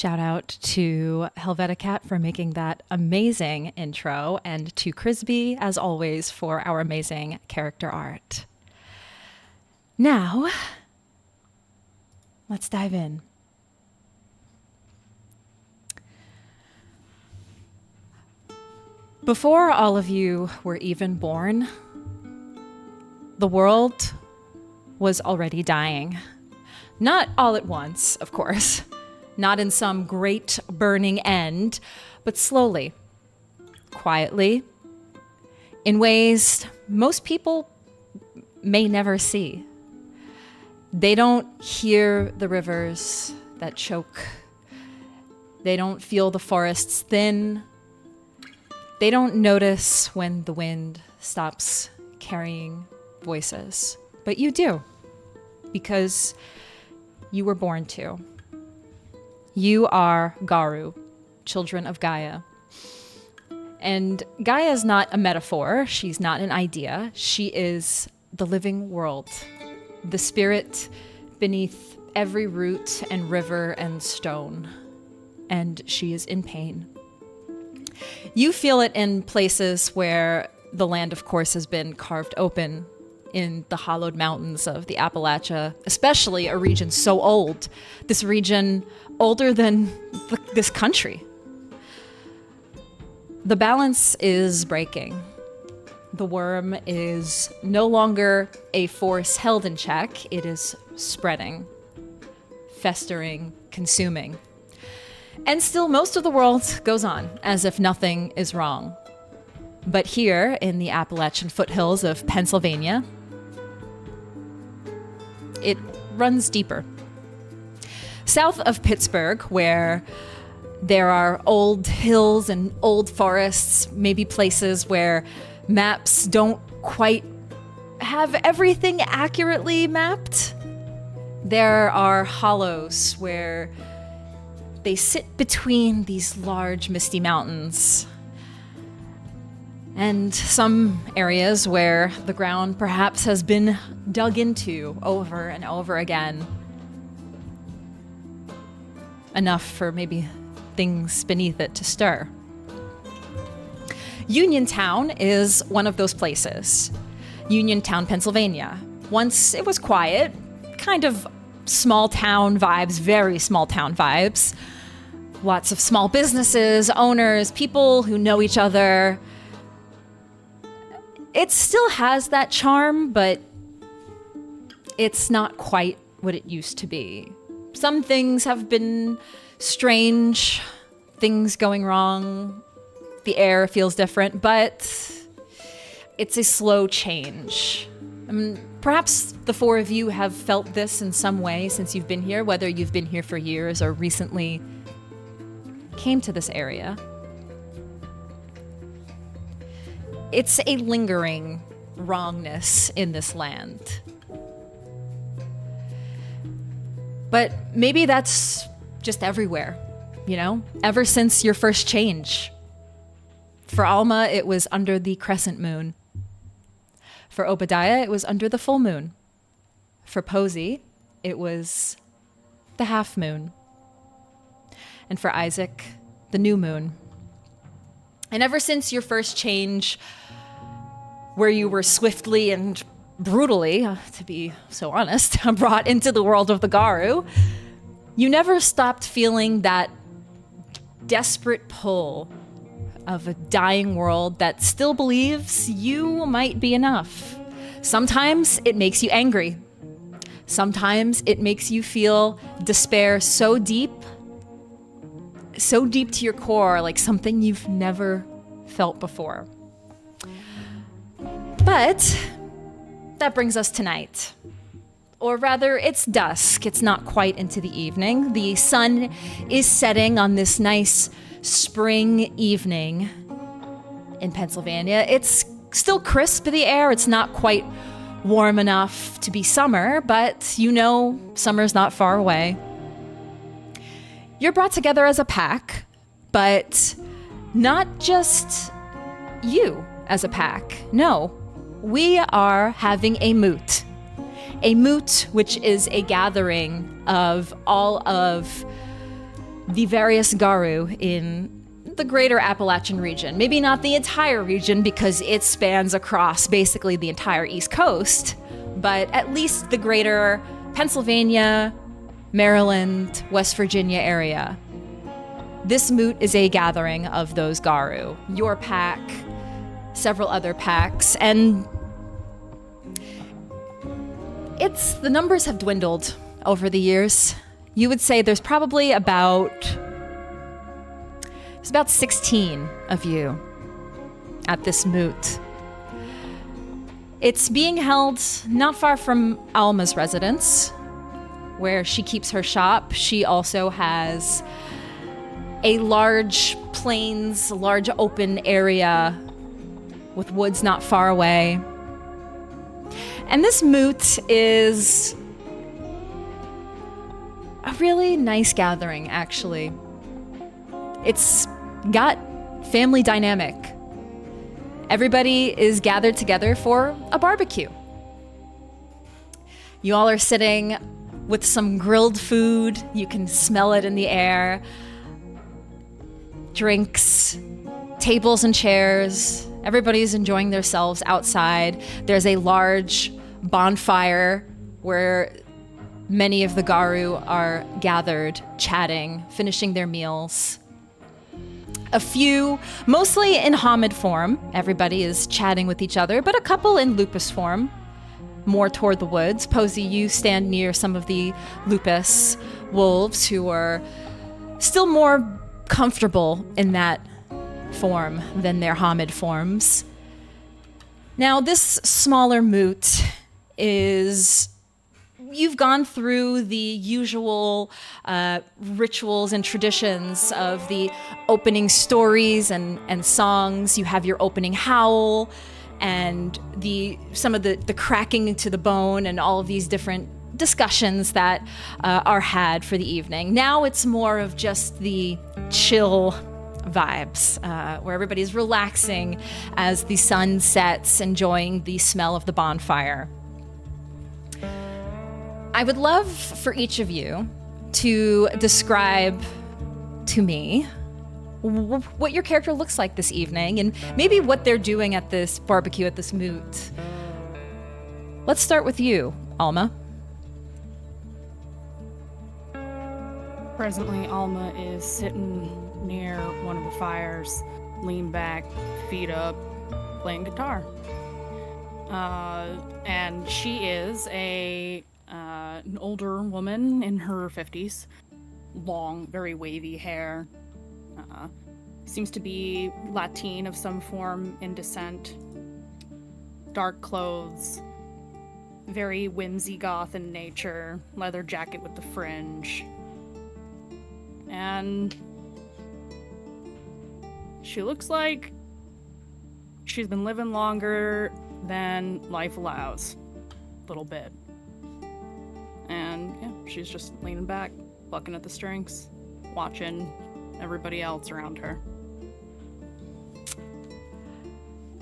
Shout out to Helveticat for making that amazing intro, and to Crisby, as always, for our amazing character art. Now, let's dive in. Before all of you were even born, the world was already dying. Not all at once, of course. Not in some great burning end, but slowly, quietly, in ways most people may never see. They don't hear the rivers that choke. They don't feel the forests thin. They don't notice when the wind stops carrying voices. But you do, because you were born to. You are Garou, children of Gaia. And Gaia is not a metaphor. She's not an idea. She is the living world, the spirit beneath every root and river and stone. And she is in pain. You feel it in places where the land, of course, has been carved open, in the hollowed mountains of the Appalachia, especially a region so old, this region older than this country. The balance is breaking. The worm is no longer a force held in check. It is spreading, festering, consuming. And still, most of the world goes on as if nothing is wrong. But here in the Appalachian foothills of Pennsylvania, it runs deeper. South of Pittsburgh, where there are old hills and old forests, maybe places where maps don't quite have everything accurately mapped, there are hollows where they sit between these large misty mountains, and some areas where the ground perhaps has been dug into over and over again. Enough for maybe things beneath it to stir. Uniontown is one of those places. Uniontown, Pennsylvania. Once it was quiet, kind of small town vibes, very small town vibes. Lots of small businesses, owners, people who know each other. It still has that charm, but it's not quite what it used to be. Some things have been strange, things going wrong. The air feels different, but it's a slow change. I mean, perhaps the four of you have felt this in some way since you've been here, whether you've been here for years or recently came to this area. It's a lingering wrongness in this land. But maybe that's just everywhere, you know? Ever since your first change. For Alma, it was under the crescent moon. For Obadiah, it was under the full moon. For Posy, it was the half moon. And for Issac, the new moon. And ever since your first change, where you were swiftly and brutally, to be so honest, brought into the world of the Garou, you never stopped feeling that desperate pull of a dying world that still believes you might be enough. Sometimes it makes you angry. Sometimes it makes you feel despair so deep to your core, like something you've never felt before. But that brings us tonight. Or rather, it's dusk. It's not quite into the evening. The sun is setting on this nice spring evening in Pennsylvania. It's still crisp, the air. It's not quite warm enough to be summer, but you know summer's not far away. You're brought together as a pack, but not just you as a pack. No, we are having a moot. A moot, which is a gathering of all of the various Garou in the greater Appalachian region. Maybe not the entire region because it spans across basically the entire East Coast, but at least the greater Pennsylvania, Maryland, West Virginia area. This Moot is a gathering of those Garou, your pack, several other packs, and the numbers have dwindled over the years. You would say there's probably about 16 of you at this Moot. It's being held not far from Alma's residence, where she keeps her shop. She also has a large plains, large open area with woods not far away. And this Moot is a really nice gathering, actually. It's got family dynamic. Everybody is gathered together for a barbecue. You all are sitting with some grilled food. You can smell it in the air. Drinks, tables and chairs. Everybody's enjoying themselves outside. There's a large bonfire where many of the Garou are gathered, chatting, finishing their meals. A few, mostly in Homid form, everybody is chatting with each other, but a couple in Lupus form, more toward the woods. Posy, you stand near some of the Lupus wolves who are still more comfortable in that form than their Homid forms. Now, this smaller Moot is... You've gone through the usual rituals and traditions of the opening stories and songs. You have your opening howl and some of the cracking into the bone and all of these different discussions that are had for the evening. Now it's more of just the chill vibes, where everybody's relaxing as the sun sets, enjoying the smell of the bonfire. I would love for each of you to describe to me what your character looks like this evening and maybe what they're doing at this barbecue, at this Moot. Let's start with you, Alma. Presently, Alma is sitting near one of the fires, leaned back, feet up, playing guitar. And she is an older woman in her 50s. Long, very wavy hair. Seems to be Latin of some form in descent. Dark clothes. Very whimsy goth in nature. Leather jacket with the fringe. And she looks like she's been living longer than life allows. A little bit. And yeah, she's just leaning back, plucking at the strings, watching everybody else around her.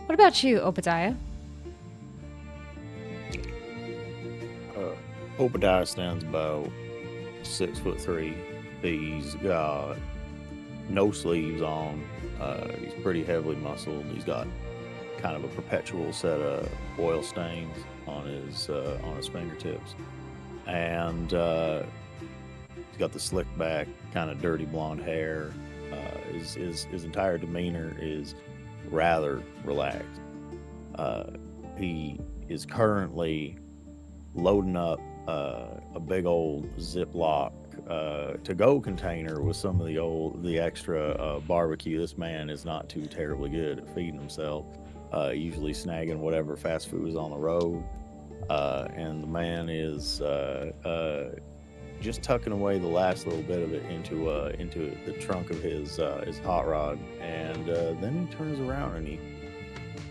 What about you, Obadiah? Obadiah stands about 6'3". He's got no sleeves on. He's pretty heavily muscled. He's got kind of a perpetual set of oil stains on his fingertips, and he's got the slick back, kind of dirty blonde hair. His entire demeanor is rather relaxed. He is currently loading up a big old Ziploc to-go container with some of the extra barbecue. This man is not too terribly good at feeding himself. Usually snagging whatever fast food is on the road, and the man is just tucking away the last little bit of it into the trunk of his hot rod, and then he turns around and he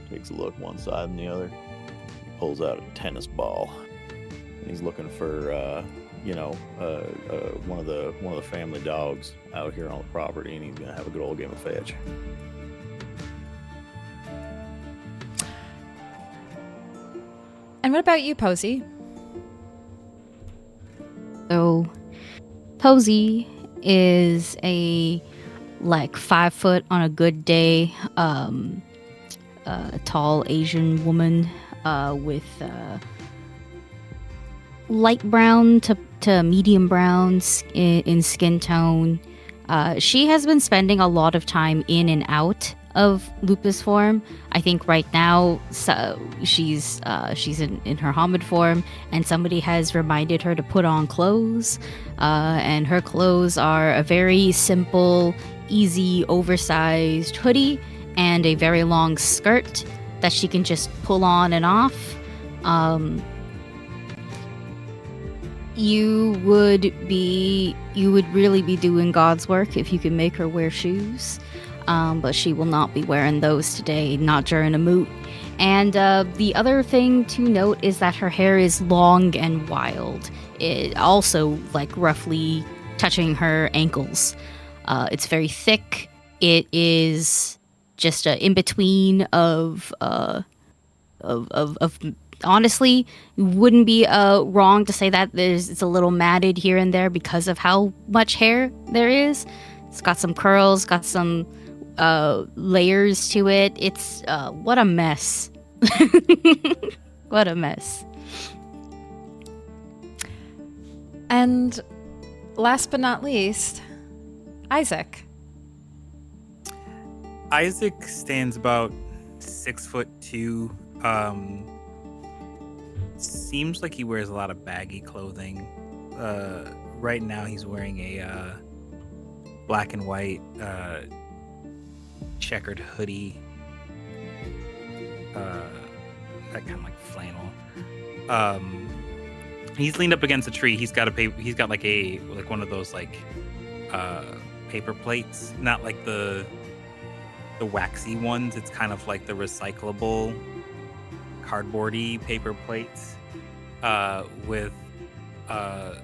takes a look one side and the other. He pulls out a tennis ball, and he's looking for one of the family dogs out here on the property, and he's gonna have a good old game of fetch. And what about you, Posy? So, Posy is a 5 foot on a good day, tall Asian woman with light brown to medium brown in skin tone. She has been spending a lot of time in and out of lupus form. I think right now she's in her Hamid form, and somebody has reminded her to put on clothes. And her clothes are a very simple, easy, oversized hoodie and a very long skirt that she can just pull on and off. You would really be doing God's work if you could make her wear shoes. But she will not be wearing those today, not during a moot. And the other thing to note is that her hair is long and wild. It also roughly touching her ankles. It's very thick. It is just a in between of honestly, wouldn't be wrong to say that it's a little matted here and there because of how much hair there is. It's got some curls, got some layers to it. It's what a mess. What a mess. And last but not least, Issac. Issac stands about 6'2". Seems like he wears a lot of baggy clothing. Right now he's wearing a black and white checkered hoodie. That kind of like flannel. He's leaned up against a tree. He's got one of those paper plates, not like the waxy ones. It's kind of like the recyclable cardboardy paper plates with a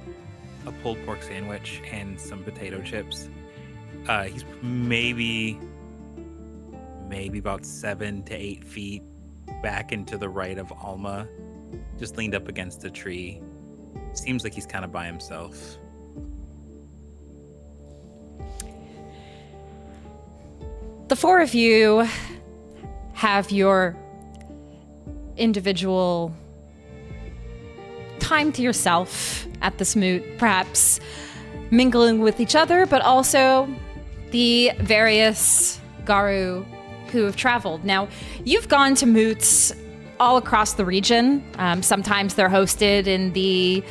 pulled pork sandwich and some potato chips. He's maybe about 7 to 8 feet back and to the right of Alma, just leaned up against a tree. Seems like he's kind of by himself. The four of you have your individual time to yourself at this moot, perhaps mingling with each other, but also the various Garou who have traveled. Now, you've gone to moots all across the region. Sometimes they're hosted in the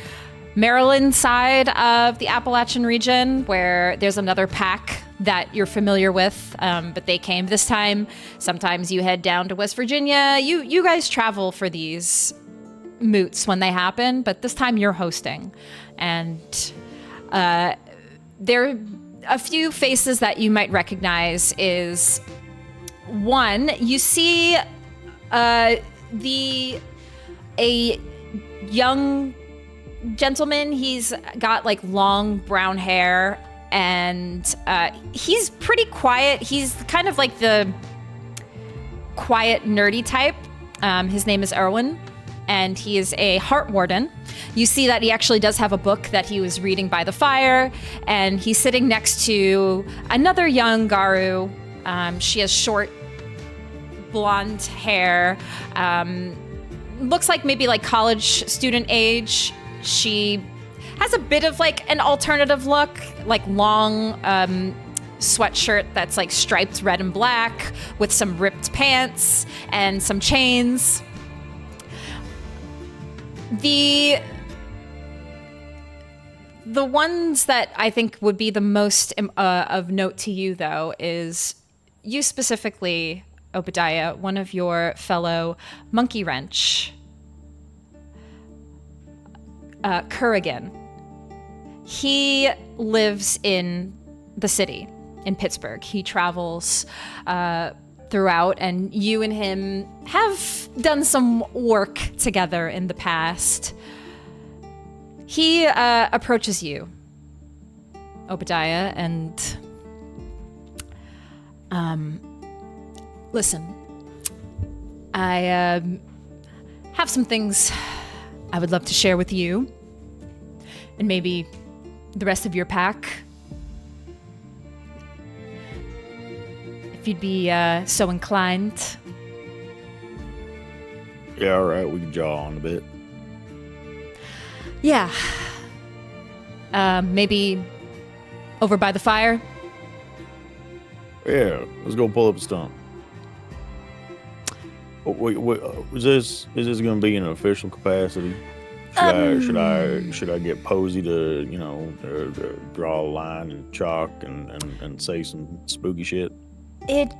Maryland side of the Appalachian region, where there's another pack that you're familiar with, but they came this time. Sometimes you head down to West Virginia. You guys travel for these moots when they happen, but this time you're hosting. And there are a few faces that you might recognize. Is one, you see a young gentleman. He's got long brown hair, and he's pretty quiet. He's kind of like the quiet, nerdy type. His name is Ahroun, and he is a heart warden. You see that he actually does have a book that he was reading by the fire, and he's sitting next to another young Garou. She has short, blonde hair. Looks like maybe college student age. She has a bit of an alternative look, long sweatshirt that's striped red and black with some ripped pants and some chains. The ones that I think would be the most of note to you, though, is you specifically, Obadiah, one of your fellow monkey wrench, Kurrigan. He lives in the city, in Pittsburgh. He travels throughout, and you and him have done some work together in the past. He approaches you, Obadiah, and listen, I have some things I would love to share with you, and maybe the rest of your pack. if you'd be so inclined. Yeah, all right. We can jaw on a bit. Yeah. Maybe over by the fire? Yeah, let's go pull up a stump. Oh, wait, is this going to be in an official capacity? Should I get Posy to draw a line and chalk and say some spooky shit? It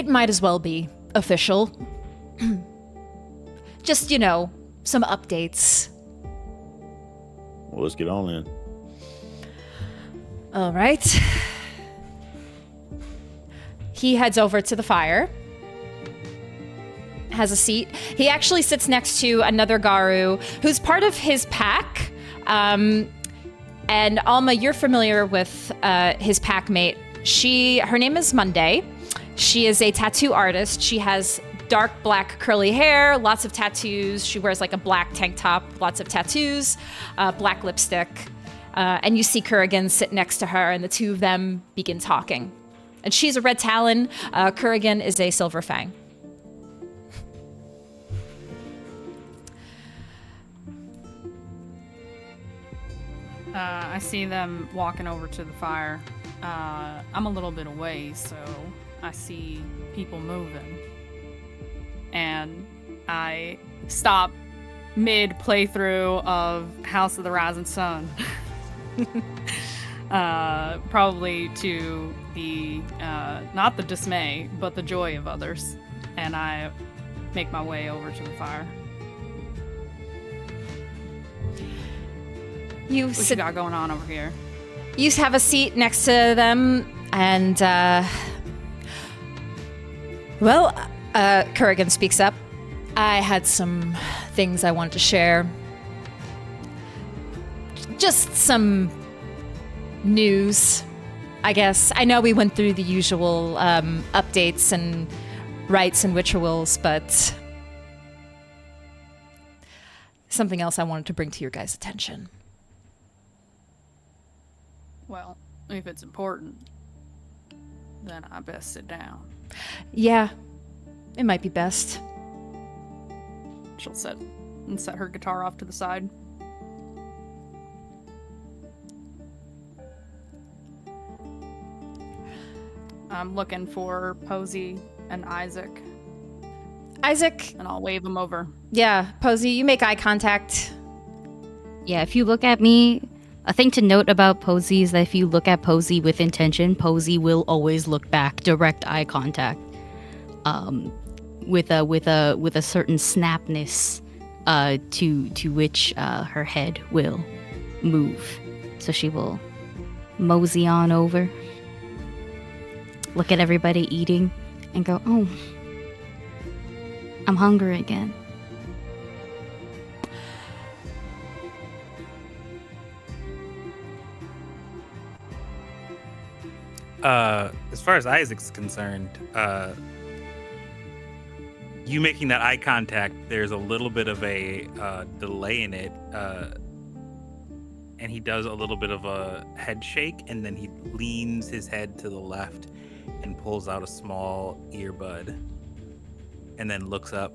might as well be official. Just some updates. Well, let's get on in. All right. He heads over to the fire. Has a seat. He actually sits next to another Garou who's part of his pack. And Alma, you're familiar with his pack mate. Her name is Monday. She is a tattoo artist. She has dark black curly hair, lots of tattoos. She wears like a black tank top, lots of tattoos, black lipstick. And you see Kurgan sit next to her, and the two of them begin talking. And she's a red talon. Kurgan is a silver fang. I see them walking over to the fire. I'm a little bit away, so I see people moving. And I stop mid playthrough of House of the Rising Sun. Probably to the, not the dismay, but the joy of others. And I make my way over to the fire. What you got going on over here? You have a seat next to them, and, Kurgan speaks up. I had some things I wanted to share. Just some news, I guess. I know we went through the usual updates and rites and rituals, but something else I wanted to bring to your guys' attention. Well, if it's important, then I best sit down. Yeah, it might be best. She'll set her guitar off to the side. I'm looking for Posy and Issac. Issac. And I'll wave them over. Yeah, Posy, you make eye contact. Yeah, if you look at me, a thing to note about Posy is that if you look at Posy with intention, Posy will always look back, direct eye contact, with a certain snapness, to which her head will move. So she will mosey on over, look at everybody eating, and go, "Oh, I'm hungry again." As far as Isaac's concerned, you making that eye contact, there's a little bit of a delay in it, and he does a little bit of a head shake, and then he leans his head to the left and pulls out a small earbud, and then looks up,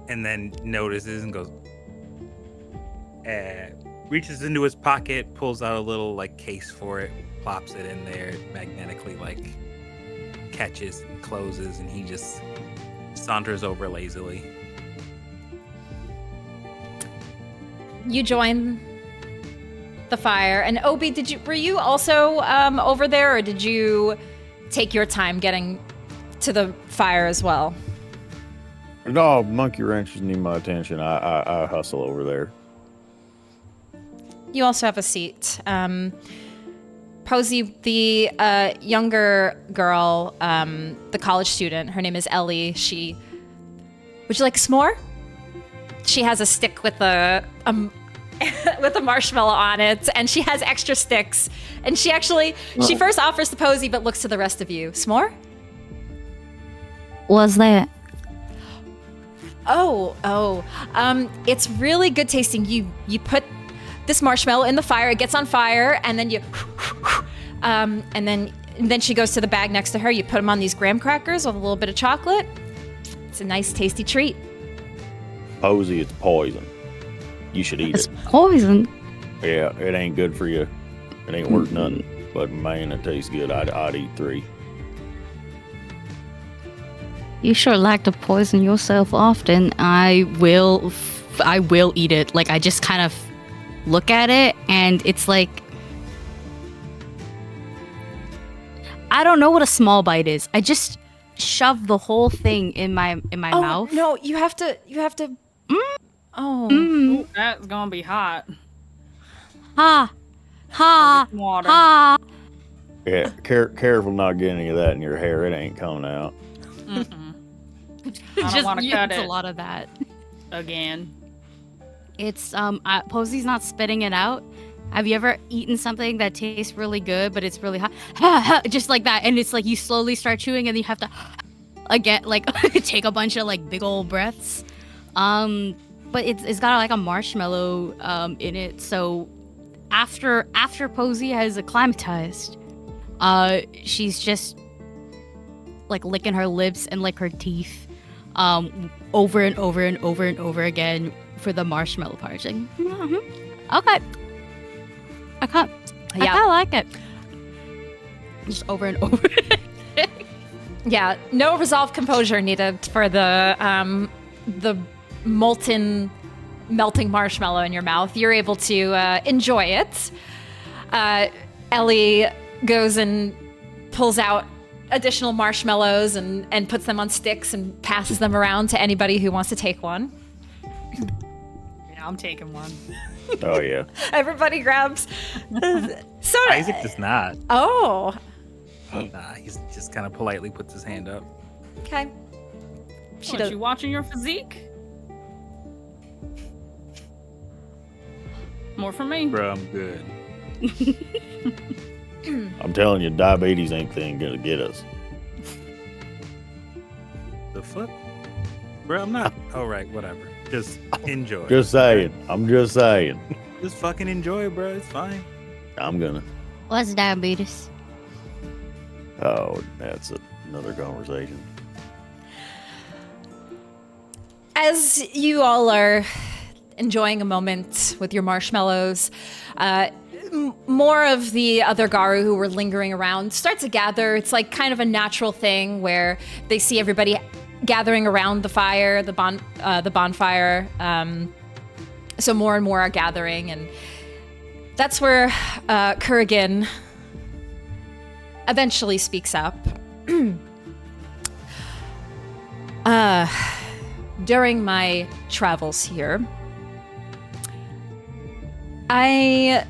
and then notices and goes, reaches into his pocket, pulls out a little case for it, plops it in there, magnetically catches and closes, and he just saunters over lazily. You join the fire, and Obi, were you also over there, or did you take your time getting to the fire as well? No, monkey wrenches need my attention. I hustle over there. You also have a seat. Posy, the younger girl, the college student, her name is Ellie. Would you like a s'more? She has a stick with a with a marshmallow on it, and she has extra sticks. And she first offers to Posy, but looks to the rest of you. S'more? What's that? It's really good tasting. You put this marshmallow in the fire, it gets on fire, and then you And then she goes to the bag next to her. You put them on these graham crackers with a little bit of chocolate. It's a nice, tasty treat. Posy, it's poison. You should eat It's it. poison. Yeah, it ain't good for you. It ain't worth nothing. But man, it tastes good. I'd eat 3. You sure like to poison yourself often. I will eat it. Like, I just kind of look at it, and it's like, I don't know what a small bite is. I just shove the whole thing in my mouth. No, you have to. Oh. Ooh, that's gonna be hot. Ha, ha, Water. ha. Yeah, careful not getting any of that in your hair. It ain't coming out. I don't want to cut it's it a lot of that. again. It's Posy's not spitting it out. Have you ever eaten something that tastes really good, but it's really hot? Just like that, and it's like you slowly start chewing, and you have to again, like, take a bunch of like big old breaths. But it's got like a marshmallow in it. So after Posy has acclimatized, she's just like licking her lips and like her teeth, over and over and over and over again for the marshmallow part. Like, okay. I kind of like it. Just over and over. Yeah, no resolved composure needed for the melting marshmallow in your mouth. You're able to enjoy it. Ellie goes and pulls out additional marshmallows and puts them on sticks and passes them around to anybody who wants to take one. Yeah, I'm taking one. Oh yeah. Everybody grabs. So Isaac does not. Oh, Nah, he's just kind of politely puts his hand up. okay. She What, does. you watching your physique? More for me. Bro, I'm good. I'm telling you, diabetes ain't thing gonna get us. The fuck? Bro, I'm not. All right, whatever. Just enjoy. Just saying. I'm just saying. Just fucking enjoy it, bro. It's fine. I'm gonna. What's diabetes? Oh, that's another conversation. As you all are enjoying a moment with your marshmallows, more of the other Garou who were lingering around start to gather. It's like kind of a natural thing where they see everybody gathering around the fire, the bonfire. So more and more are gathering, and that's where Kurgan eventually speaks up. During my travels here, I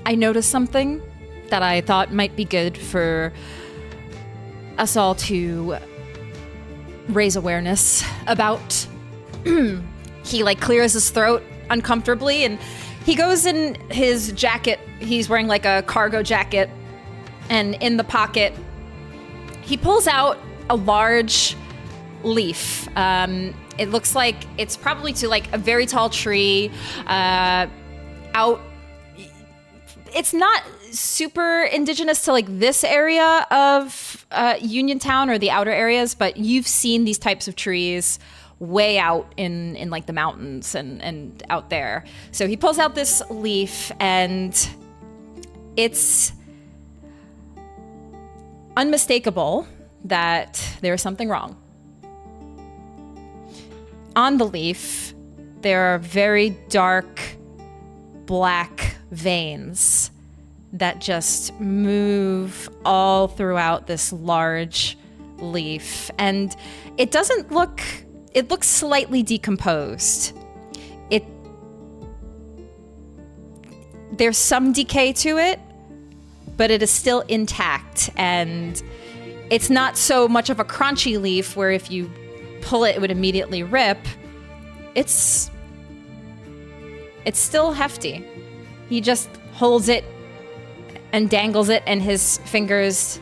noticed something that I thought might be good for us all to raise awareness about. He like clears his throat uncomfortably, and he goes in his jacket. He's wearing like a cargo jacket, and in the pocket, he pulls out a large leaf. It looks like it's probably to like a very tall tree out. It's not super indigenous to like this area of Uniontown or the outer areas, but you've seen these types of trees way out in like the mountains and out there. So he pulls out this leaf, and it's unmistakable that there is something wrong. On the leaf, there are very dark black veins that just move all throughout this large leaf. And it doesn't look, it looks slightly decomposed. There's some decay to it, but it is still intact. And it's not so much of a crunchy leaf where if you pull it, it would immediately rip. It's still hefty. He just holds it and dangles it in his fingers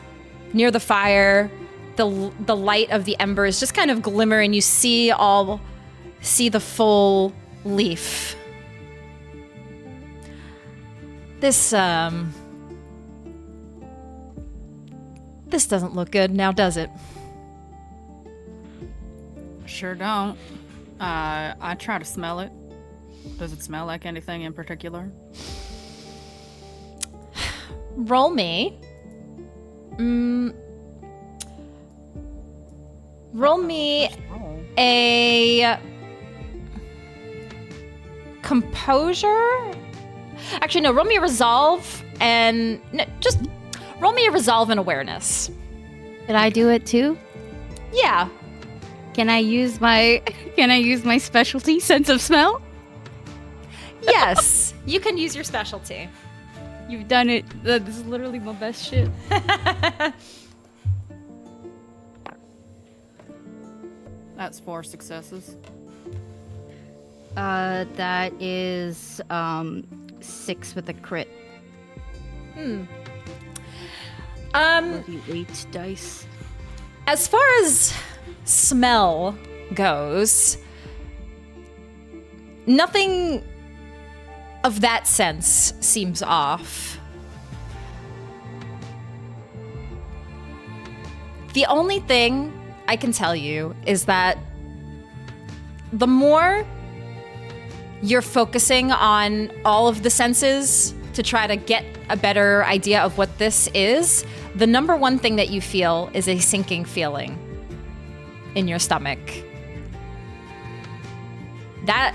near the fire. The light of the embers just kind of glimmer, and you see the full leaf. This doesn't look good now, does it? Sure don't. I try to smell it. Does it smell like anything in particular? Roll me. Roll me a composure. Actually, no. Roll me a resolve and no, just roll me a resolve and awareness. Did I do it too? Yeah. Can I use my specialty, sense of smell? Yes, you can use your specialty. You've done it. This is literally my best shit. That's 4 successes. That is 6 with a crit. 8 dice. As far as smell goes, nothing of that sense seems off. The only thing I can tell you is that the more you're focusing on all of the senses to try to get a better idea of what this is, the number one thing that you feel is a sinking feeling in your stomach. That,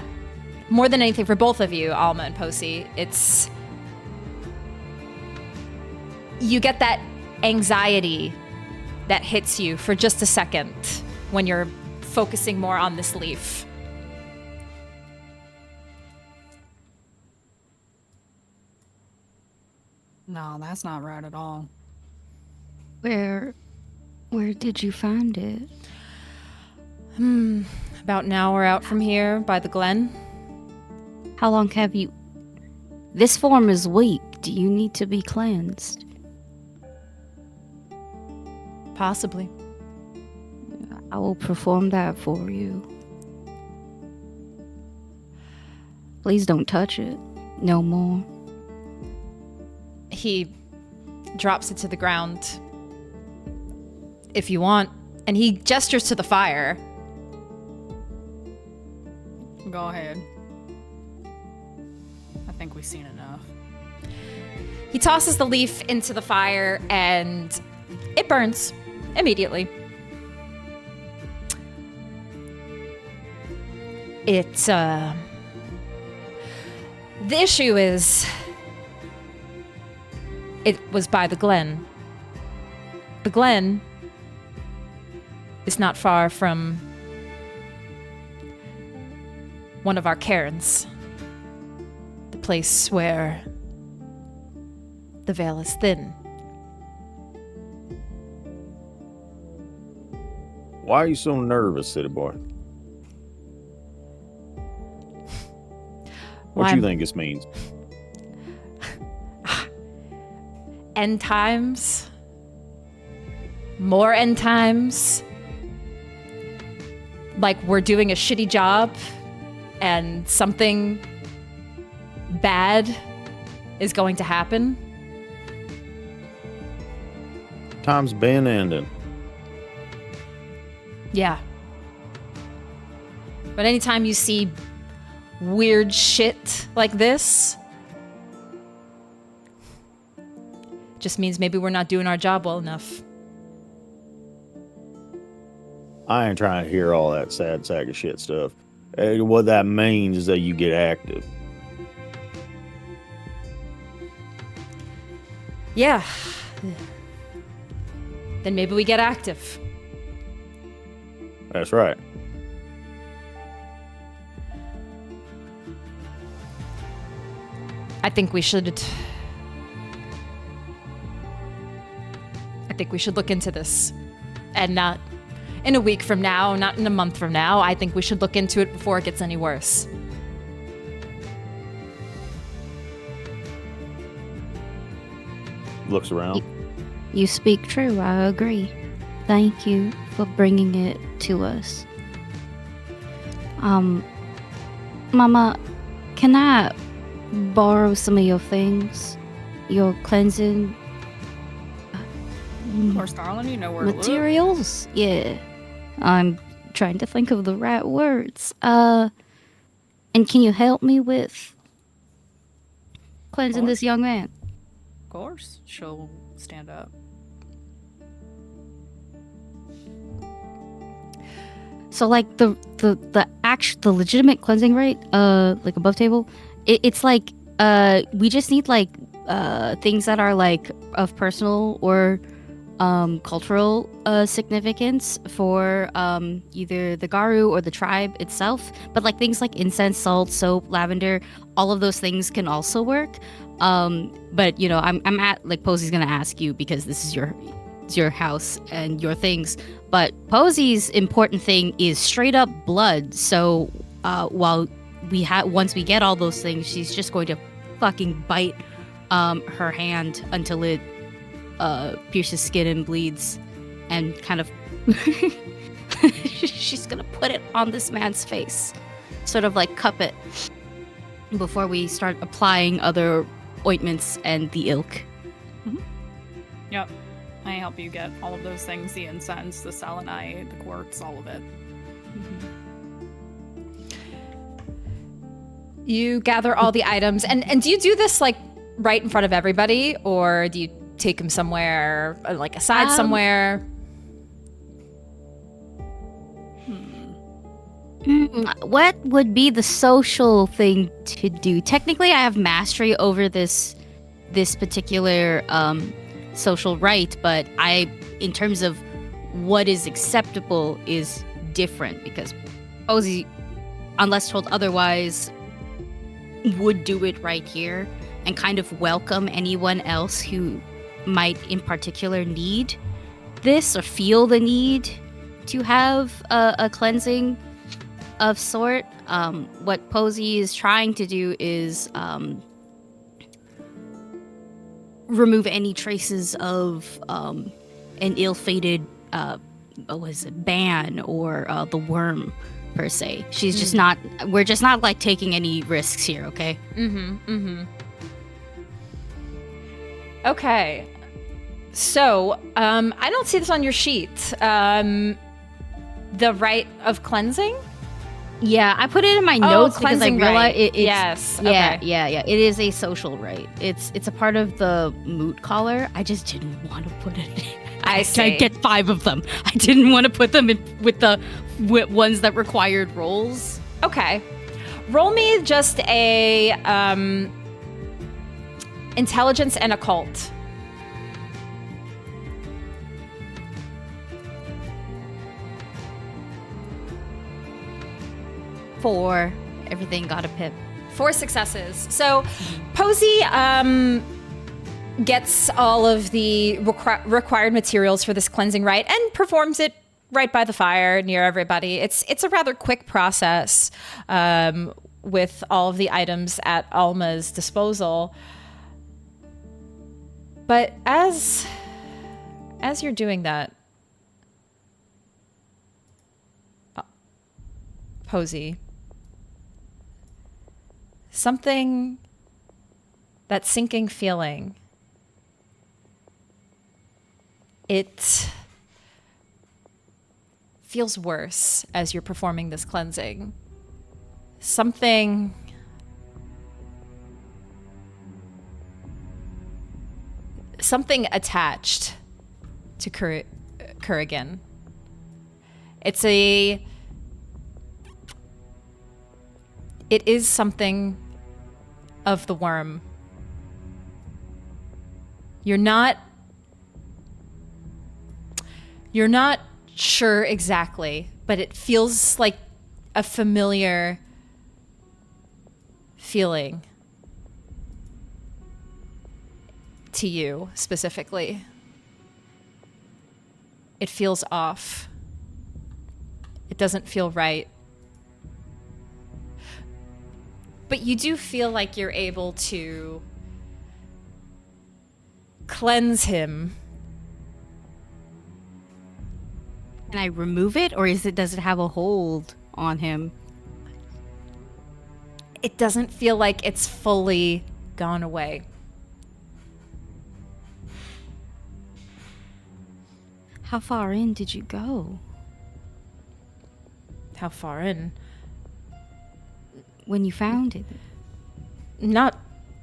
more than anything, for both of you, Alma and Posy, it's... you get that anxiety that hits you for just a second when you're focusing more on this leaf. No, that's not right at all. Where did you find it? About an hour out from here by the glen. How long have you... This form is weak. Do you need to be cleansed? Possibly. I will perform that for you. Please don't touch it. No more. He drops it to the ground. If you want. And he gestures to the fire. Go ahead. I think we've seen enough. He tosses the leaf into the fire and it burns immediately. The issue is it was by the glen. The glen is not far from one of our cairns. The place where the veil is thin. Why are you so nervous, city boy? What do you think this means? End times. More end times. Like we're doing a shitty job and something bad is going to happen. Time's been ending. Yeah. But anytime you see weird shit like this, just means maybe we're not doing our job well enough. I ain't trying to hear all that sad sack of shit stuff. What that means is that you get active. Yeah. Then maybe we get active. That's right. I think we should look into this. And not in a week from now, not in a month from now. I think we should look into it before it gets any worse. Looks around. You speak true. I agree. Thank you for bringing it to us. Mama, can I borrow some of your things? Your cleansing Of course, darling, you know where to look. materials? Yeah. I'm trying to think of the right words. And can you help me with cleansing this young man? Of course. She'll stand up. So like the legitimate cleansing rite, like above table, it's like we just need like things that are like of personal or cultural significance for either the Garou or the tribe itself. But like things like incense, salt, soap, lavender, all of those things can also work. But you know, I'm at like Posy's gonna ask you because this is your house and your things. But Posy's important thing is straight up blood. So while once we get all those things, she's just going to fucking bite her hand until it pierces skin and bleeds, and kind of she's gonna put it on this man's face, sort of like cup it before we start applying other ointments and the ilk. Yep. I help you get all of those things, the incense, the selenite, the quartz, all of it. You gather all the items, and do you do this like right in front of everybody, or do you take them somewhere, like aside somewhere? What would be the social thing to do? Technically, I have mastery over this particular social rite, but in terms of what is acceptable, is different because Posy, unless told otherwise, would do it right here and kind of welcome anyone else who might in particular need this or feel the need to have a cleansing of sort. What Posy is trying to do is remove any traces of an ill-fated ban or the worm per se. She's just not, we're just not like taking any risks here, okay? Okay. So, I don't see this on your sheet. The rite of cleansing? Yeah, I put it in my notes because I cleansing realized rite. it's Yes, yeah, okay. yeah. It is a social rite. It's a part of the Moot collar. I just didn't want to put it in. I see. get 5 of them. I didn't want to put them in with the ones that required rolls. Okay. Roll me just a intelligence and occult. 4. Everything got a pip. 4 successes. So, Posy gets all of the required materials for this cleansing rite and performs it right by the fire near everybody. It's a rather quick process with all of the items at Alma's disposal. But as you're doing that, Posy, something, that sinking feeling, it feels worse as you're performing this cleansing. Something attached to Kurgan. It is something of the worm. You're not sure exactly, but it feels like a familiar feeling to you specifically. It feels off. It doesn't feel right. But you do feel like you're able to cleanse him. Can I remove it, or does it have a hold on him? it doesn't feel like it's fully gone away. How far in did you go? How far in? When you found it? Not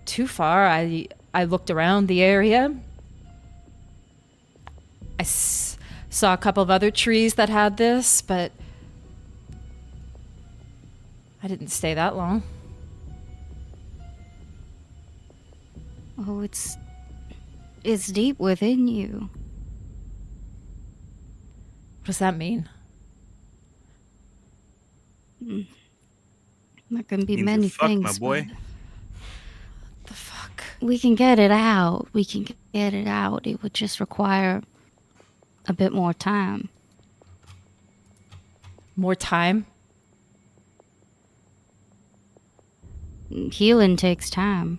too far. I looked around the area. I saw a couple of other trees that had this, but I didn't stay that long. Oh, it's deep within you. What does that mean? There can be Means many you're fucked, things. my boy. What the fuck? We can get it out. We can get it out. It would just require a bit more time. More time? Healing takes time.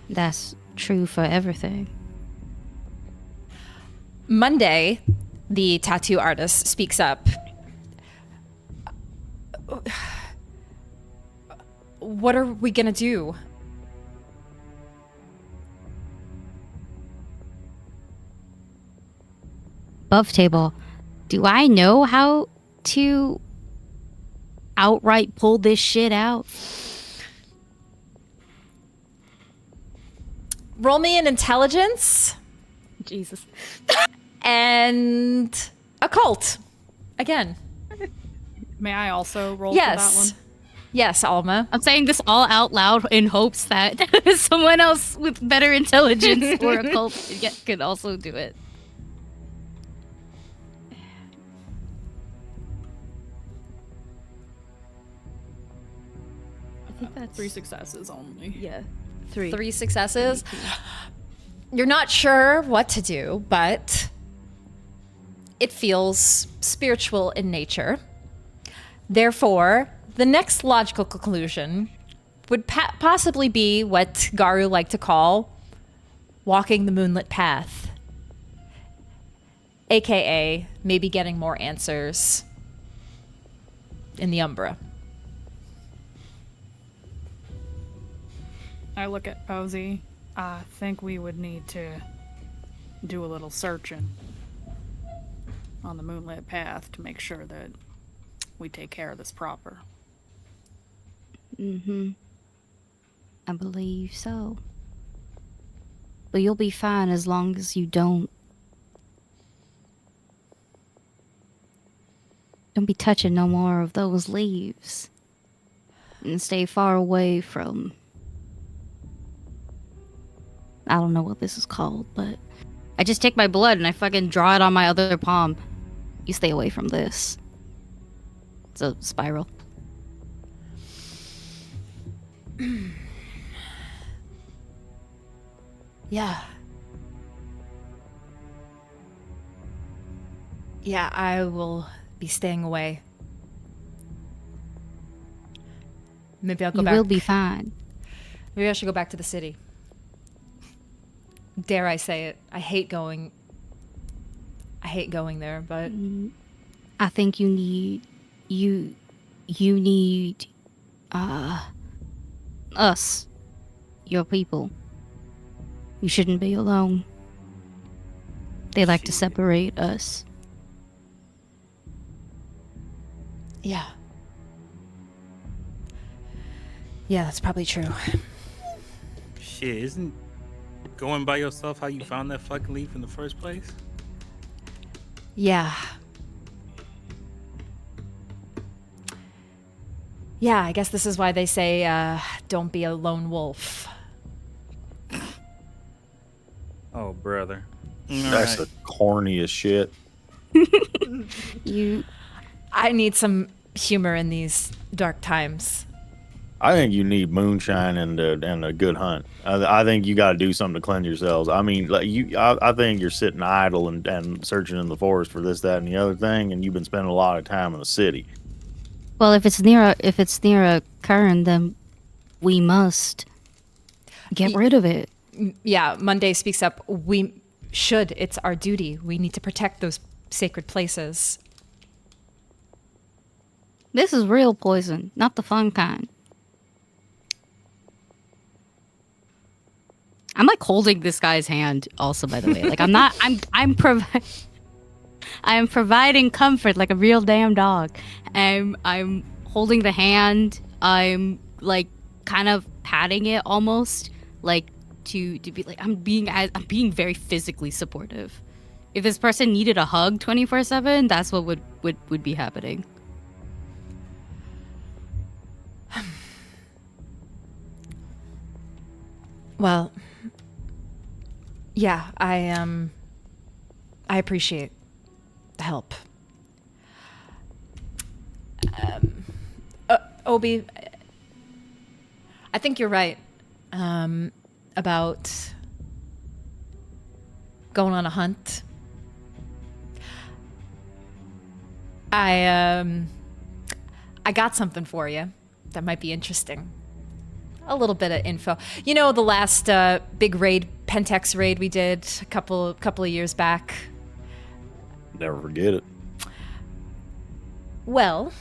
That's true for everything. Monday, the tattoo artist, speaks up. What are we gonna do? Above table, do I know how to outright pull this shit out? Roll me an intelligence Jesus. and occult. Again. May I also roll for that Yes. one? Yes, Alma. I'm saying this all out loud in hopes that someone else with better intelligence or occult could also do it. I think that's 3 successes only. Yeah, 3. 3 successes. You're not sure what to do, but it feels spiritual in nature. Therefore, the next logical conclusion would possibly be what Garou like to call walking the moonlit path, aka maybe getting more answers in the Umbra. I look at Posy. I think we would need to do a little searching on the moonlit path to make sure that we take care of this proper. Mm-hmm. I believe so. But you'll be fine as long as you don't be touching no more of those leaves. And stay far away from, I don't know what this is called, but I just take my blood and I fucking draw it on my other palm. You stay away from this. It's a spiral. Yeah. Yeah, I will be staying away. Maybe I'll go You back. will be fine. Maybe I should go back to the city. Dare I say it? I hate going there, but I think you need us, your people. You shouldn't be alone. They like to separate us. yeah. Yeah, that's probably true. Shit, isn't going by yourself how you found that fucking leaf in the first place? Yeah. Yeah, I guess this is why they say, don't be a lone wolf. Oh, brother. That's the corniest shit. I need some humor in these dark times. I think you need moonshine and a good hunt. I think you got to do something to cleanse yourselves. I mean, like I think you're sitting idle and searching in the forest for this, that, and the other thing, and you've been spending a lot of time in the city. Well, if it's near a cairn, then we must get rid of it. Yeah, Monday speaks up. We should. It's our duty. We need to protect those sacred places. This is real poison, not the fun kind. I'm like holding this guy's hand also, by the way. Like I am providing comfort like a real damn dog. I'm holding the hand. I'm like kind of patting it almost like to be like I'm being very physically supportive. If this person needed a hug 24/7, that's what would be happening. Well, yeah, I appreciate the help. Obi, I think you're right about going on a hunt. I got something for you that might be interesting. A little bit of info. You know, the last big raid, Pentex raid we did a couple of years back. Never forget it. Well,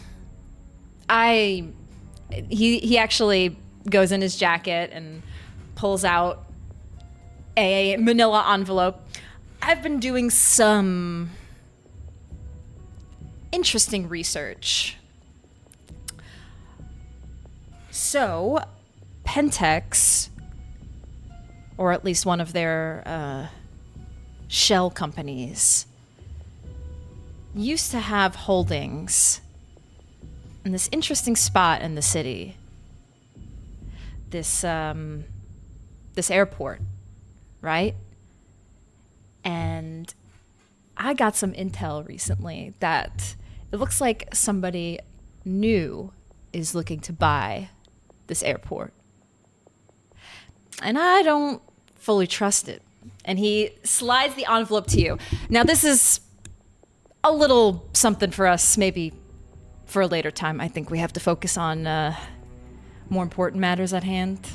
he actually goes in his jacket and pulls out a manila envelope. I've been doing some interesting research. So, Pentex, or at least one of their shell companies, used to have holdings in this interesting spot in the city. This airport, right? And I got some intel recently that it looks like somebody new is looking to buy this airport. And I don't fully trust it. And he slides the envelope to you. Now, this is a little something for us, maybe for a later time. I think we have to focus on more important matters at hand.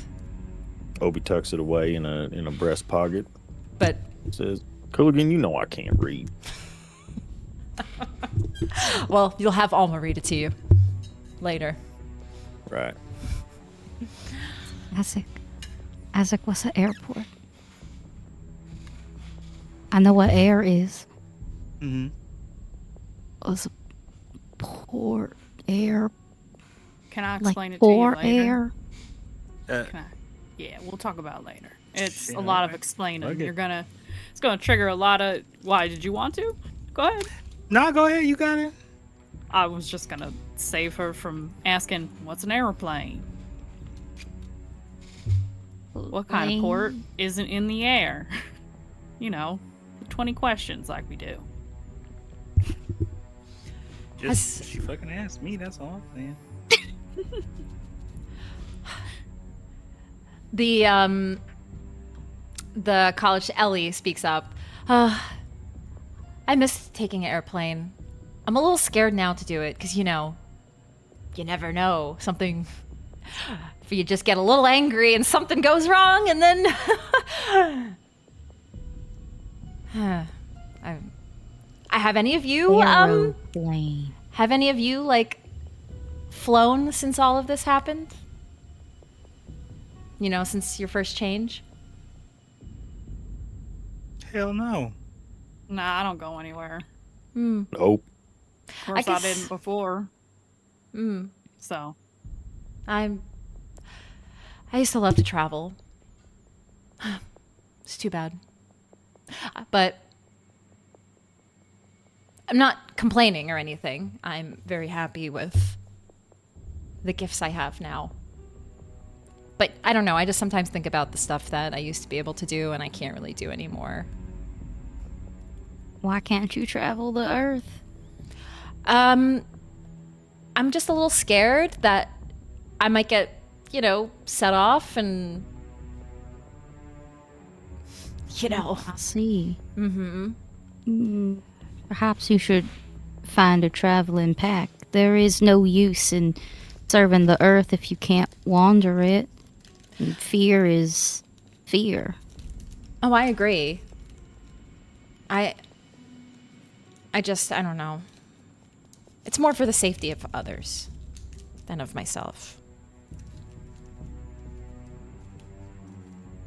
Obi tucks it away in a breast pocket. But Says, Cooligan, you know I can't read. well, you'll have Alma read it to you later. Right. Issac, what's an airport? I know what air is. Mm-hmm. What's a port air? Can I Like explain it to you for later? air? Can I? Yeah, we'll talk about it later. It's Yeah, a lot of okay. explaining. Okay. It's gonna trigger a lot of. Why did you want to? Go ahead. No, go ahead. You got it. I was just gonna save her from asking, "What's an airplane? What kind of port isn't in the air?" You know, 20 questions like we do. Just she fucking asked me. That's all, man. The college Ellie speaks up. I miss taking an airplane. I'm a little scared now to do it because, you know, you never know. Something, if you just get a little angry and something goes wrong and then... have any of you, Aeroplane. have any of you, like, flown since all of this happened? You know, since your first change? Hell no. Nah, I don't go anywhere. Nope. Of course, I guess- didn't before. So, I used to love to travel. It's too bad. But I'm not complaining or anything. I'm very happy with the gifts I have now. But I don't know, I just sometimes think about the stuff that I used to be able to do and I can't really do anymore. Why can't you travel the Earth? I'm just a little scared that I might get, you know, set off and, you know. I see. Perhaps you should find a traveling pack. There is no use in serving the Earth if you can't wander it. And fear is fear. Oh, I agree. I don't know. It's more for the safety of others than of myself.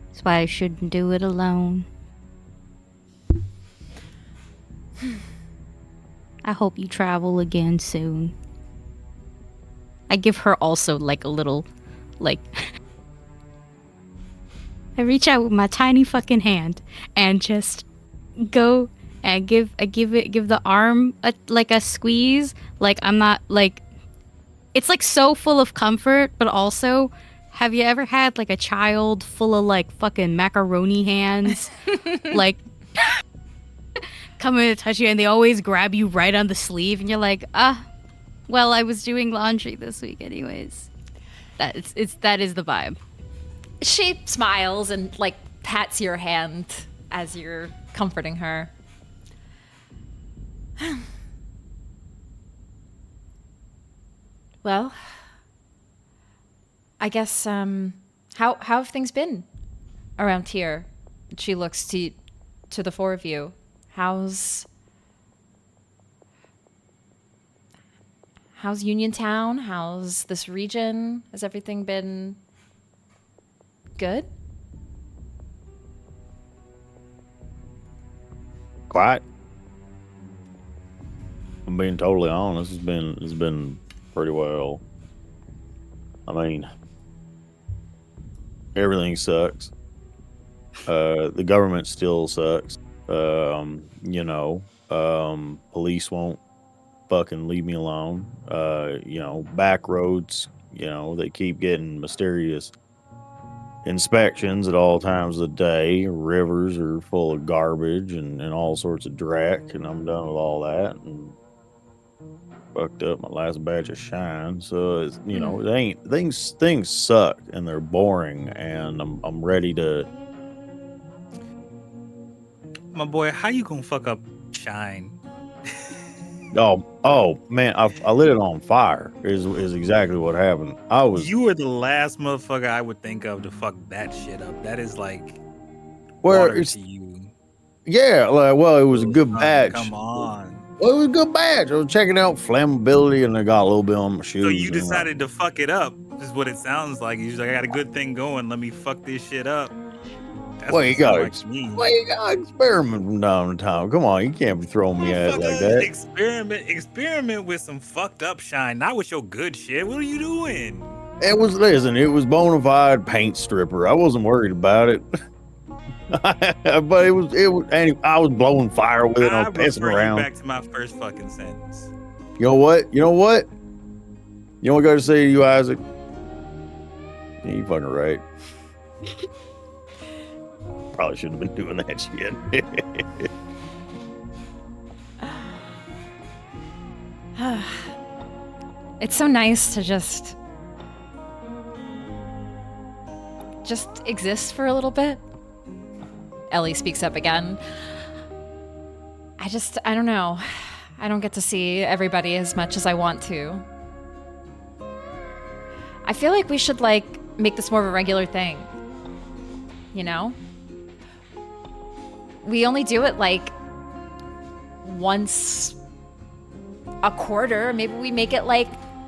That's why I shouldn't do it alone. I hope you travel again soon. I give her also like a little, like, I reach out with my tiny fucking hand and just go and give the arm a squeeze. Like, I'm not like, it's like so full of comfort, but also, have you ever had like a child full of like fucking macaroni hands? Like, coming to touch you and they always grab you right on the sleeve and you're like, well, I was doing laundry this week anyways. That is the vibe. She smiles and like pats your hand as you're comforting her. Well, I guess how have things been around here? She looks to the four of you. How's Uniontown? How's this region? Has everything been good? Quiet. I'm being totally honest. It's been pretty well. I mean, everything sucks. The government still sucks. Police won't fucking leave me alone. Back roads, they keep getting mysterious inspections at all times of the day. Rivers are full of garbage and all sorts of dreck, and I'm done with all that and fucked up my last batch of shine. So it's, it ain't, things suck and they're boring, and I'm ready to. My boy, how you gonna fuck up shine? Oh man, I lit it on fire. Is exactly what happened. You were the last motherfucker I would think of to fuck that shit up. That is like water to you. Yeah, it was a good batch. Come on. Well, it was a good batch. I was checking out flammability, and I got a little bit on my shoes. So you decided to fuck it up. Is what it sounds like. You're like, I got a good thing going. Let me fuck this shit up. You gotta experiment from time to time. Come on, you can't be throwing me at it like that. Experiment with some fucked up shine, not with your good shit. What are you doing? It was bona fide paint stripper. I wasn't worried about it. But it was anyway, I was blowing fire with it. I was pissing around. Back to my first fucking sentence. You know what? You know what I got to say to you, Isaac? Yeah, you fucking right. Probably shouldn't have been doing that shit. It's so nice to just exist for a little bit. Ellie speaks up again. I don't know. I don't get to see everybody as much as I want to. I feel like we should make this more of a regular thing. We only do it once a quarter. Maybe we make it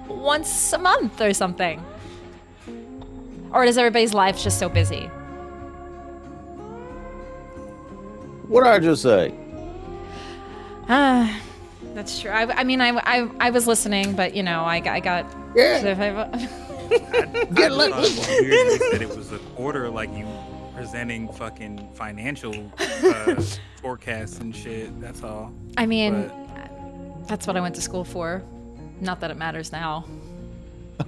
once a month or something. Or does everybody's life just so busy? What did I just say? That's true. I was listening, but I got. Yeah. Get weird that it was a quarter, like you presenting fucking financial forecasts and shit. That's all. But that's what I went to school for. Not that it matters now.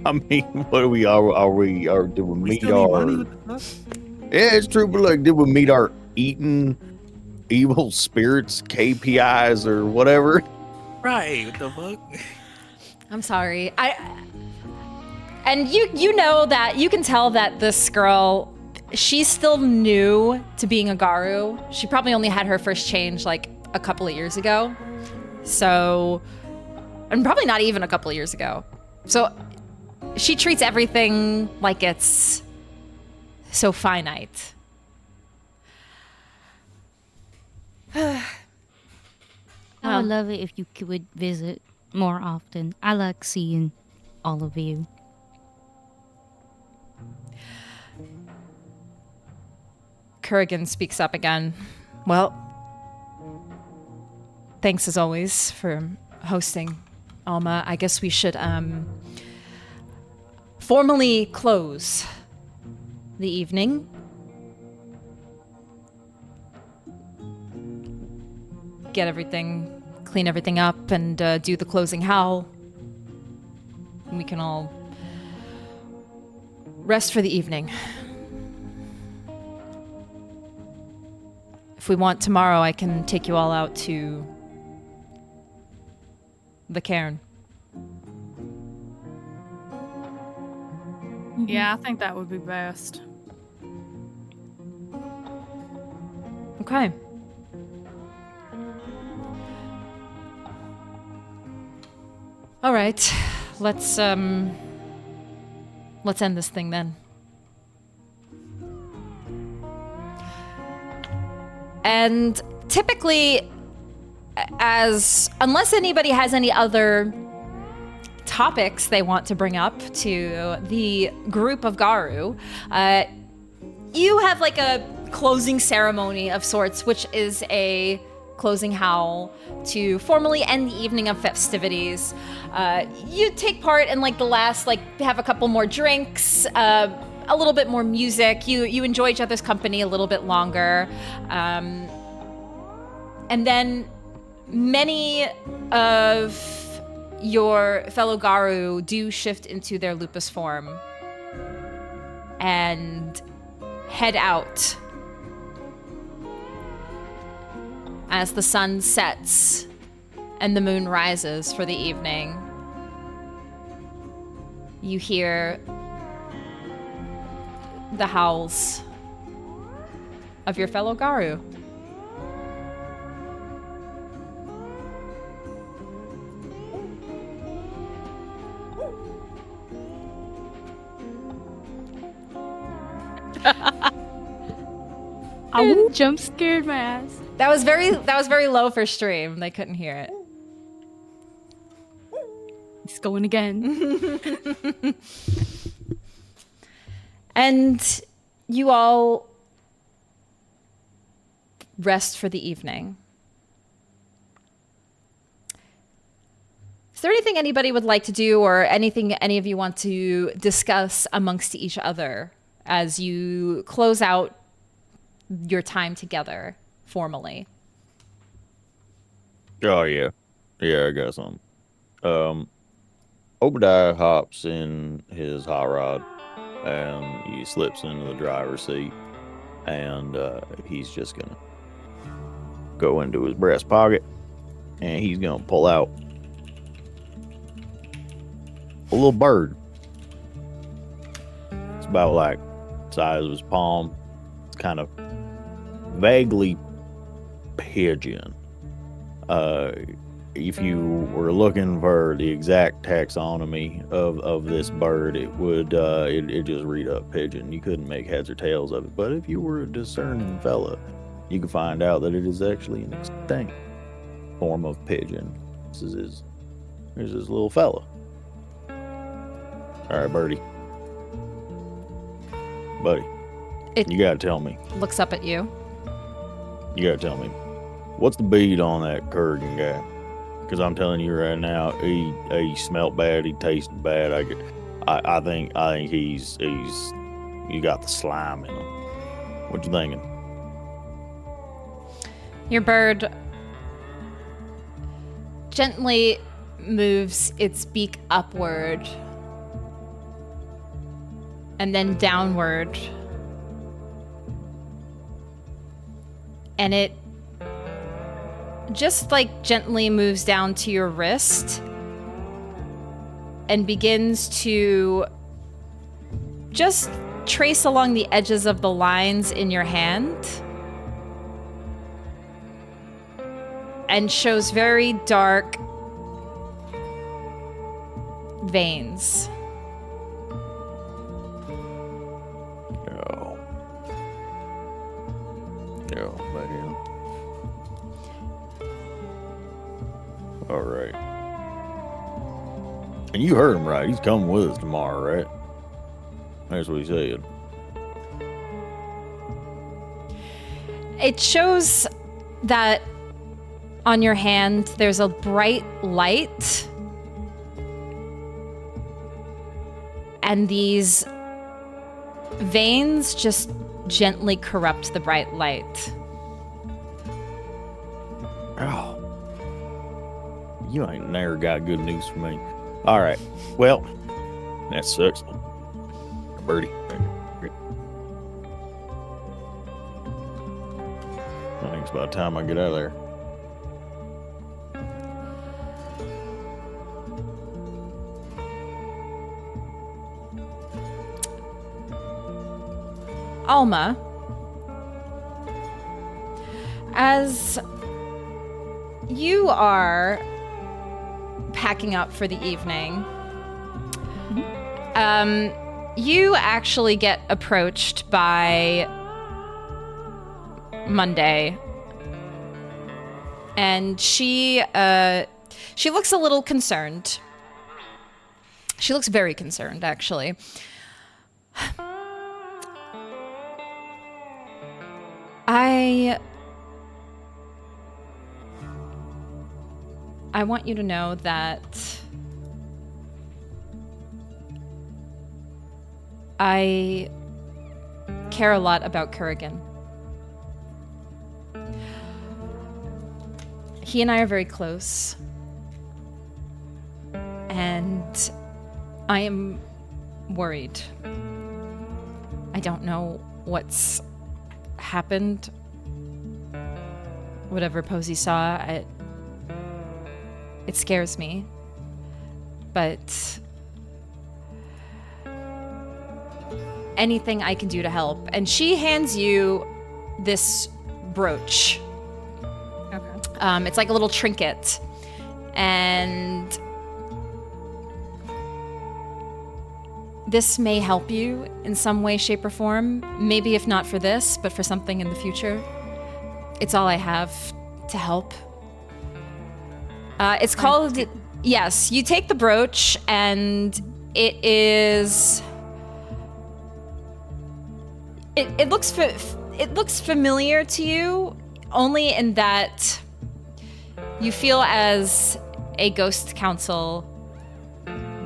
What are we? Did we meet our? Yeah, it's true. But did we meet our eating evil spirits KPIs or whatever? Right. What the fuck? I'm sorry. And you know that you can tell that this girl, she's still new to being a Garou. She probably only had her first change a couple of years ago. So, and probably not even a couple of years ago. So she treats everything like it's so finite. I would love it if you would visit. more often. I like seeing all of you. Kurgan speaks up again. Well, thanks as always for hosting, Alma. I guess we should formally close the evening. Clean everything up, and do the closing howl. We can all rest for the evening. If we want tomorrow, I can take you all out to the Cairn. Yeah, I think that would be best. Okay. All right, let's end this thing then. And typically, unless anybody has any other topics they want to bring up to the group of Garou, you have like a closing ceremony of sorts, which is a closing howl to formally end the evening of festivities. You take part in like the last, have a couple more drinks, a little bit more music. You enjoy each other's company a little bit longer. And then many of your fellow Garou do shift into their lupus form and head out as the sun sets and the moon rises for the evening. You hear the howls of your fellow Garou. I jump scared my ass. That was very low for stream. They couldn't hear it. It's going again. And you all rest for the evening. Is there anything anybody would like to do, or anything any of you want to discuss amongst each other as you close out your time together formally? Oh, yeah. Yeah, I got some. Obadiah hops in his hot rod, and he slips into the driver's seat, and he's just gonna go into his breast pocket, and he's gonna pull out a little bird. It's about like the size of his palm. It's kind of vaguely pigeon. If you were looking for the exact taxonomy of this bird, it would it just read up pigeon. You couldn't make heads or tails of it. But if you were a discerning fella, you could find out that it is actually an extinct form of pigeon. Here's his little fella. All right, Birdie. Buddy, you gotta tell me. Looks up at you. You gotta tell me, what's the bead on that Kurgan guy? Because I'm telling you right now, he smelt bad, he tasted bad. I think he's you got the slime in him. What you thinking? Your bird gently moves its beak upward and then downward. And it just gently moves down to your wrist and begins to just trace along the edges of the lines in your hand and shows very dark veins. Oh, man. All right. And you heard him right. He's coming with us tomorrow, right? That's what he said. It shows that on your hand there's a bright light, and these veins just gently corrupt the bright light. Oh. You ain't never got good news for me. All right. Well, that sucks. Birdie. I think it's about time I get out of there. Alma, as you are packing up for the evening, you actually get approached by Monday, and she looks a little concerned. She looks very concerned, actually. I want you to know that I care a lot about Kurgan. He and I are very close, and I am worried. I don't know what's happened. Whatever Posy saw, it scares me. But anything I can do to help. And she hands you this brooch. Okay. It's like a little trinket. And this may help you in some way, shape, or form. Maybe if not for this, but for something in the future. It's all I have to help. It's called... Yes, you take the brooch, and it is... It looks familiar to you, only in that you feel as a ghost council,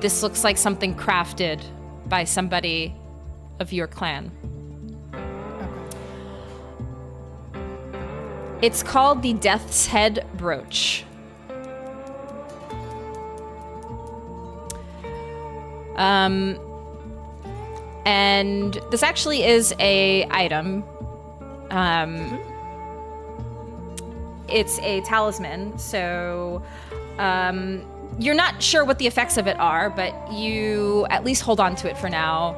this looks like something crafted by somebody of your clan. Okay. It's called the Death's Head Brooch. And this actually is a item. It's a talisman, so you're not sure what the effects of it are, but you at least hold on to it for now.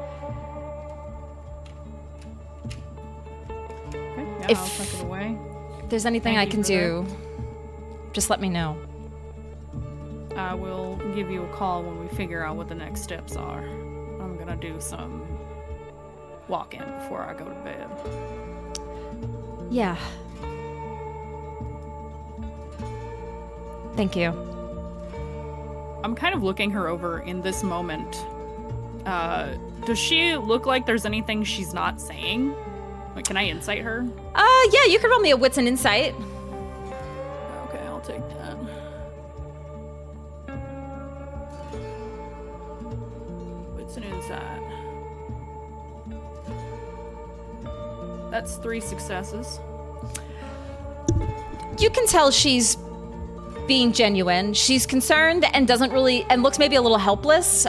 Okay. Yeah, If- I'll tuck it away. If there's anything Thank I you can for do, just let me know. I will give you a call when we figure out what the next steps are. I'm gonna do some walk-in before I go to bed. Yeah. Thank you. I'm kind of looking her over in this moment. Does she look like there's anything she's not saying? Like, can I insight her? Yeah, you can roll me a wits and insight. Okay, I'll take that. What's an insight? That's 3 successes. You can tell she's being genuine. She's concerned and doesn't really, and looks maybe a little helpless.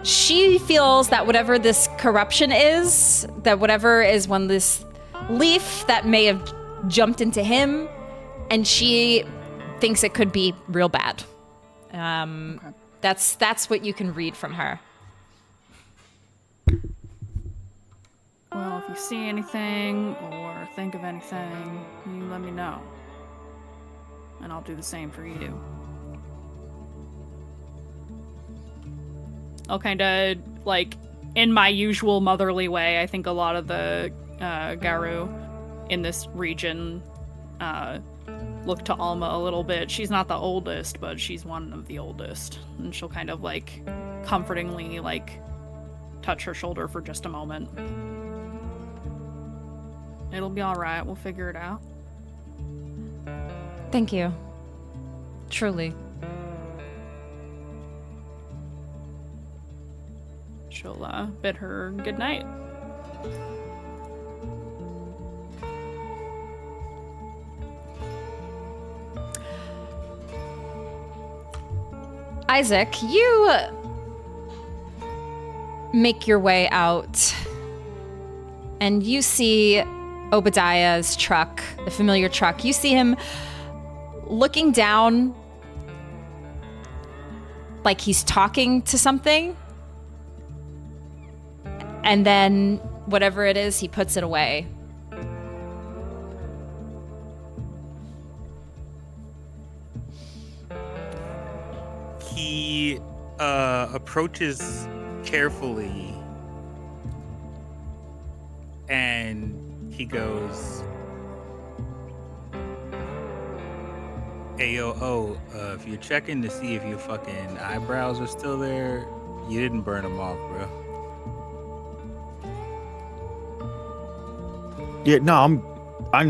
She feels that whatever this corruption is, that whatever is one this leaf that may have jumped into him, and she thinks it could be real bad. Okay. That's what you can read from her. Well, if you see anything or think of anything, you let me know. And I'll do the same for you. I'll kind of, like, in my usual motherly way, I think a lot of the Garou in this region look to Alma a little bit. She's not the oldest, but she's one of the oldest. And she'll kind of like comfortingly like touch her shoulder for just a moment. It'll be all right. We'll figure it out. Thank you. Truly. She'll bid her good night. Issac, you make your way out and you see Obadiah's truck, the familiar truck. You see him looking down like he's talking to something. And then whatever it is, he puts it away. He approaches carefully and he goes, "Ayo, if you're checking to see if your fucking eyebrows are still there, you didn't burn them off, bro." Yeah, no, I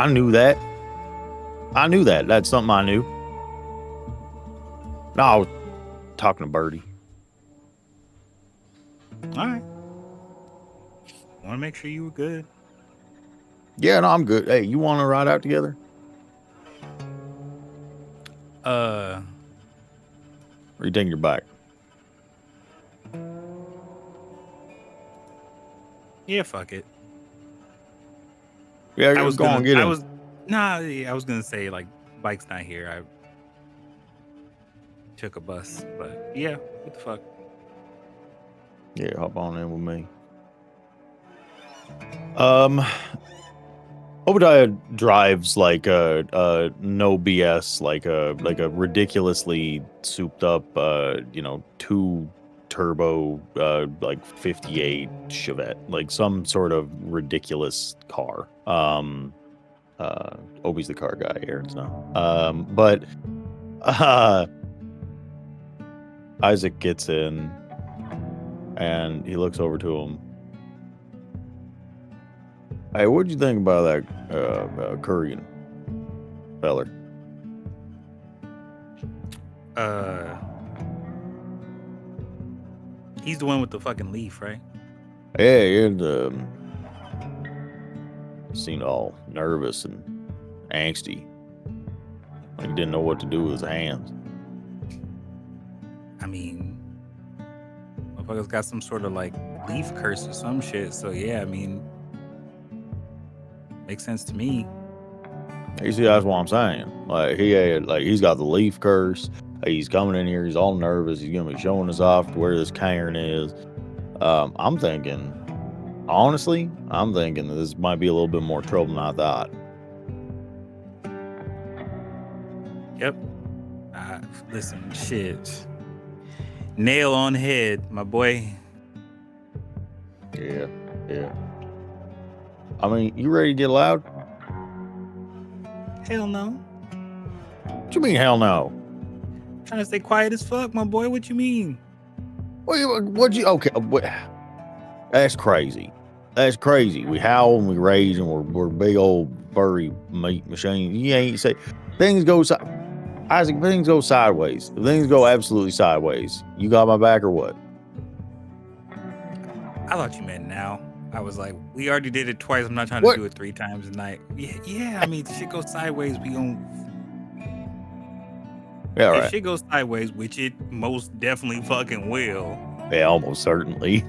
knew that. I knew that. That's something I knew. No, I was talking to Birdie. All right. Want to make sure you were good. Yeah, no, I'm good. Hey, you want to ride out together? Or you taking your bike? Yeah, fuck it. Yeah, I was go on, get him. I was gonna say like bike's not here. I took a bus, but yeah, what the fuck? Yeah, hop on in with me. Obadiah drives like a no BS, like a ridiculously souped up, 2 turbo, like 58 Chevette, like some sort of ridiculous car. Obi's the car guy, Aaron's not. But Issac gets in and he looks over to him. Hey, what'd you think about that Korean feller? He's the one with the fucking leaf, right? Yeah, it seemed all nervous and angsty. Like he didn't know what to do with his hands. I mean, motherfucker's got some sort of like leaf curse or some shit. So yeah, I mean, makes sense to me. You see, that's what I'm saying. Like he's got the leaf curse. He's coming in here. He's all nervous. He's gonna be showing us off where this Cairn is. I'm thinking that this might be a little bit more trouble than I thought. Yep. Listen, shit. Nail on head, my boy. Yeah. I mean, you ready to get loud? Hell no. What you mean, hell no? Trying to stay quiet as fuck, my boy. What you mean? Okay, that's crazy. That's crazy. We howl and we rage and we're big old furry meat machines. You ain't say things go Issac, things go sideways. If things go absolutely sideways, you got my back or what? I thought you meant now. I was like, we already did it twice. I'm not trying to do it 3 times a night. Yeah. I mean, shit goes sideways. We gon' Yeah, right. If shit goes sideways, which it most definitely fucking will. Yeah, almost certainly.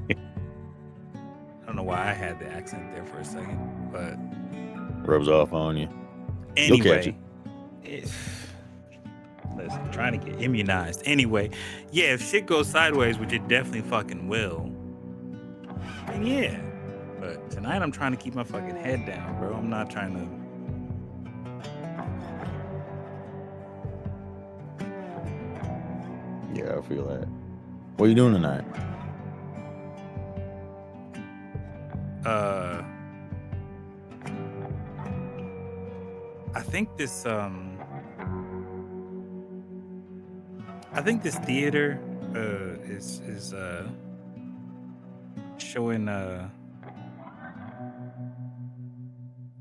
I don't know why I had the accent there for a second, but rubs off on you. Anyway, listen, trying to get immunized. Anyway, yeah, if shit goes sideways, which it definitely fucking will, then yeah. But tonight I'm trying to keep my fucking head down, bro. I'm not trying to. Yeah, I feel that. What are you doing tonight? I think this theater is showing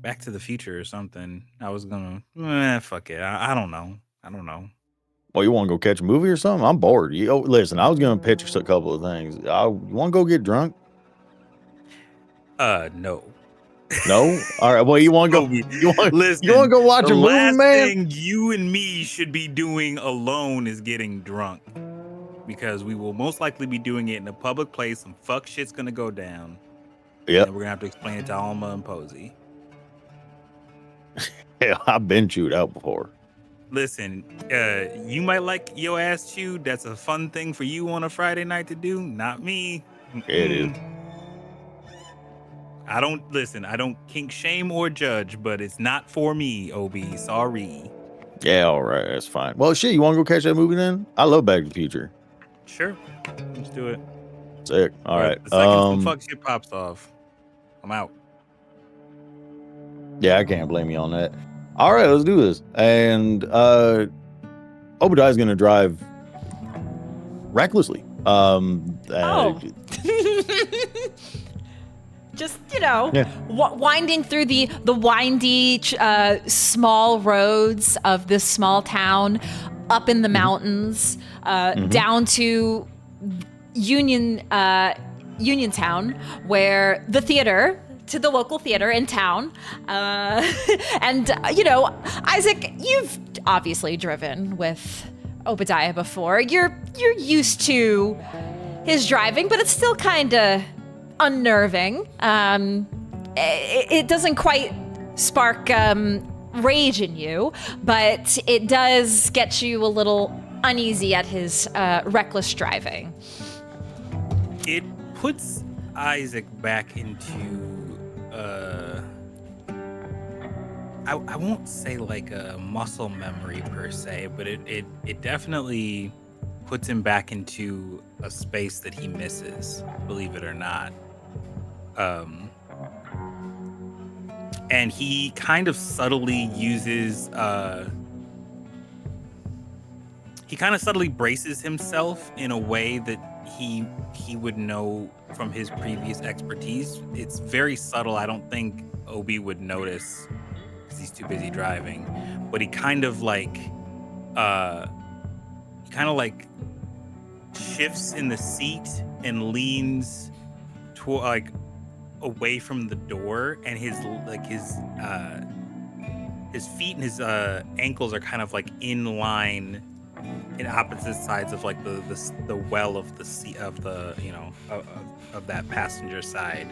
Back to the Future or something. I was gonna fuck it. I don't know. Well, you want to go catch a movie or something? I'm bored. Listen, I was going to pitch a couple of things. You want to go get drunk? No. No? All right. Well, you want to go? Listen, you want to go watch a movie, man? The last thing you and me should be doing alone is getting drunk, because we will most likely be doing it in a public place. Some fuck shit's gonna go down. Yeah. We're gonna have to explain it to Alma and Posy. Yeah, I've been chewed out before. Listen, you might like your ass chewed. That's a fun thing for you on a Friday night to do. Not me. It is. I don't kink shame or judge, but it's not for me, Obi. Sorry. Yeah, all right. That's fine. Well, shit, you want to go catch that movie then? I love Back to the Future. Sure. Let's do it. Sick. All right. The second some fuck shit pops off, I'm out. Yeah, I can't blame you on that. All right, let's do this. And Obadiah's going to drive recklessly. Just, winding through the windy, small roads of this small town, up in the mountains, down to Union Town, where to the local theater in town. And, Issac, you've obviously driven with Obadiah before. You're used to his driving, but it's still kind of unnerving. It doesn't quite spark rage in you, but it does get you a little uneasy at his reckless driving. It puts Issac back into I won't say like a muscle memory per se, but it definitely puts him back into a space that he misses, believe it or not. And he kind of subtly uses he kind of subtly braces himself in a way that he would know from his previous expertise. It's very subtle. I don't think Obi would notice because he's too busy driving, but he kind of like shifts in the seat and leans away from the door, and his feet and his ankles are kind of like in line in opposite sides of like the well of the seat of the of that passenger side,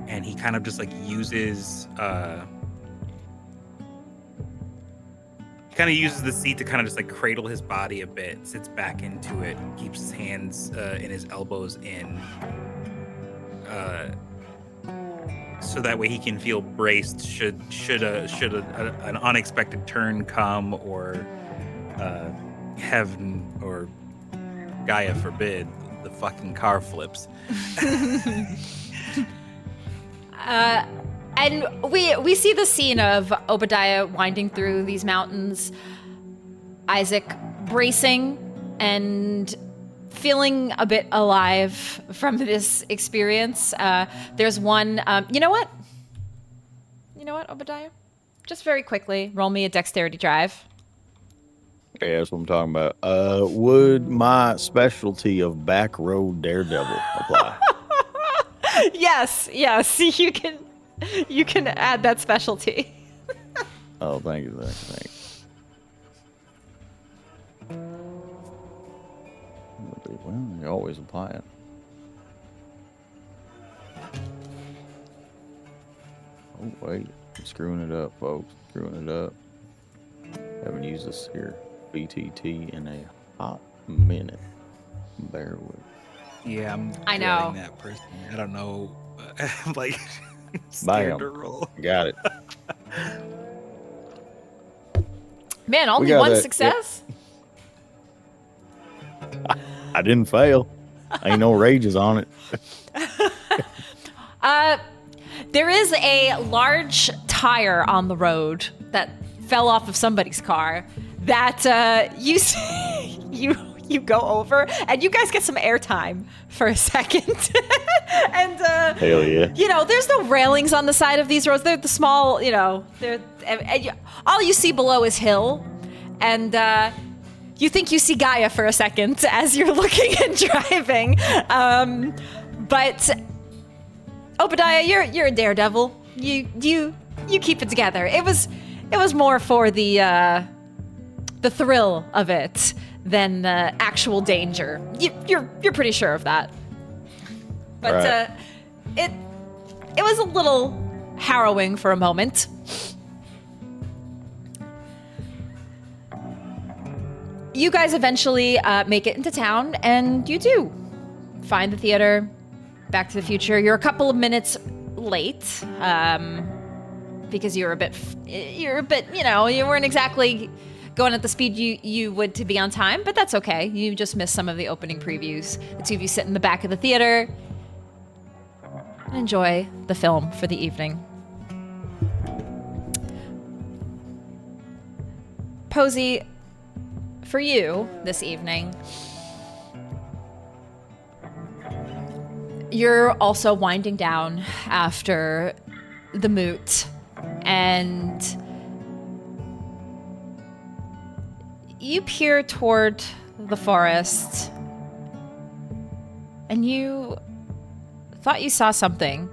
and he kind of just like uses the seat to kind of just like cradle his body a bit, sits back into it, keeps his hands and his elbows in, so that way he can feel braced should an unexpected turn come, or heaven or Gaia forbid the fucking car flips. And we see the scene of Obadiah winding through these mountains, Issac bracing and feeling a bit alive from this experience. There's one, you know what, Obadiah? Just very quickly, roll me a dexterity drive. Yeah, that's what I'm talking about. Would my specialty of back road daredevil apply? Yes, you can add that specialty. Oh, thank you. Well, you always apply it. Oh, wait. I'm screwing it up, folks. Screwing it up. Haven't used this here BTT in a hot minute. Bear with. Yeah, I know that person. I don't know. I'm like Bam. scared to roll. Got it. Man, only one success? Yeah. I didn't fail. Ain't no rages on it. There is a large tire on the road that fell off of somebody's car that you see, you go over and you guys get some airtime for a second. And Hell yeah. you know, there's no railings on the side of these roads. They're the small, you know, all you see below is hill. And you think you see Gaia for a second as you're looking and driving. But Obadiah, you're a daredevil. You keep it together. It was more for the thrill of it than the actual danger. You're pretty sure of that. But Right. It was a little harrowing for a moment. You guys eventually make it into town, and you do find the theater. Back to the Future. You're a couple of minutes late because you're a bit, you know, you weren't exactly going at the speed you would to be on time, but that's okay. You just missed some of the opening previews. The two of you sit in the back of the theater and enjoy the film for the evening. Posy, for you this evening, you're also winding down after the Moot, and you peer toward the forest, and you thought you saw something.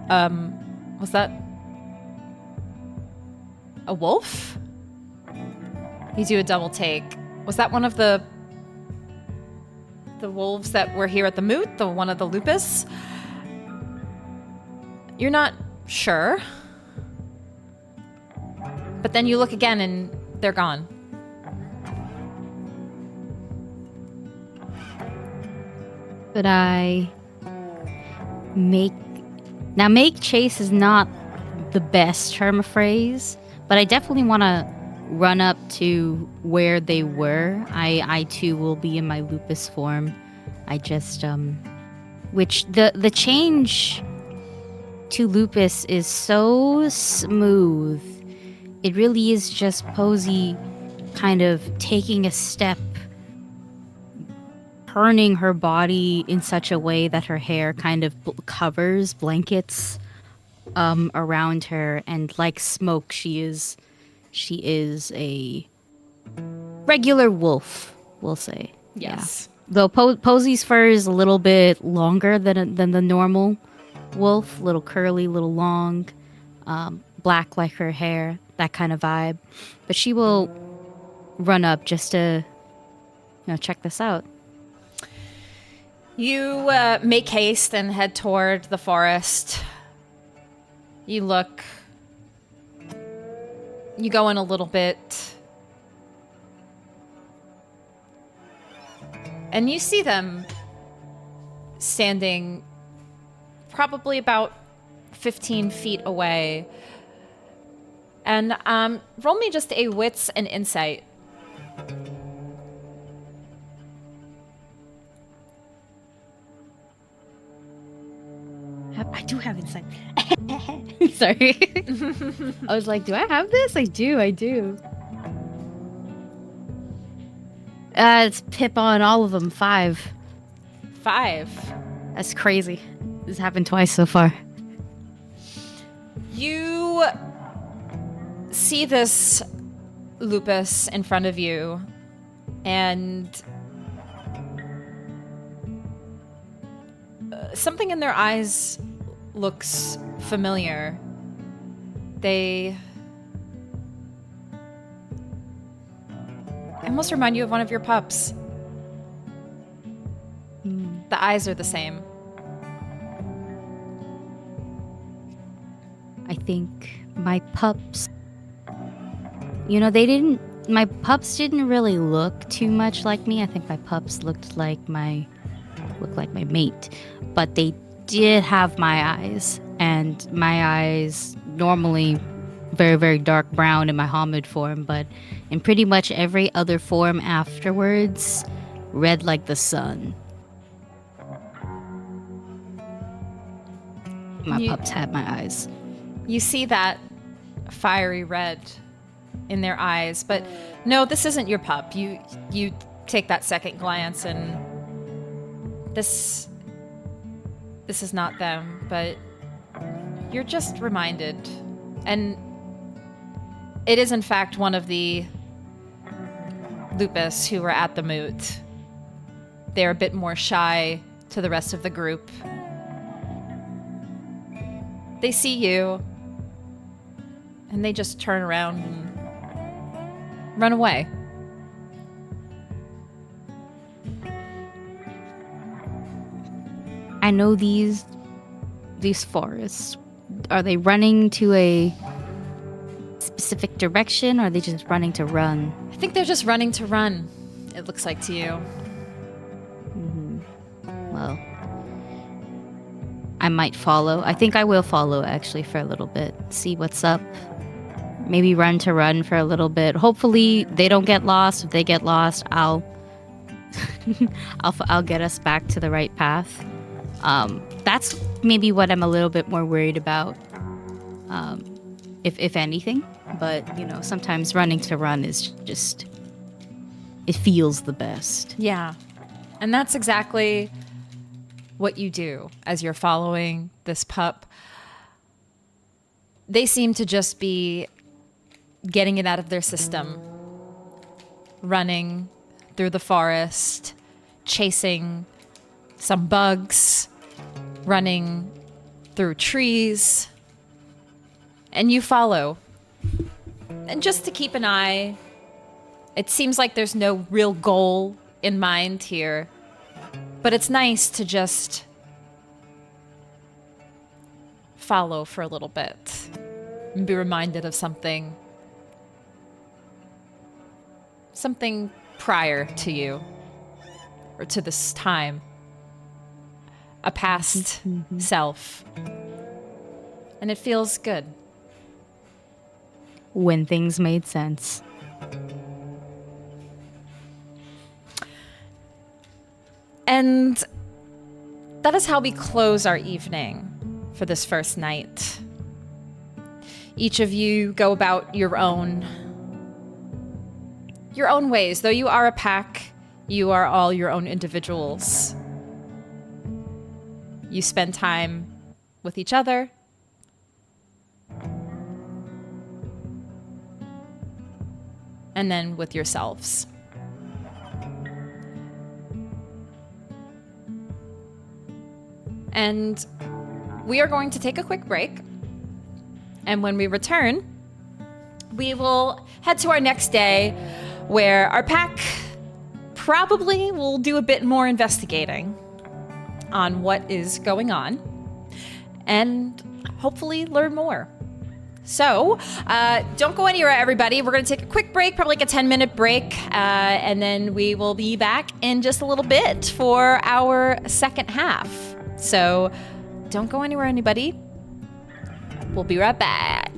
Was that a wolf? You do a double take. Was that one of the wolves that were here at the Moot? The one of the lupus? You're not sure. But then you look again and they're gone. Could I make chase is not the best term of phrase, but I definitely want to run up to where they were. I too will be in my lupus form. I just which the change to lupus is so smooth. It really is just Posy kind of taking a step, turning her body in such a way that her hair kind of covers, blankets around her, and like smoke, she is a regular wolf, we'll say. Yes. Yeah. Though Posy's fur is a little bit longer than the normal wolf, little curly, little long, black like her hair, that kind of vibe. But she will run up just to, check this out. You make haste and head toward the forest. You look. You go in a little bit. And you see them standing probably about 15 feet away. And roll me just a wits and insight. I do have insight. Sorry. I was like, do I have this? I do. It's Pip on all of them. 5. 5. That's crazy. This happened twice so far. You see this lupus in front of you, and something in their eyes looks familiar. They almost remind you of one of your pups. The eyes are the same. I think my pups, my pups didn't really look too much like me. I think my pups looked like my mate, but they did have my eyes, and my eyes normally very, very dark brown in my Hamid form, but in pretty much every other form afterwards, red like the sun. My pups had my eyes. You see that fiery red in their eyes. But no, this isn't your pup. You take that second glance, and this is not them, but you're just reminded. And it is in fact one of the lupus who were at the Moot. They're a bit more shy to the rest of the group. They see you, and they just turn around and run away. I know these forests. Are they running to a specific direction, or are they just running to run? I think they're just running to run, it looks like to you. Well, I might follow. I think I will follow, actually, for a little bit. See what's up. Maybe run to run for a little bit. Hopefully they don't get lost. If they get lost, I'll get us back to the right path. That's maybe what I'm a little bit more worried about, if anything. But, sometimes running to run is just, it feels the best. Yeah. And that's exactly what you do as you're following this pup. They seem to just be getting it out of their system, running through the forest, chasing some bugs, running through trees, and you follow. And just to keep an eye, it seems like there's no real goal in mind here, but it's nice to just follow for a little bit and be reminded of something prior to you or to this time, a past self, and it feels good. When things made sense. And that is how we close our evening for this first night. Each of you go about your own ways. Though you are a pack, you are all your own individuals. You spend time with each other. And then with yourselves. And we are going to take a quick break. And when we return, we will head to our next day where our pack probably will do a bit more investigating on what is going on and hopefully learn more. So, don't go anywhere, everybody. We're going to take a quick break, probably like a 10-minute break, and then we will be back in just a little bit for our second half. So, don't go anywhere, anybody. We'll be right back.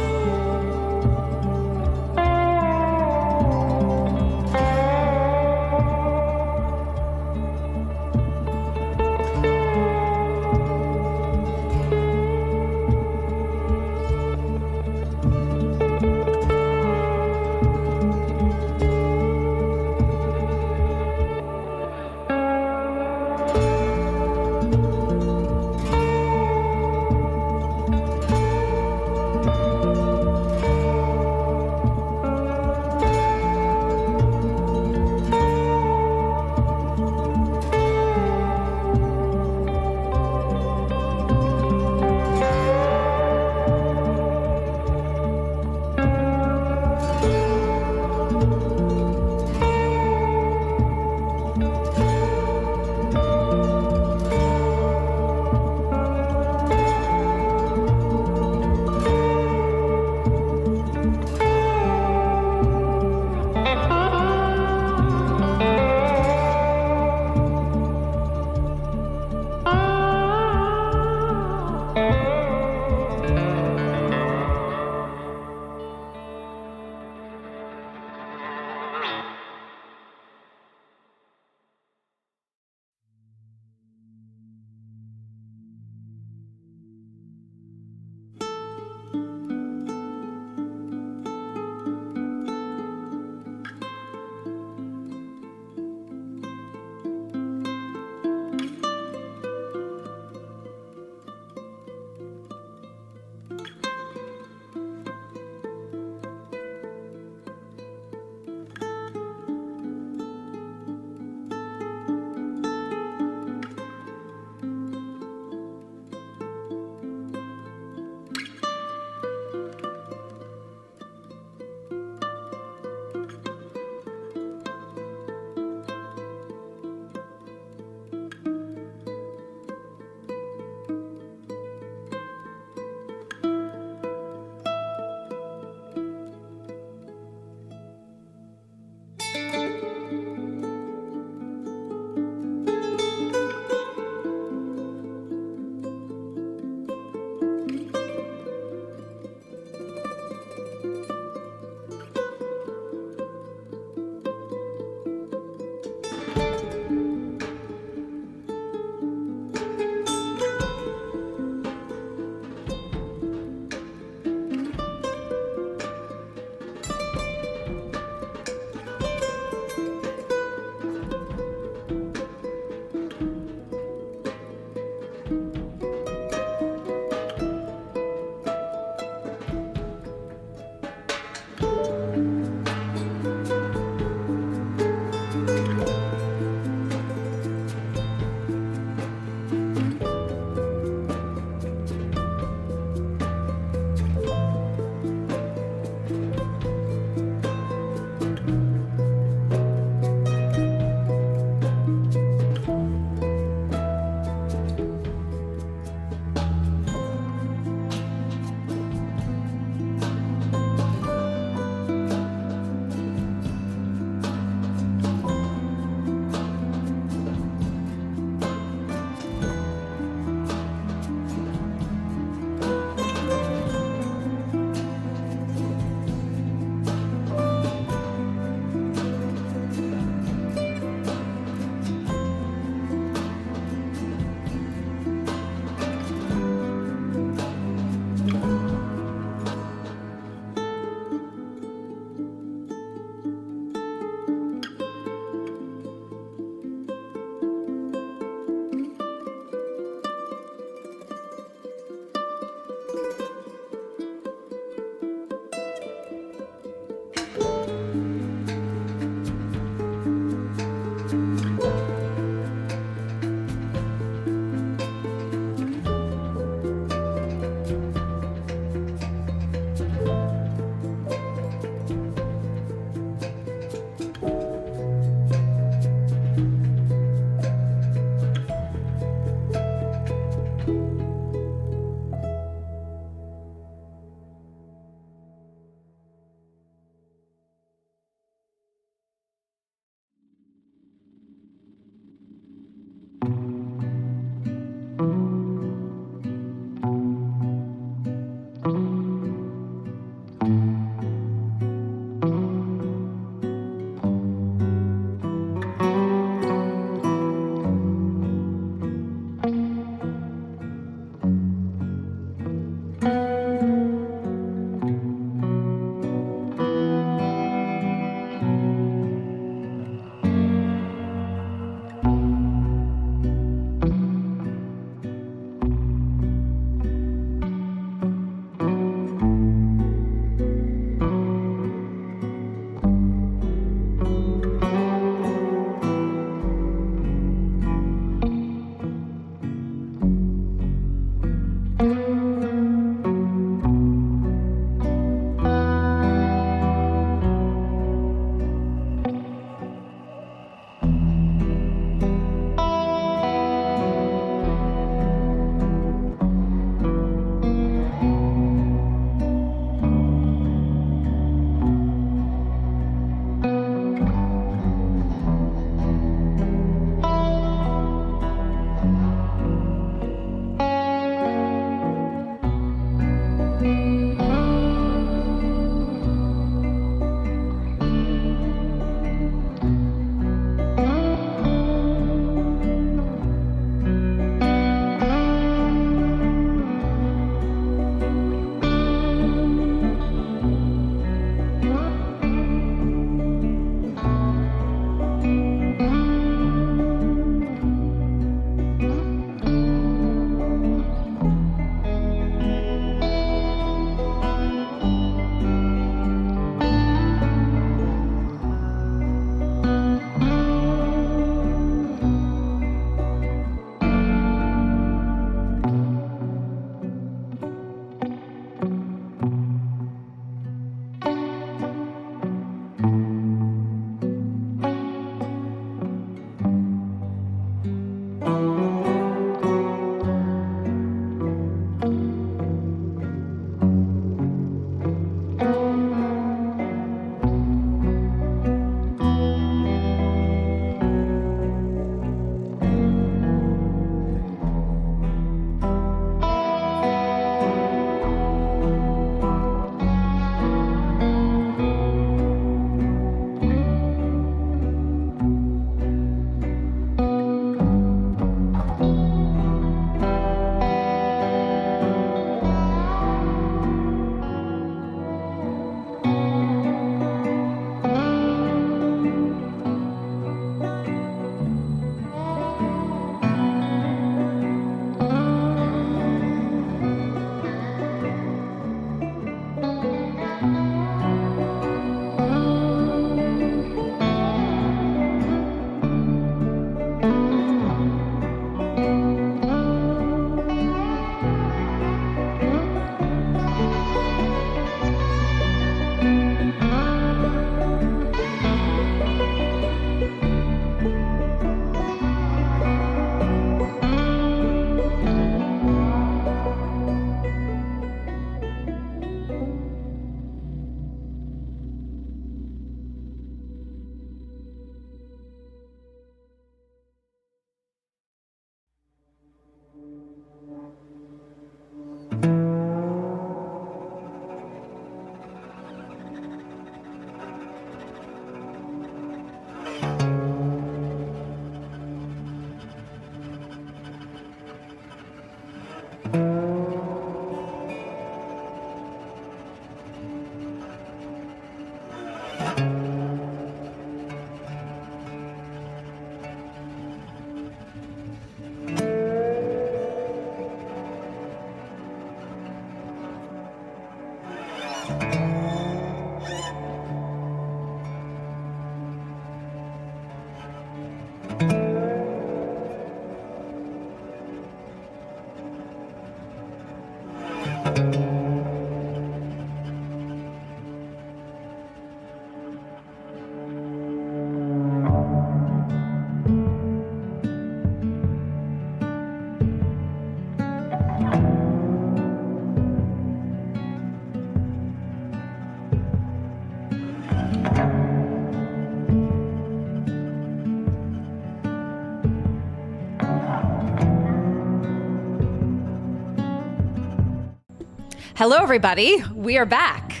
Hello, everybody. We are back.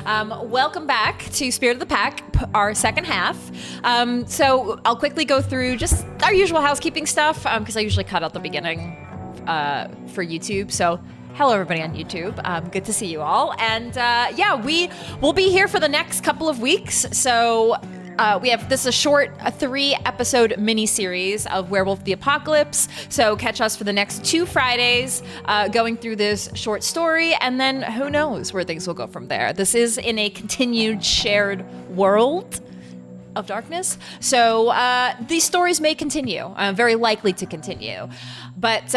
Welcome back to Spirit of the Pack, our second half. So I'll quickly go through just our usual housekeeping stuff because I usually cut out the beginning for YouTube. So hello, everybody on YouTube. Good to see you all. And we will be here for the next couple of weeks. So this is a short 3-episode mini-series of Werewolf the Apocalypse. So catch us for the next 2 Fridays going through this short story, and then who knows where things will go from there. This is in a continued shared world of darkness. So these stories may continue, very likely to continue. But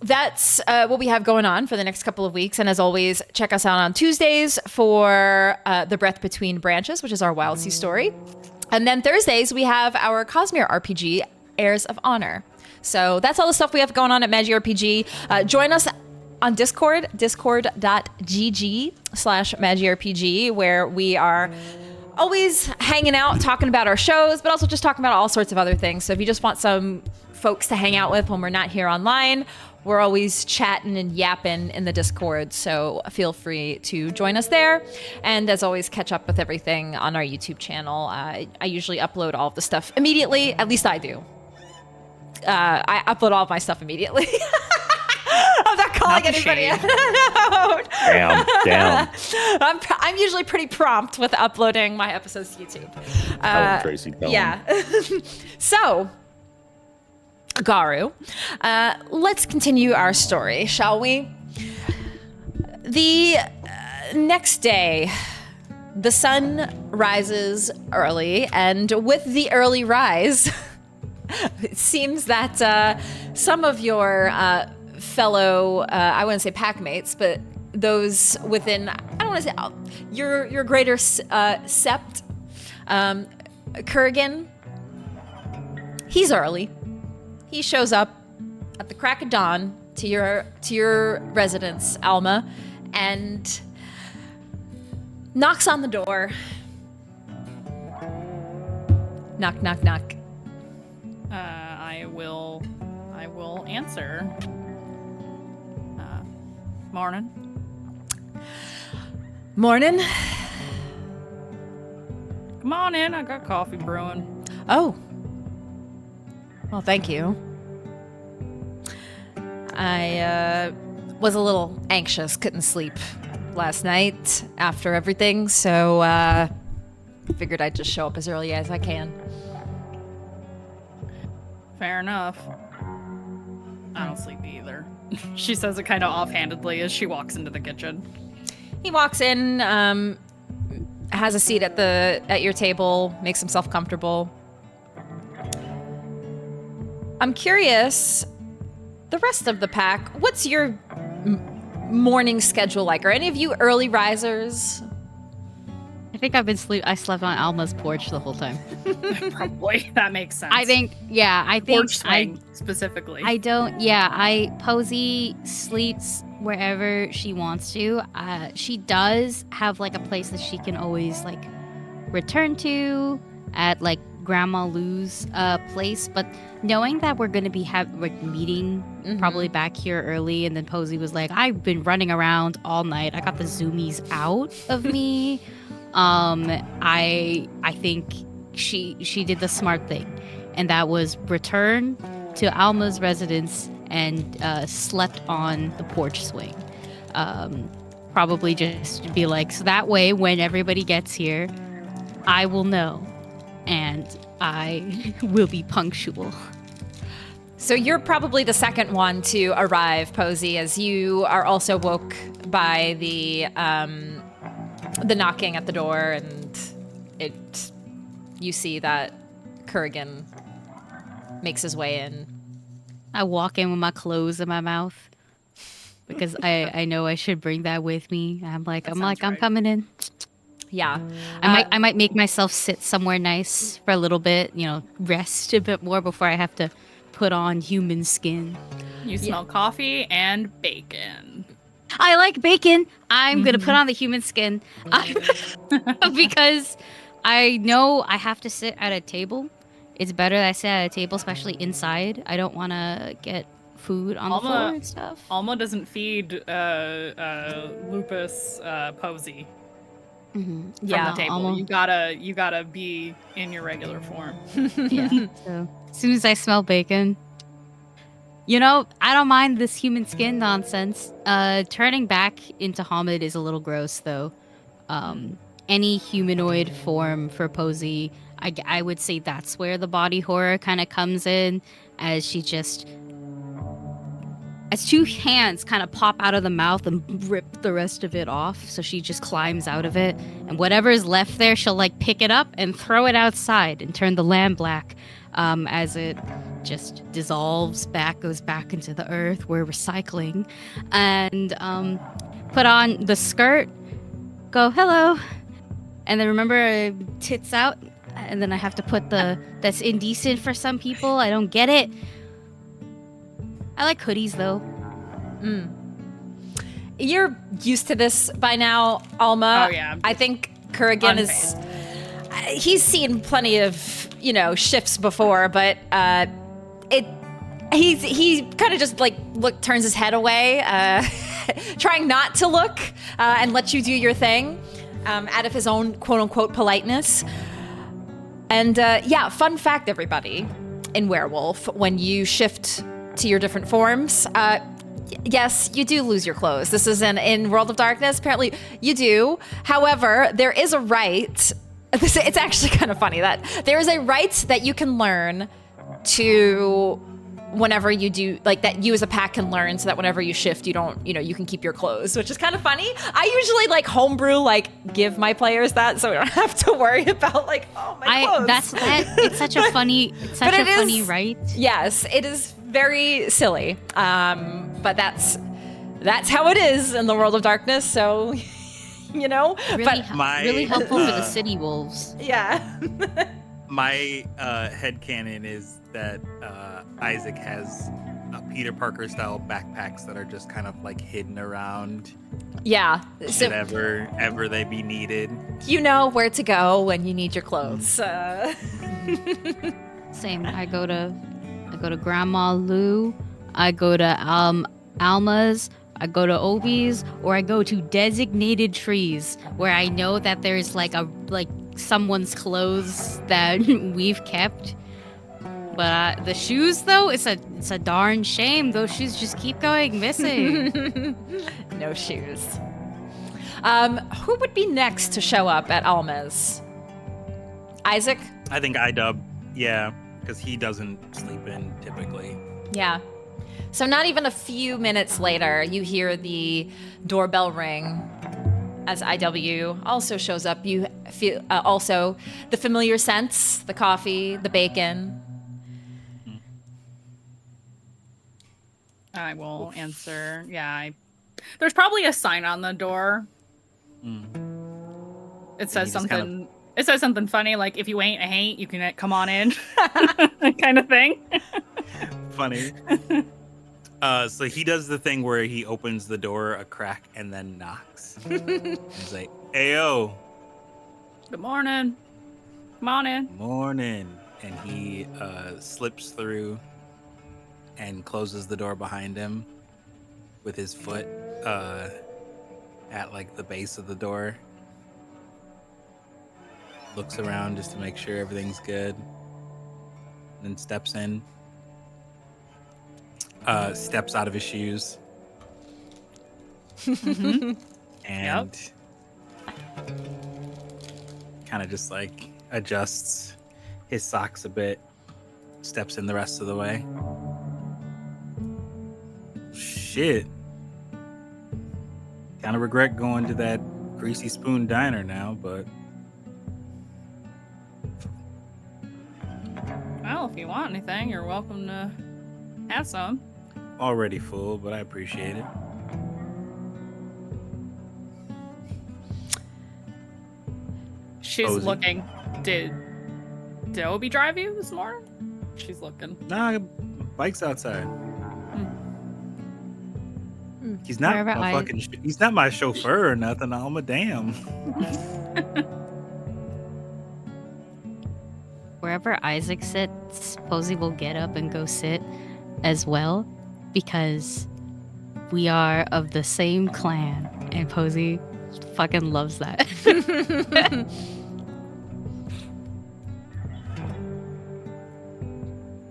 that's what we have going on for the next couple of weeks. And as always, check us out on Tuesdays for The Breath Between Branches, which is our Wild Sea story. And then Thursdays, we have our Cosmere RPG, Heirs of Honor. So that's all the stuff we have going on at Magi RPG. Join us on Discord, discord.gg/MagiRPG, where we are always hanging out, talking about our shows, but also just talking about all sorts of other things. So if you just want some folks to hang out with when we're not here online, we're always chatting and yapping in the Discord, so feel free to join us there. And as always, catch up with everything on our YouTube channel. I usually upload all of the stuff immediately. At least I do. I upload all of my stuff immediately. I'm not calling anybody out. Down. I'm usually pretty prompt with uploading my episodes to YouTube. Tracy. Yeah. So, Garou, let's continue our story, shall we? The next day, the sun rises early, and with the early rise, it seems that some of your fellow, I wouldn't say packmates, but those within, I don't want to say, your greater sept, Kurgan, he's early. He shows up at the crack of dawn to your residence, Alma, and knocks on the door. Knock, knock, knock. I will answer. Morning. Morning. Come on in. I got coffee brewing. Oh. Well, thank you. I was a little anxious, couldn't sleep last night after everything, so figured I'd just show up as early as I can. Fair enough. I don't sleep either. She says it kind of offhandedly as she walks into the kitchen. He walks in, has a seat at your table, makes himself comfortable. I'm curious, the rest of the pack, what's your morning schedule like? Are any of you early risers? I think I slept on Alma's porch the whole time. Probably. That makes sense. I think Porch swing, specifically. Posy sleeps wherever she wants to. She does have like a place that she can always like return to at like Grandma Lou's place, but knowing that we're going to be meeting probably back here early, and then Posy was like, I've been running around all night. I got the zoomies out of me. I think she did the smart thing, and that was return to Alma's residence and slept on the porch swing. Probably just to be like, so that way when everybody gets here, I will know. And I will be punctual. So you're probably the second one to arrive, Posy, as you are also woke by the knocking at the door, and you see that Kurgan makes his way in. I walk in with my clothes in my mouth because I know I should bring that with me. I'm coming in. Yeah. I might make myself sit somewhere nice for a little bit, rest a bit more before I have to put on human skin. You smell coffee and bacon. I like bacon. I'm going to put on the human skin because I know I have to sit at a table. It's better that I sit at a table, especially inside. I don't want to get food on the floor and stuff. Alma doesn't feed Lupus Posy from the table. Alma. You gotta be in your regular form. Yeah. So as soon as I smell bacon, I don't mind this human skin nonsense. Turning back into Hamid is a little gross, though. Any humanoid form for Posy, I would say that's where the body horror kind of comes in, as she just, as two hands kind of pop out of the mouth and rip the rest of it off. So she just climbs out of it, and whatever is left there, she'll like pick it up and throw it outside and turn the land black, as it just dissolves back, goes back into the earth. We're recycling, and put on the skirt, go hello, and then remember tits out, and then I have to put that's indecent for some people. I don't get it. I like hoodies though. You're used to this by now, Alma. Oh yeah. I think Kurgan he's seen plenty of, shifts before, but he kind of just turns his head away, trying not to look, and let you do your thing, out of his own quote unquote politeness. And fun fact, everybody, in Werewolf, when you shift to your different forms, yes, you do lose your clothes. This is in World of Darkness. Apparently, you do. However, there is a right. It's actually kind of funny that there is a right that you can learn to whenever you do, that you as a pack can learn, so that whenever you shift, you don't, you can keep your clothes, which is kind of funny. I usually homebrew, give my players that, so we don't have to worry about my clothes. It's such a funny, funny right. Yes, it is very silly. But that's how it is in the World of Darkness. So, really helpful for the city wolves. Yeah. My headcanon is that Issac has Peter Parker style backpacks that are just kind of hidden around. Yeah. Should ever they be needed. You know where to go when you need your clothes. Same. I go to Grandma Lou. I go to Alma's. I go to Obi's, or I go to designated trees where I know that there's someone's clothes that we've kept. But the shoes, though, it's a darn shame. Those shoes just keep going missing. No shoes. Who would be next to show up at Alma's? Issac? I think Idub, yeah, because he doesn't sleep in typically. Yeah. So not even a few minutes later, you hear the doorbell ring as IW also shows up. You feel also the familiar scents, the coffee, the bacon. I will answer. Yeah, there's probably a sign on the door. It says something. It says something funny, like "If you ain't a haint, you can come on in," kind of thing. Funny. So he does the thing where he opens the door a crack and then knocks. He's like, "Ayo, Good morning. Come on in." Morning. And he slips through and closes the door behind him with his foot at the base of the door. Looks around just to make sure everything's good. Then steps in. Steps out of his shoes. And kind of just adjusts his socks a bit. Steps in the rest of the way. Shit. Kind of regret going to that Greasy Spoon Diner now, but... Well, if you want anything, you're welcome to have some. Already full, but I appreciate it. She's Posy. looking. Did Obi drive you this morning? She's looking. Nah, bike's outside. He's not he's not my chauffeur or nothing. I'm a damn. Wherever Issac sits, Posy will get up and go sit as well. because we are of the same clan, and Posy fucking loves that.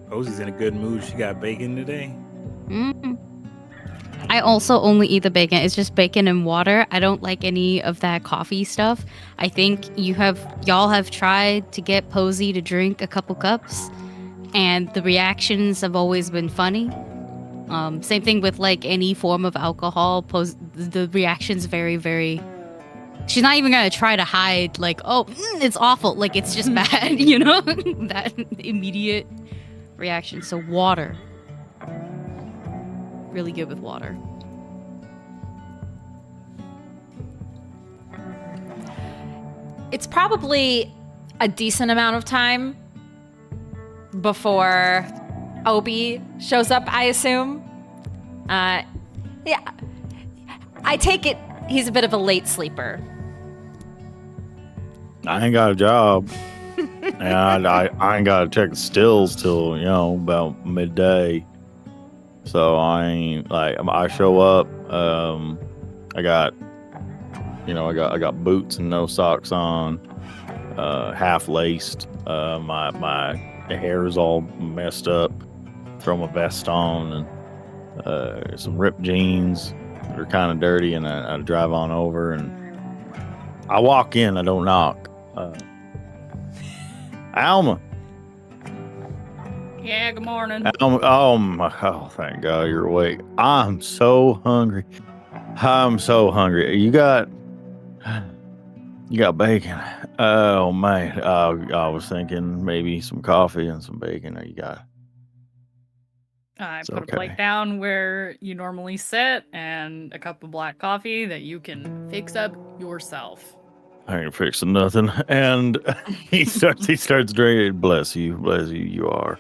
Posy's in a good mood. She got bacon today. Mm. I also only eat the bacon. It's just bacon and water. I don't like any of that coffee stuff. I think y'all have tried to get Posy to drink a couple cups, and the reactions have always been funny. Same thing with like any form of alcohol. The reaction's very, very. She's not even gonna try to hide. Like, oh, it's awful. Like it's just bad. You know, that immediate reaction. So water. Really good with water. It's probably a decent amount of time before Obi shows up, I assume. Yeah. I take it he's a bit of a late sleeper. I ain't got a job. And I ain't got to check the stills till, about midday. So I ain't I show up. I got boots and no socks on, half laced. My hair is all messed up. Throw my vest on and some ripped jeans that are kind of dirty, and I drive on over and I walk in. I don't knock. Alma. Yeah, good morning. Oh, thank God you're awake. I'm so hungry. You got bacon. Oh, man. I was thinking maybe some coffee and some bacon. You got. I It's put okay. a plate down where you normally sit and a cup of black coffee that you can fix up yourself. I ain't fixing nothing. And he starts drinking. Bless you. You are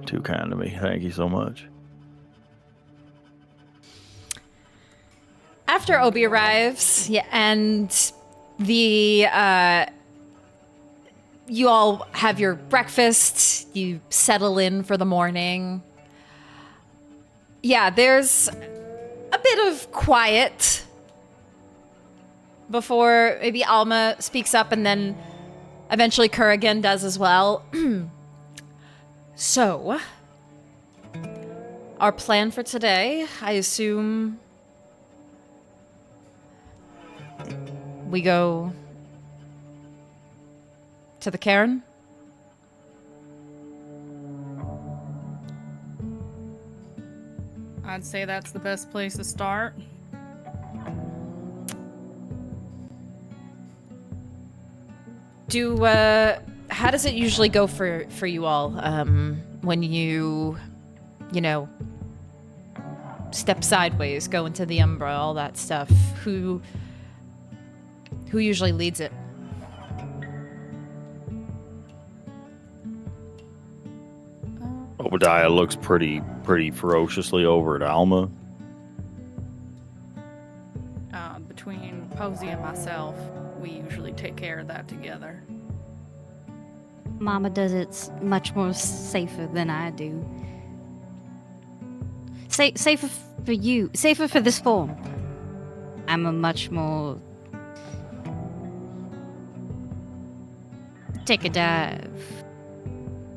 too kind to me. Thank you so much. After Obi arrives, yeah, and the you all have your breakfast, you settle in for the morning. Yeah, there's a bit of quiet before maybe Alma speaks up, and then eventually Kurgan does as well. So, our plan for today, I assume we go to the Cairn? I'd say that's the best place to start. How does it usually go for you all when you step sideways, go into the Umbra, all that stuff? Who usually leads it? Obadiah looks pretty ferociously over at Alma. Between Posy and myself, we usually take care of that together. Mama does it much more safer than I do. Safer for you. Safer for this form. I'm a much more... Take a dive.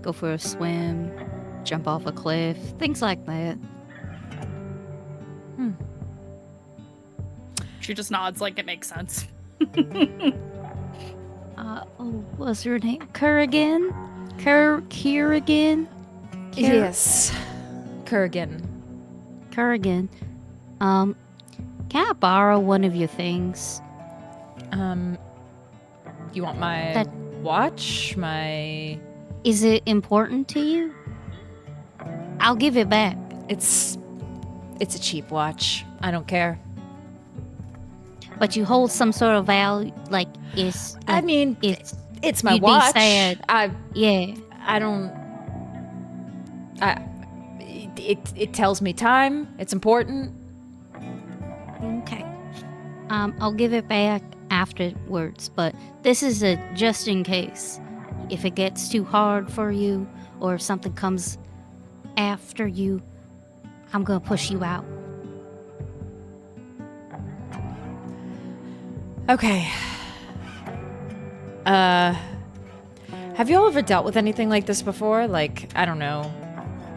Go for a swim. Jump off a cliff. Things like that. She just nods like it makes sense. What's her name? Kurgan? Kurgan? Yes, Kurgan. Kurgan. Can I borrow one of your things? You want my That- watch? My... Is it important to you? I'll give it back. It's a cheap watch. I don't care. But you hold some sort of value, like it's. I mean, it's my you'd be watch. sad. Yeah. I don't. It tells me time. It's important. Okay. I'll give it back afterwards, but this is a just in case. If it gets too hard for you, or if something comes after you, I'm gonna push you out. Okay. Have you all ever dealt with anything like this before? Like, I don't know,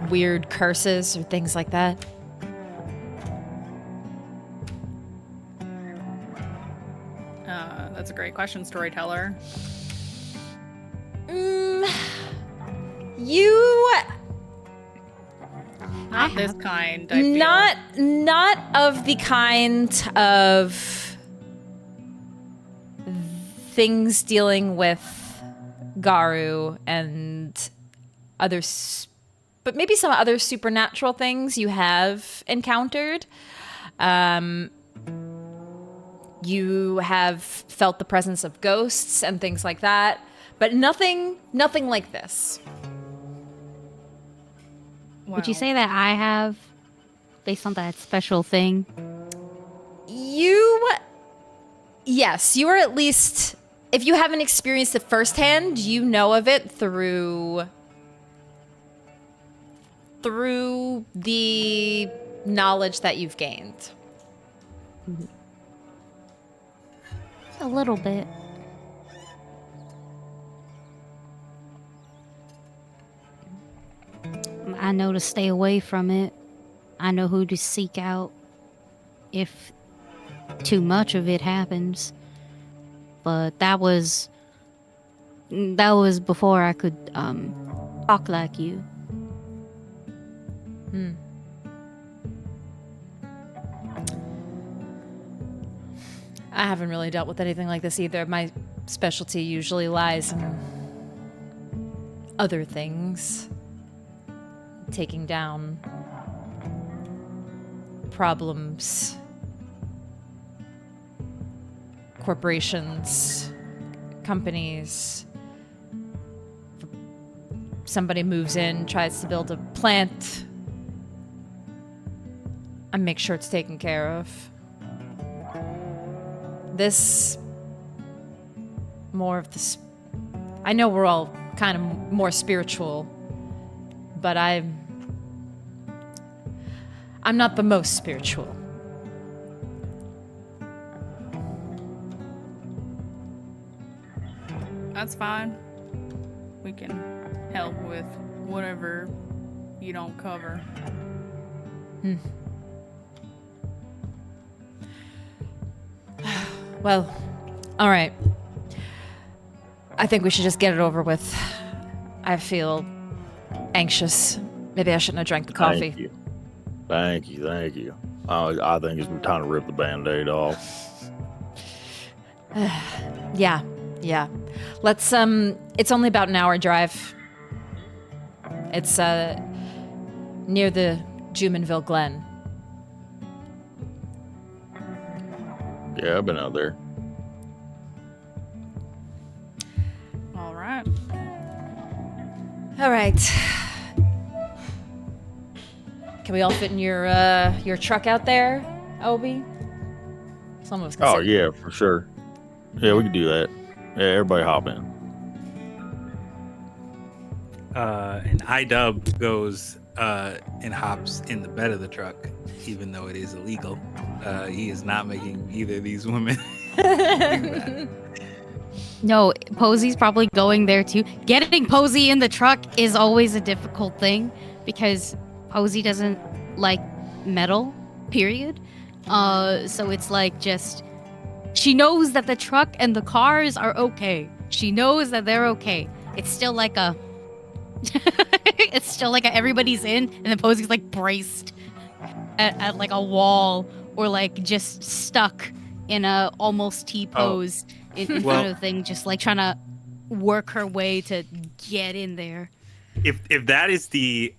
weird curses or things like that? That's a great question, Storyteller. You Not this kind, I feel. not of the kind of things dealing with Garou and others, but maybe some other supernatural things you have encountered. You have felt the presence of ghosts and things like that, but nothing like this. Would you say that I have, based on that special thing? Yes, you are at least, if you haven't experienced it firsthand, you know of it through the knowledge that you've gained. A little bit. I know to stay away from it. I know who to seek out if too much of it happens. But that was before I could talk like you. I haven't really dealt with anything like this either. My specialty usually lies in other things. Taking down problems, corporations, companies. Somebody moves in, tries to build a plant. I make sure it's taken care of. This, more of this. I know we're all kind of more spiritual, but I'm not the most spiritual. That's fine. We can help with whatever you don't cover. Well, all right. I think we should just get it over with. I feel anxious. Maybe I shouldn't have drank the coffee. Thank you. I think it's time to rip the Band-Aid off. Yeah. Let's, it's only about an hour drive. It's, near the Jumanville Glen. Yeah, I've been out there. All right. All right. Can we all fit in your truck out there, Obi? Some of us can Oh, sit. yeah, for sure. Yeah, we can do that. Yeah, everybody hop in. And iDub goes and hops in the bed of the truck, even though it is illegal. He is not making either of these women do that. No, Posy's probably going there too. Getting Posy in the truck is always a difficult thing because Posy doesn't like metal, period. So it's like just she knows that the truck and the cars are okay. She knows that they're okay. It's still like a everybody's in and then Posy's like braced at like a wall or like just stuck in a almost T pose in front of the thing, just like trying to work her way to get in there. If that is the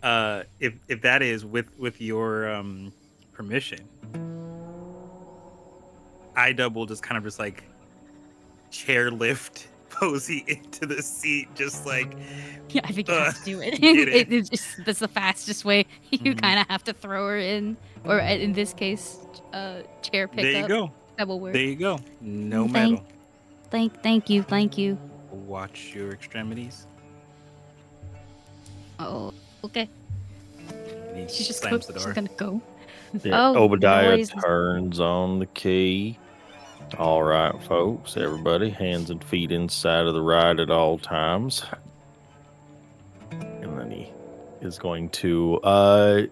if that is with your permission, iDub will just kind of just like chairlift Posy into the seat, just like Yeah, I think you have to do it. get it. It's just that's the fastest way. You kind of have to throw her in, or in this case, chair pickup. There you go. That will work. There you go. No metal. Thank you. Watch your extremities. Oh, okay. He She's just slams the door. she's gonna go. Yeah, Oh, Obadiah noise. turns on the key. All right, folks, everybody, hands and feet inside of the ride at all times. And then he is going to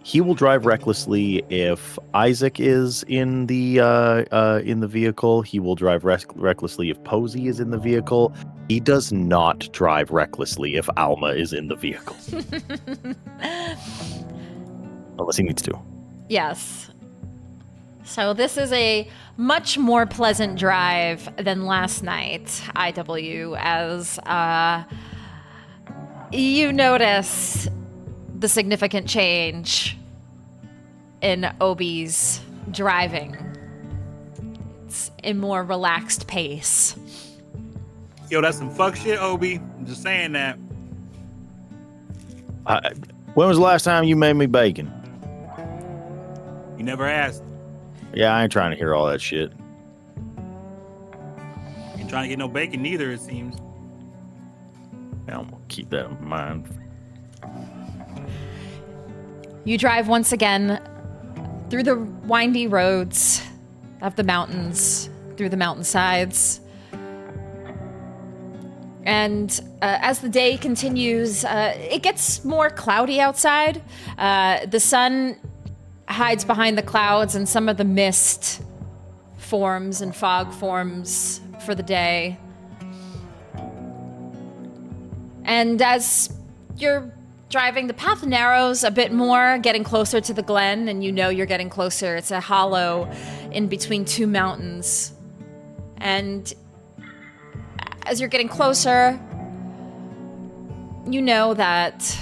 he will drive recklessly if Issac is in the vehicle. He will drive recklessly if Posy is in the vehicle. He does not drive recklessly if Alma is in the vehicle. Unless he needs to. Yes. So this is a much more pleasant drive than last night, IW, as you notice the significant change in Obi's driving. It's a more relaxed pace. Yo, that's some fuck shit, Obi. I'm just saying that. When was the last time you made me bacon? You never asked. Yeah, I ain't trying to hear all that shit. Ain't trying to get no bacon neither, it seems. Yeah, I'm gonna keep that in mind. You drive once again through the windy roads of the mountains, through the mountainsides. And as the day continues, it gets more cloudy outside. The sun hides behind the clouds, and some of the mist forms and fog forms for the day. And as you're driving, the path narrows a bit more, getting closer to the glen, and you know you're getting closer. It's a hollow in between two mountains. And as you're getting closer, you know that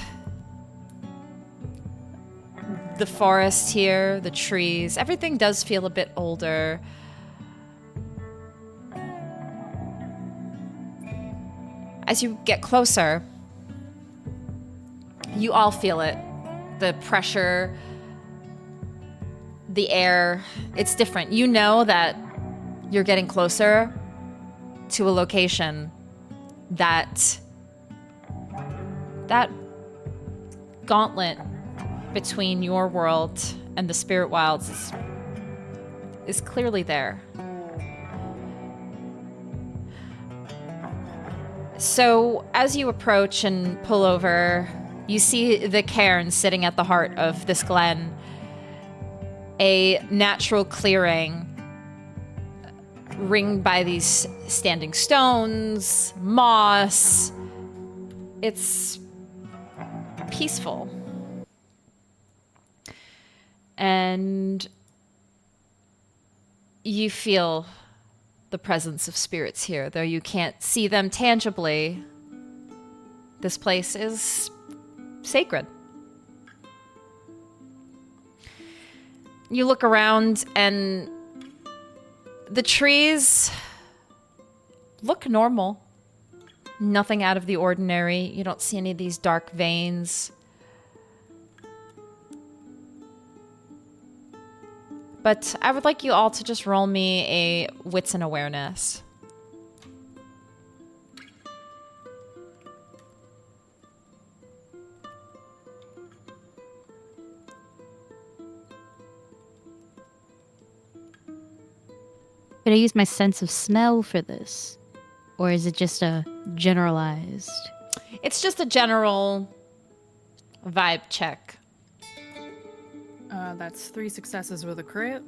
the forest here, the trees, everything does feel a bit older. As you get closer, you all feel it. The pressure, the air, it's different. You know that you're getting closer to a location that gauntlet between your world and the spirit wilds is clearly there. So as you approach and pull over, you see the cairn sitting at the heart of this glen, a natural clearing ringed by these standing stones, moss. It's peaceful. And you feel the presence of spirits here, though you can't see them tangibly. This place is sacred. You look around and the trees look normal. Nothing out of the ordinary. You don't see any of these dark veins. But I would like you all to just roll me a wits and awareness. Could I use my sense of smell for this? Or is it just a generalized? It's just a general vibe check. That's 3 successes with a crit.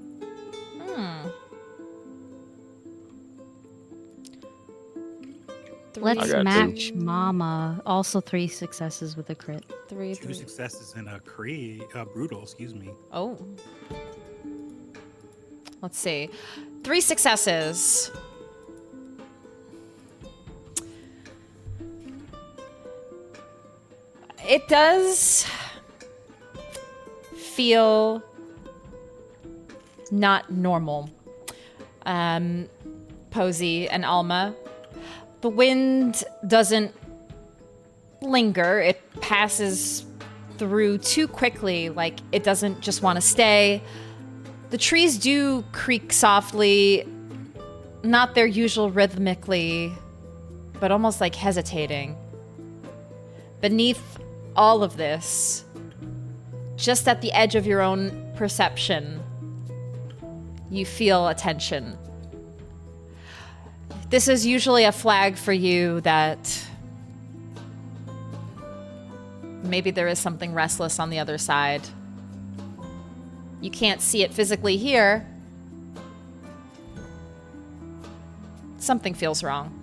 Let's I got match Mama. Also 3 successes with a crit. 3, 2 successes and a brutal, excuse me. Oh. Let's see. 3 successes. It does feel not normal. Posy and Alma. The wind doesn't linger. It passes through too quickly, like it doesn't just want to stay. The trees do creak softly, not their usual rhythmically, but almost like hesitating. Beneath all of this, just at the edge of your own perception, you feel a tension. This is usually a flag for you that maybe there is something restless on the other side. You can't see it physically here. Something feels wrong.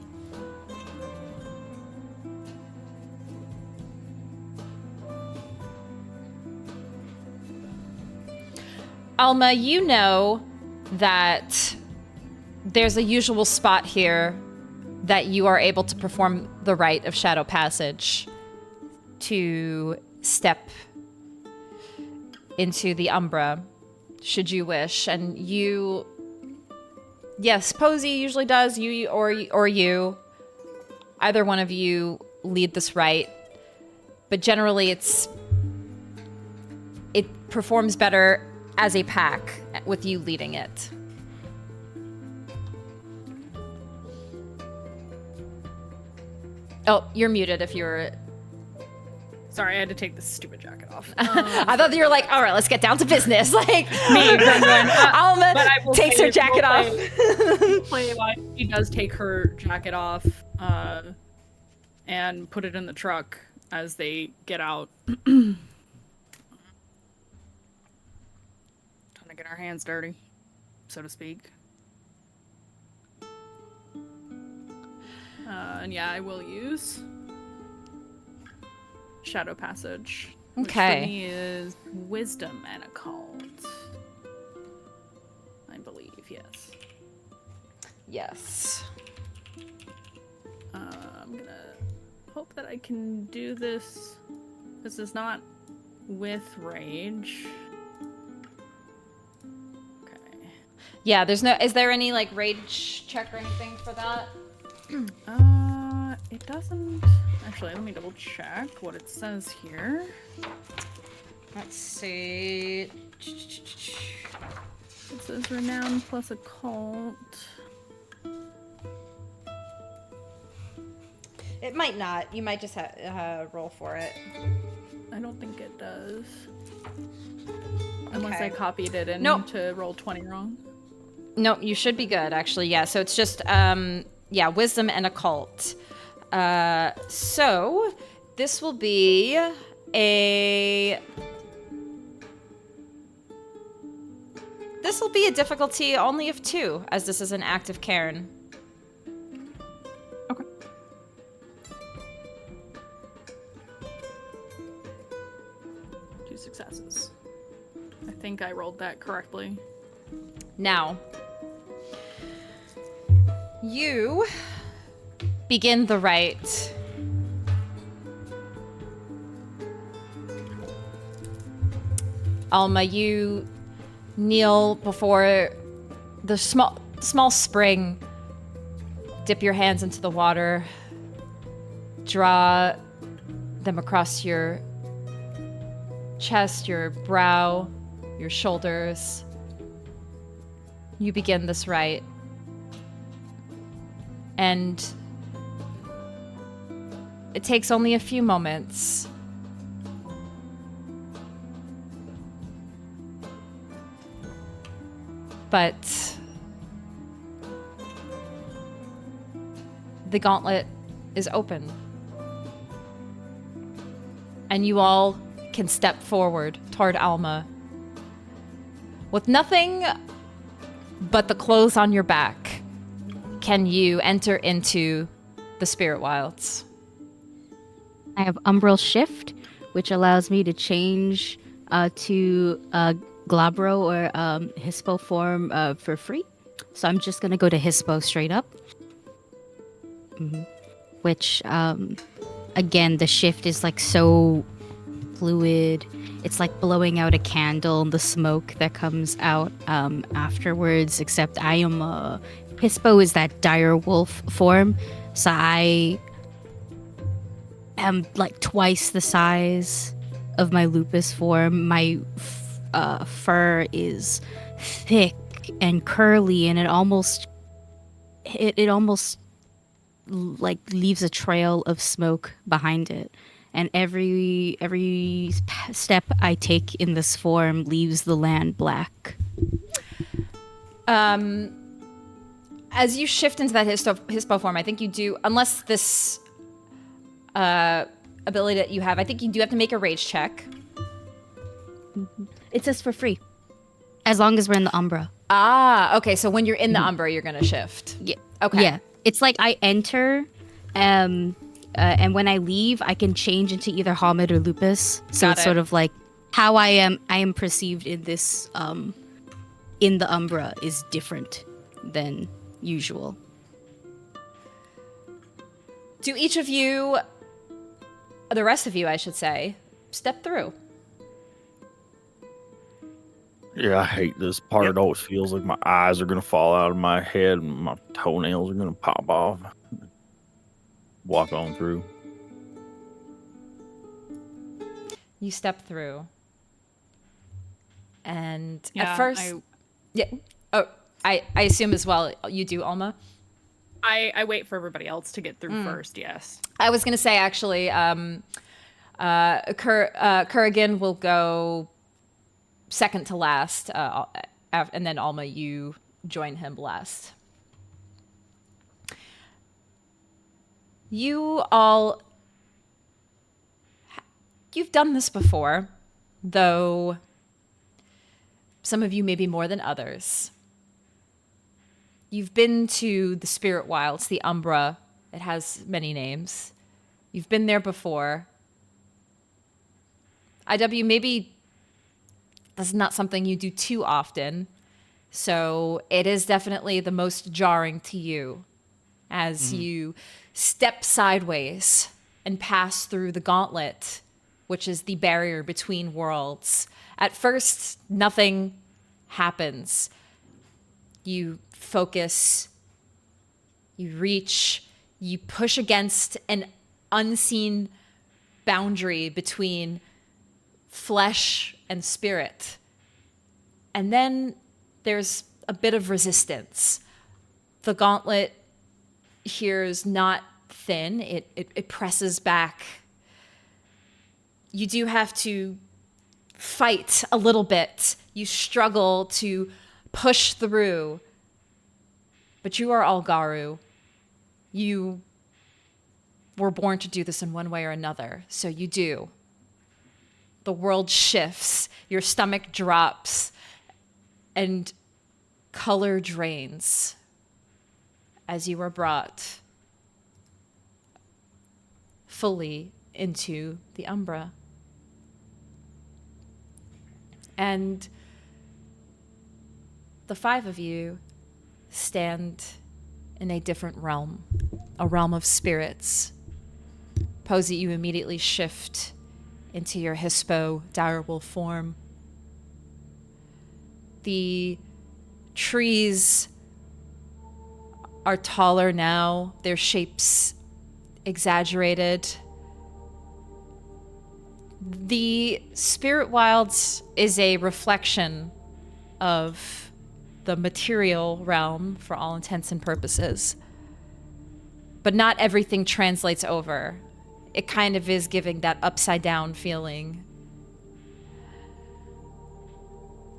Alma, you know that there's a usual spot here that you are able to perform the rite of shadow passage to step into the Umbra, should you wish. And you, yes, Posy usually does, you or you, either one of you lead this rite, but generally it performs better as a pack with you leading it. Oh, you're muted if you're... Sorry, I had to take this stupid jacket off. I thought you were like, all right, let's get down to business. Like, Me, Alma takes her jacket off. She does take her jacket off and put it in the truck as they get out. Trying to get our hands dirty, so to speak. And yeah, I will use Shadow Passage. Okay. Which for me is Wisdom and Occult. I believe, yes. Yes. I'm gonna hope that I can do this. This is not with Rage. Okay. Yeah, there's no... Is there any, like, rage check or anything for that? It doesn't... Actually, let me double check what it says here. Let's see... It says Renown plus Occult. It might not. You might just roll for it. I don't think it does. Unless I copied it in Nope. to roll 20 wrong. No, you should be good, actually. Yeah, so it's just, yeah, Wisdom and Occult. So, this will be a... This will be a difficulty only of 2, as this is an active Cairn. Okay. Two successes. I think I rolled that correctly. Now, you begin the rite. Alma, you kneel before the small spring. Dip your hands into the water. Draw them across your chest, your brow, your shoulders. You begin this rite. And it takes only a few moments. But the gauntlet is open. And you all can step forward toward Alma with nothing but the clothes on your back. Can you enter into the spirit wilds? I have Umbral Shift, which allows me to change to Glabro or Hispo form for free. So I'm just going to go to Hispo straight up. Which, again, the shift is like so fluid. It's like blowing out a candle and the smoke that comes out afterwards, except I am Hispo is that dire wolf form, so I am like twice the size of my lupus form. My fur is thick and curly, and it almost like leaves a trail of smoke behind it. and every step I take in this form leaves the land black. As you shift into that hispo form, I think you do, unless this ability that you have, I think you do have to make a rage check. It says for free, as long as we're in the Umbra. Ah, okay. So when you're in the Umbra, you're gonna shift. Yeah. Okay. Yeah. It's like I enter, and when I leave, I can change into either Hamid or Lupus. So Got it's it. sort of like how I am perceived in this in the Umbra is different than usual. Do each of you, the rest of you, I should say, step through? Yeah, I hate this part. It always feels like my eyes are gonna fall out of my head and my toenails are gonna pop off. Walk on through. You step through. And Yeah, at first... I assume as well you do, Alma? I wait for everybody else to get through first, yes. I was going to say, actually, Kurgan will go second to last, and then Alma, you join him last. You all... You've done this before, though some of you maybe more than others. You've been to the Spirit Wilds, the Umbra. It has many names. You've been there before. IW, maybe that's not something you do too often, so it is definitely the most jarring to you as you step sideways and pass through the gauntlet, which is the barrier between worlds. At first, nothing happens. You focus, you reach, you push against an unseen boundary between flesh and spirit. And then there's a bit of resistance. The gauntlet here is not thin, it presses back. You do have to fight a little bit. You struggle to push through. But you are all Garou. You were born to do this in one way or another, so you do. The world shifts, your stomach drops, and color drains as you are brought fully into the Umbra. And the five of you stand in a different realm, a realm of spirits. Posy, you immediately shift into your hispo direwolf form. The trees are taller now, their shapes exaggerated. The Spirit Wilds is a reflection of the material realm for all intents and purposes. But not everything translates over. It kind of is giving that upside down feeling.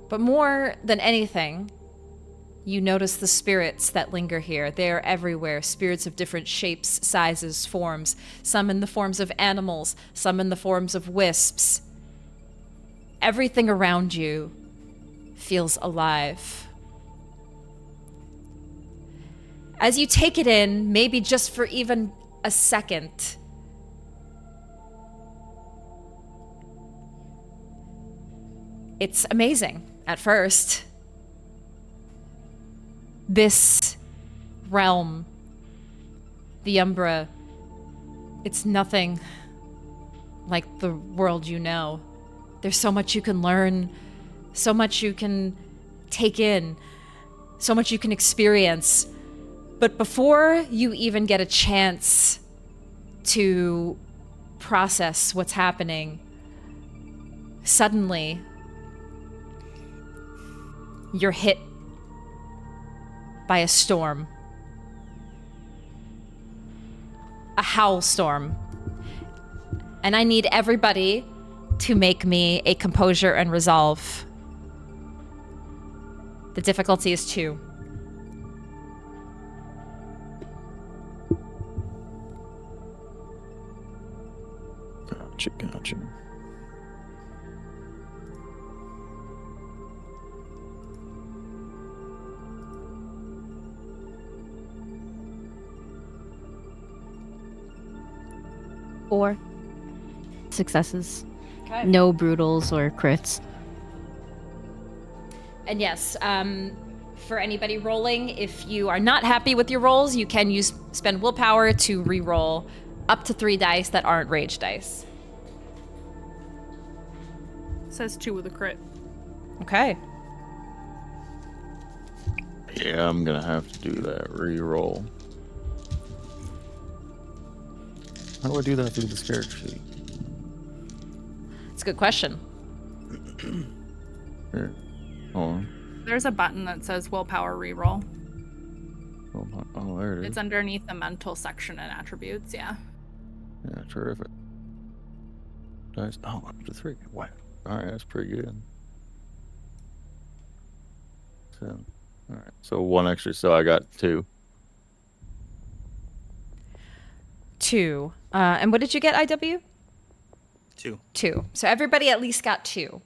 But more than anything, you notice the spirits that linger here. They are everywhere. Spirits of different shapes, sizes, forms. Some in the forms of animals, some in the forms of wisps. Everything around you feels alive. As you take it in, maybe just for even a second, it's amazing at first. This realm, the Umbra, it's nothing like the world you know. There's so much you can learn, so much you can take in, so much you can experience. But before you even get a chance to process what's happening, suddenly you're hit by a storm. A howl storm. And I need everybody to make me a composure and resolve. The difficulty is 2. Gotcha. Four successes. Okay. No brutals or crits. And yes, for anybody rolling, if you are not happy with your rolls, you can spend willpower to re-roll up to 3 dice that aren't rage dice. Says 2 with a crit. Okay. Yeah, I'm gonna have to do that re-roll. How do I do that through the character sheet? It's a good question. Here, hold on. There's a button that says willpower reroll. Oh, there it is. It's underneath the mental section and attributes, yeah. Yeah, terrific. Dice. Oh, up to 3. Wow. All right, that's pretty good. So, all right. So 1 extra. So I got 2. 2. And what did you get, IW? 2. 2. So everybody at least got 2.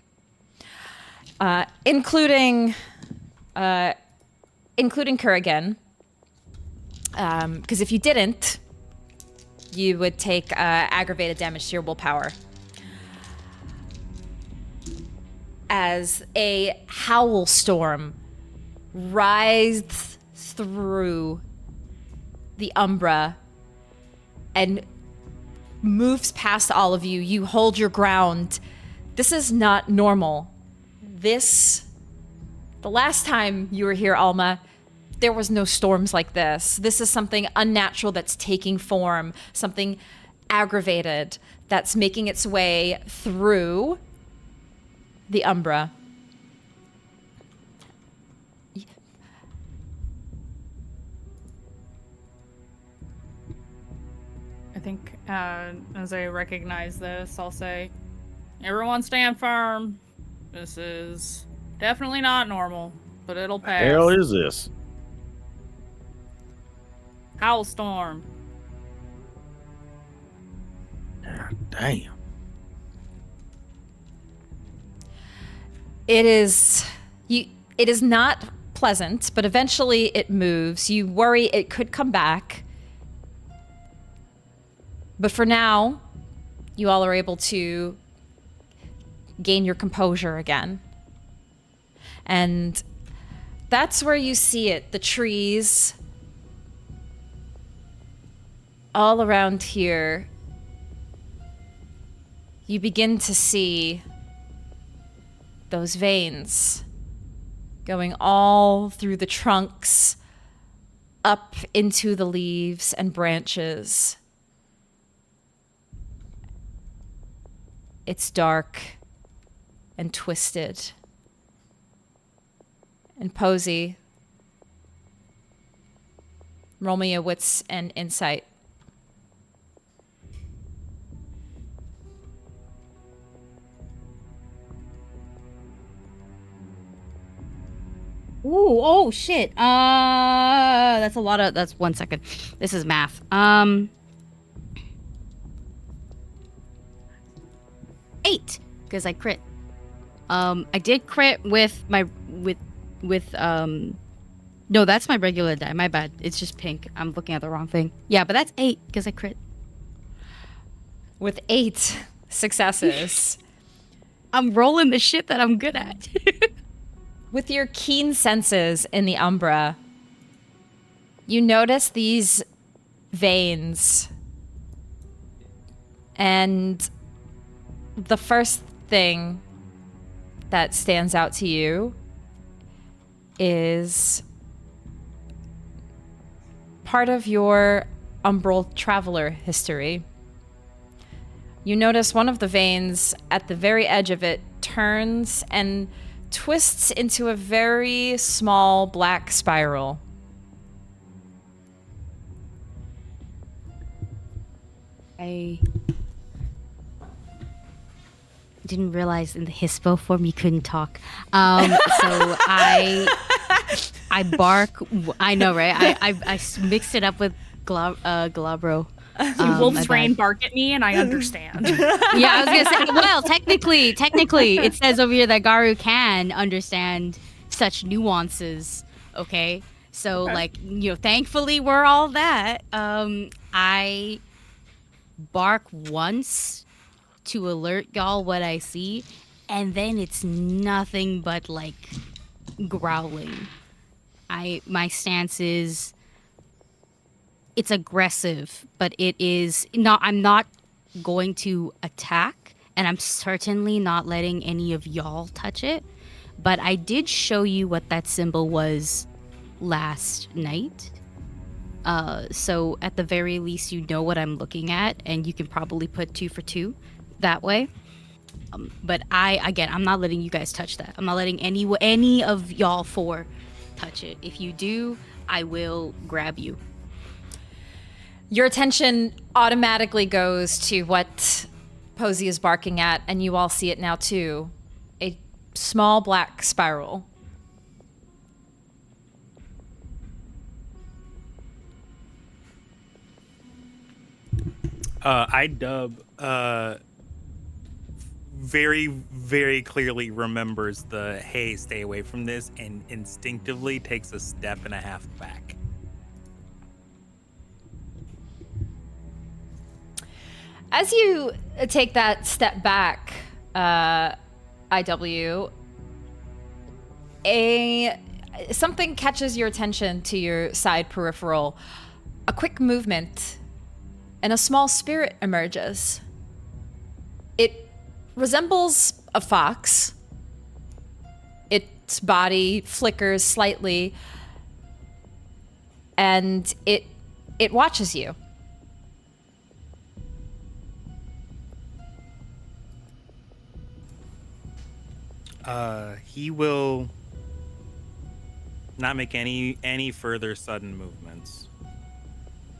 Including Kurrigan. Because if you didn't, you would take aggravated damage to your willpower. As a howl storm writhes through the Umbra and moves past all of you. You hold your ground. This is not normal. The last time you were here, Alma, there was no storms like this. This is something unnatural that's taking form, something aggravated that's making its way through the Umbra. I think as I recognize this, I'll say, everyone stand firm. This is definitely not normal, but it'll pass. The hell is this? Howl storm. God damn. It is not pleasant, but eventually it moves. You worry it could come back. But for now, you all are able to gain your composure again. And that's where you see it. The trees all around here. You begin to see those veins going all through the trunks, up into the leaves and branches. It's dark and twisted. And Posy, roll me a wits and insight. Ooh, oh shit. That's a lot of, that's 1 second. This is math. 8, because I crit. I did crit with my, no, that's my regular die, my bad. It's just pink. I'm looking at the wrong thing. Yeah, but that's 8, because I crit. With 8 successes. I'm rolling the shit that I'm good at. With your keen senses in the Umbra, you notice these veins. And the first thing that stands out to you is part of your umbral traveler history. You notice one of the veins at the very edge of it turns and twists into a very small black spiral. didn't realize in the hispo form you couldn't talk. So I bark. I know, right? I mixed it up with Glabro. Wolf's rain bark at me, and I understand. Yeah, I was gonna say. Well, technically, it says over here that Garou can understand such nuances. Okay, so like thankfully we're all that. I bark once to alert y'all what I see, and then it's nothing but like growling. My stance is it's aggressive, but it is not. I'm not going to attack, and I'm certainly not letting any of y'all touch it. But I did show you what that symbol was last night. So at the very least, you know what I'm looking at, and you can probably put 2 for 2 that way. But I'm not letting you guys touch that. I'm not letting any of y'all 4 touch it. If you do, I will grab you. Your attention automatically goes to what Posy is barking at, and you all see it now too. A small black spiral. I very, very clearly remembers the, hey, stay away from this, and instinctively takes a step and a half back. As you take that step back, IW, something catches your attention to your side peripheral. A quick movement, and a small spirit emerges. It resembles a fox. Its body flickers slightly, and it watches you. He will not make any further sudden movements.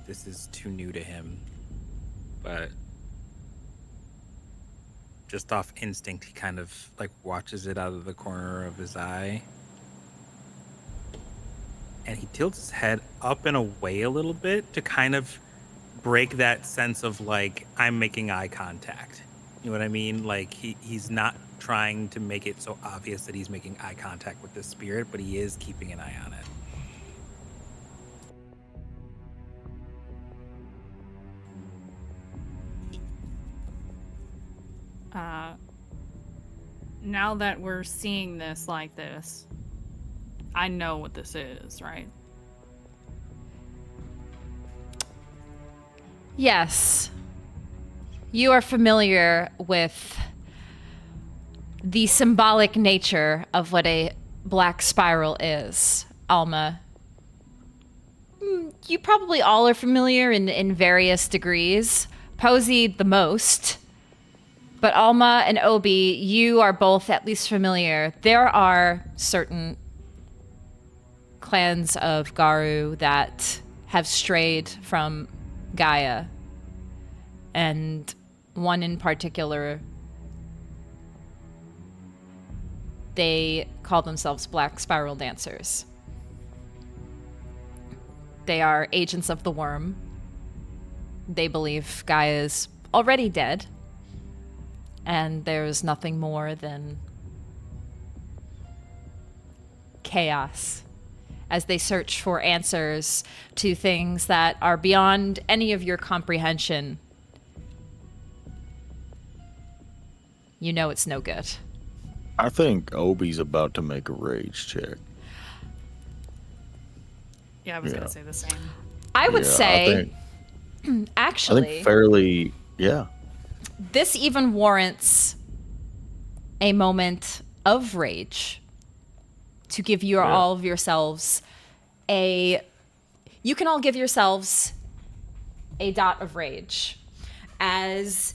This is too new to him. But just off instinct, he kind of like watches it out of the corner of his eye. And he tilts his head up and away a little bit to kind of break that sense of like, I'm making eye contact. You know what I mean? Like he's not trying to make it so obvious that he's making eye contact with this spirit, but he is keeping an eye on it. Now that we're seeing this like this, I know what this is, right? Yes. You are familiar with the symbolic nature of what a black spiral is, Alma. You probably all are familiar in various degrees. Posy the most. But Alma and Obi, you are both at least familiar. There are certain clans of Garou that have strayed from Gaia. And one in particular, they call themselves Black Spiral Dancers. They are agents of the worm. They believe Gaia is already dead, and there's nothing more than chaos as they search for answers to things that are beyond any of your comprehension. You know it's no good. I think Obi's about to make a rage check. Yeah, I was gonna say the same. I would say, I actually, think fairly, yeah. This even warrants a moment of rage to give all of yourselves you can all give yourselves a dot of rage, as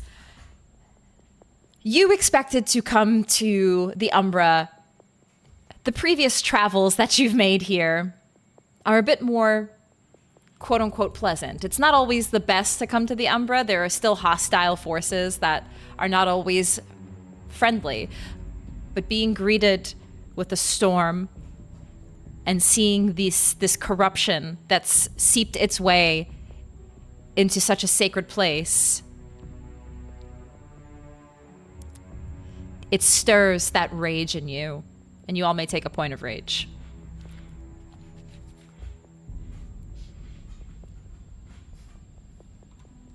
you expected to come to the Umbra. The previous travels that you've made here are a bit more quote-unquote pleasant. It's not always the best to come to the Umbra. There are still hostile forces that are not always friendly. But being greeted with a storm and seeing this corruption that's seeped its way into such a sacred place, it stirs that rage in you, and you all may take a point of rage.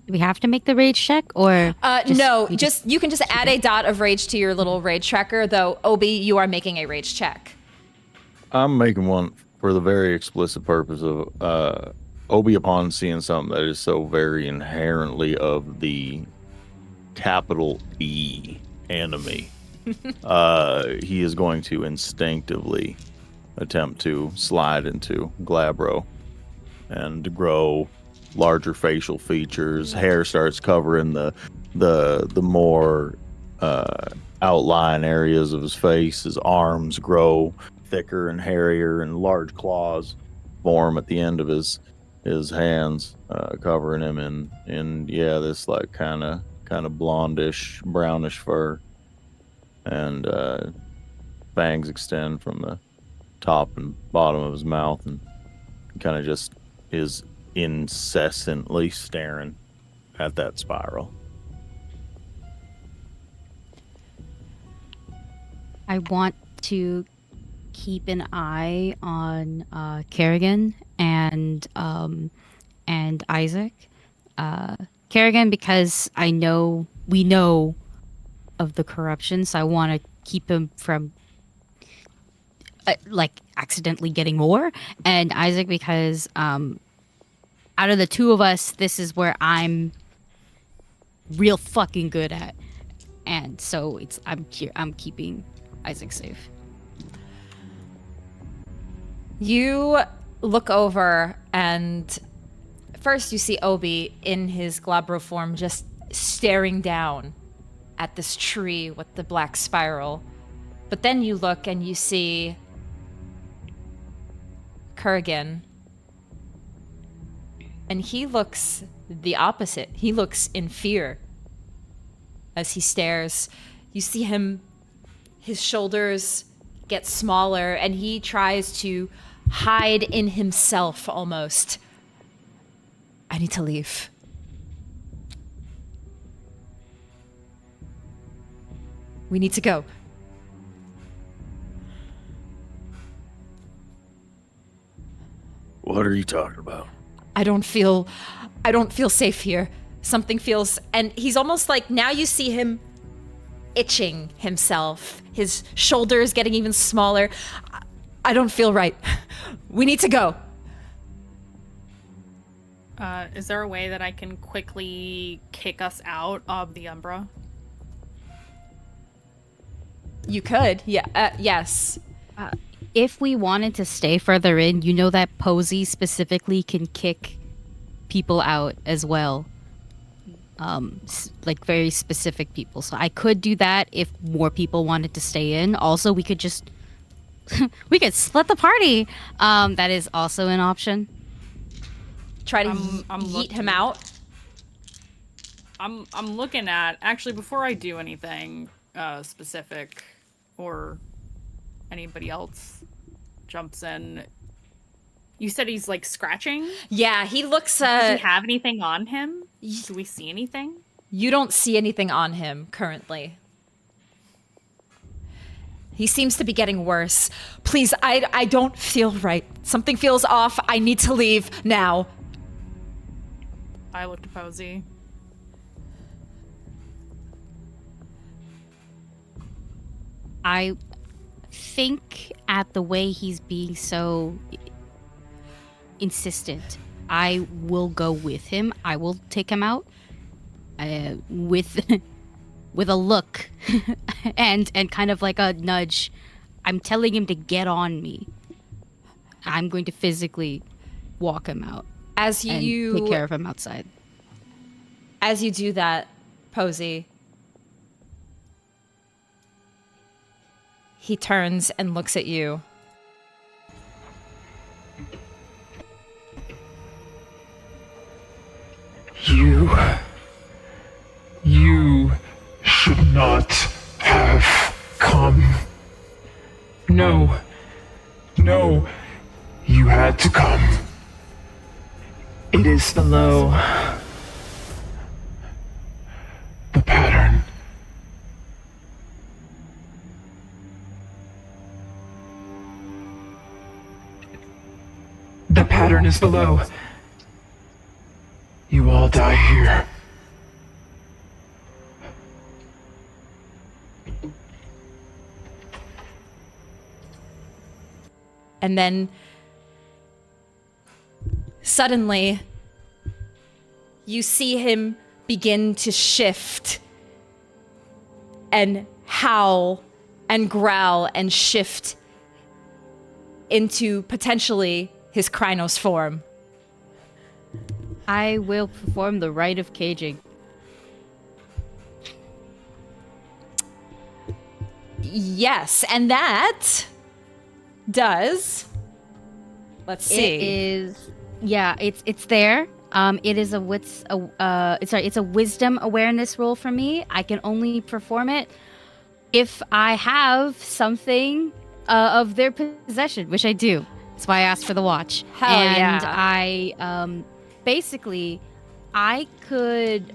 Do we have to make the rage check, or no, you can just add a dot of rage to your little rage tracker, though. Obi, you are making a rage check. I'm making one for the very explicit purpose of Obi, upon seeing something that is so very inherently of the capital E enemy, he is going to instinctively attempt to slide into Glabro and to grow larger facial features. Hair starts covering the more outline areas of his face. His arms grow thicker and hairier, and large claws form at the end of his hands, covering him in this like kind of blondish, brownish fur, and fangs extend from the top and bottom of his mouth, and kind of just is incessantly staring at that spiral. I want to keep an eye on Kerrigan and Issac. Kerrigan, because we know of the corruption, so I want to keep him from accidentally getting more. And Issac, because out of the two of us, this is where I'm real fucking good at, and so I'm keeping Issac safe. You look over, and first you see Obi in his Glabro form just staring down at this tree with the black spiral. But then you look and you see Kurgan, and he looks the opposite. He looks in fear as he stares. You see him, his shoulders get smaller, and he tries to hide in himself almost. I need to leave. We need to go. What are you talking about? I don't feel safe here. Something feels, and he's almost like, now you see him itching himself. His shoulders getting even smaller. I don't feel right. We need to go. Is there a way that I can quickly kick us out of the Umbra? You could, yeah. Yes. If we wanted to stay further in, you know that Posy specifically can kick people out as well. Very specific people. So I could do that if more people wanted to stay in. Also, we could just we could split the party. That is also an option. Try to yeet him out. I'm looking at, actually, before I do anything specific, or anybody else jumps in, you said he's like scratching? Yeah, he looks Does he have anything on him? Do we see anything? You don't see anything on him currently. He seems to be getting worse. Please, I don't feel right. Something feels off. I need to leave now. I look to Posy. I think at the way he's being so insistent, I will go with him. I will take him out with a look and kind of like a nudge. I'm telling him to get on me. I'm going to physically walk him out As and you take care of him outside. As you do that, Posy, he turns and looks at you. You should not have No. No. You had to come. It is below the pattern. The pattern is below. You all die here. And then suddenly you see him begin to shift and howl and growl and shift into potentially his Krynos form. I will perform the rite of caging. Yes, and that does. Let's see. It is. Yeah, it's there. It is it's a wisdom awareness roll for me. I can only perform it if I have something of their possession, which I do. That's why I asked for the watch. Hell and yeah. I basically I could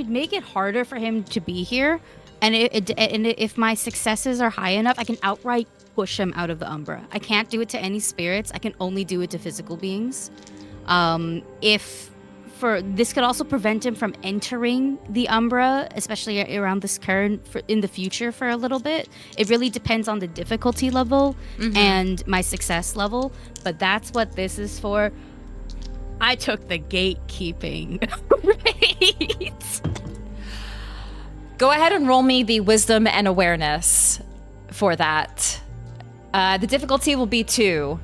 make it harder for him to be here, and if my successes are high enough, I can outright push him out of the Umbra. I can't do it to any spirits. I can only do it to physical beings. This could also prevent him from entering the Umbra, especially around this Cairn in the future for a little bit. It really depends on the difficulty level and my success level, but that's what this is for. I took the gatekeeping. Right. Go ahead and roll me the wisdom and awareness for that. The difficulty will be 2.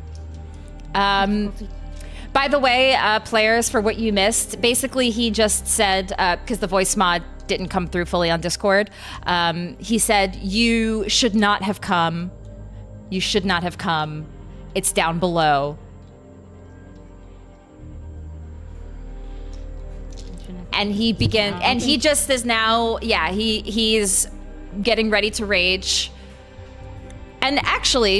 By the way, players, for what you missed, basically he just said, because the voice mod didn't come through fully on Discord, he said, you should not have come. You should not have come. It's down below. And he began, and he just is now, he's getting ready to rage. And actually,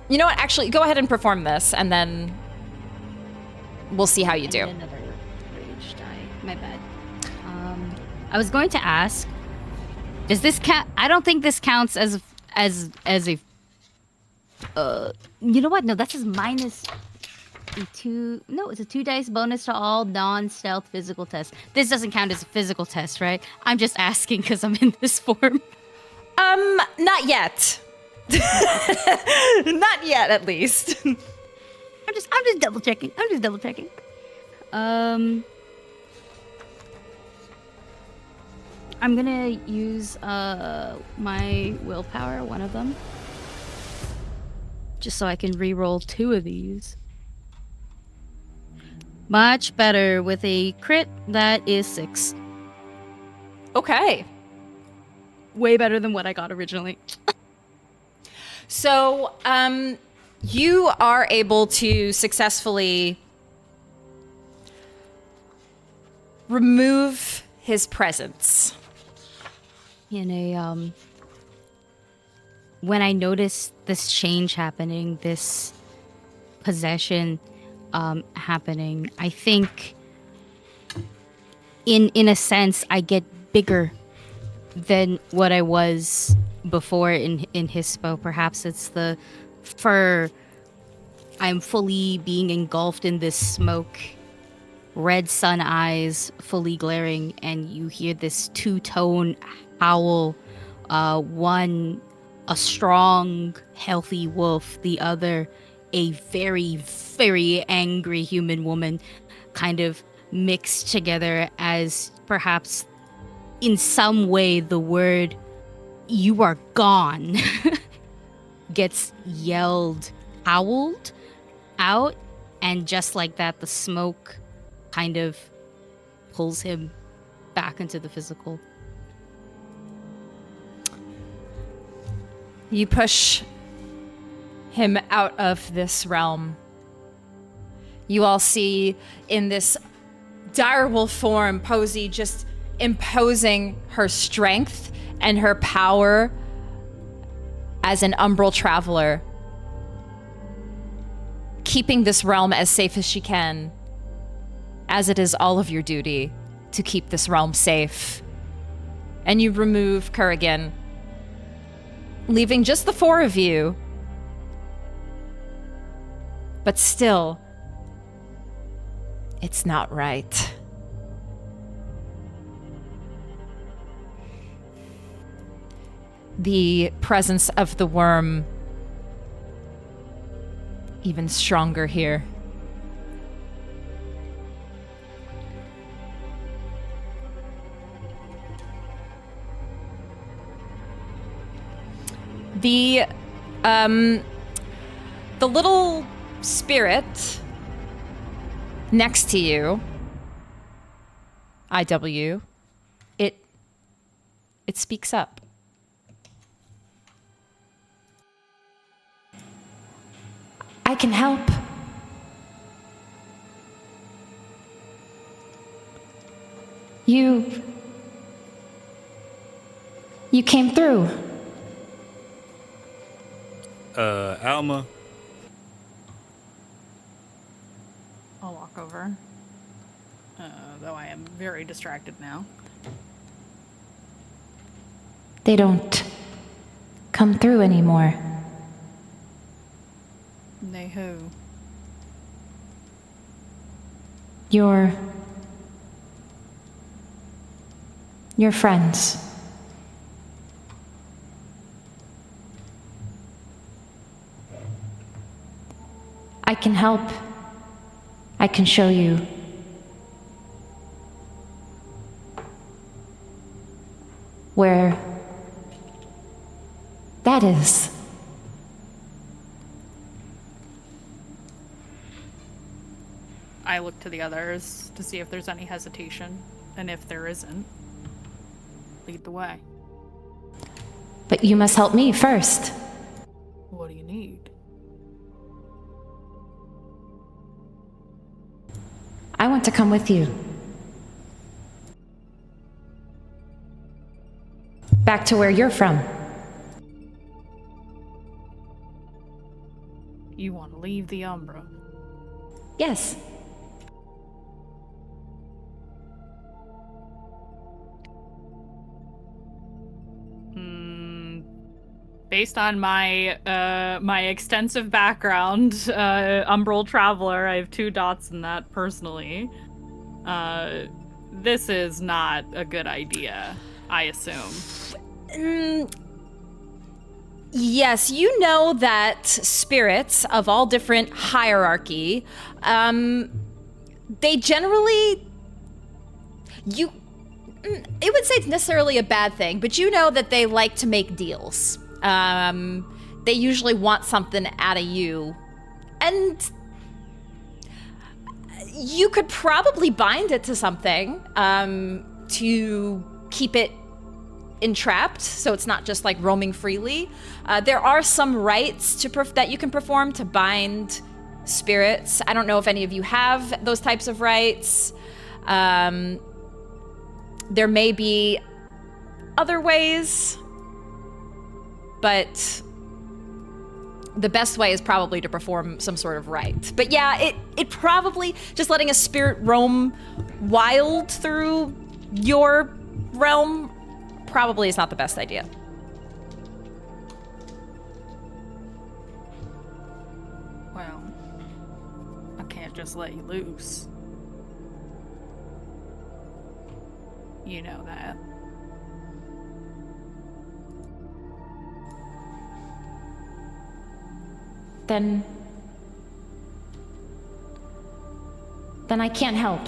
you know what? Actually, go ahead and perform this, and then we'll see how you do. Another rage die. My bad. I was going to ask, does this count? I don't think this counts as a. You know what? No, that's just minus a 2. No, it's a 2 dice bonus to all non-stealth physical tests. This doesn't count as a physical test, right? I'm just asking because I'm in this form. Not yet. Not yet, at least. I'm just double checking. I'm gonna use my willpower, one of them, just so I can re-roll 2 of these. Much better with a crit that is 6. Okay. Way better than what I got originally. So, you are able to successfully remove his presence. In a when I noticed this change happening, this possession happening, I think in a sense I get bigger than what I was before in Hispo. Perhaps it's the fur. I'm fully being engulfed in this smoke, red sun eyes fully glaring, and you hear this two-tone howl. One a strong, healthy wolf, the other a very, very angry human woman, kind of mixed together as perhaps in some way the word "you are gone" gets yelled, howled out, and just like that, the smoke kind of pulls him back into the physical. You push him out of this realm. You all see in this direwolf form, Posy just imposing her strength and her power as an umbral traveler, keeping this realm as safe as she can, as it is all of your duty to keep this realm safe. And you remove Kurgan, leaving just the four of you. But still, it's not right. The presence of the worm even stronger here. The little spirit next to you, IW, it speaks up. I can help. You came through. Alma. I'll walk over. Though I am very distracted now. They don't come through anymore. They who? Your friends. I can help. I can show you. Where that is. I look to the others to see if there's any hesitation, and if there isn't, lead the way. But you must help me first. What do you need? I want to come with you. Back to where you're from. You want to leave the Umbra? Yes. Based on my my extensive background, Umbral Traveler, I have 2 dots in that personally. This is not a good idea, I assume. Yes, you know that spirits of all different hierarchy, they generally, it would say it's necessarily a bad thing, but you know that they like to make deals. They usually want something out of you, and you could probably bind it to something to keep it entrapped, so it's not just like roaming freely. There are some rites that you can perform to bind spirits. I don't know if any of you have those types of rites. There may be other ways, but the best way is probably to perform some sort of rite. But yeah, it probably, just letting a spirit roam wild through your realm probably is not the best idea. Well, I can't just let you loose. You know that. Then I can't help.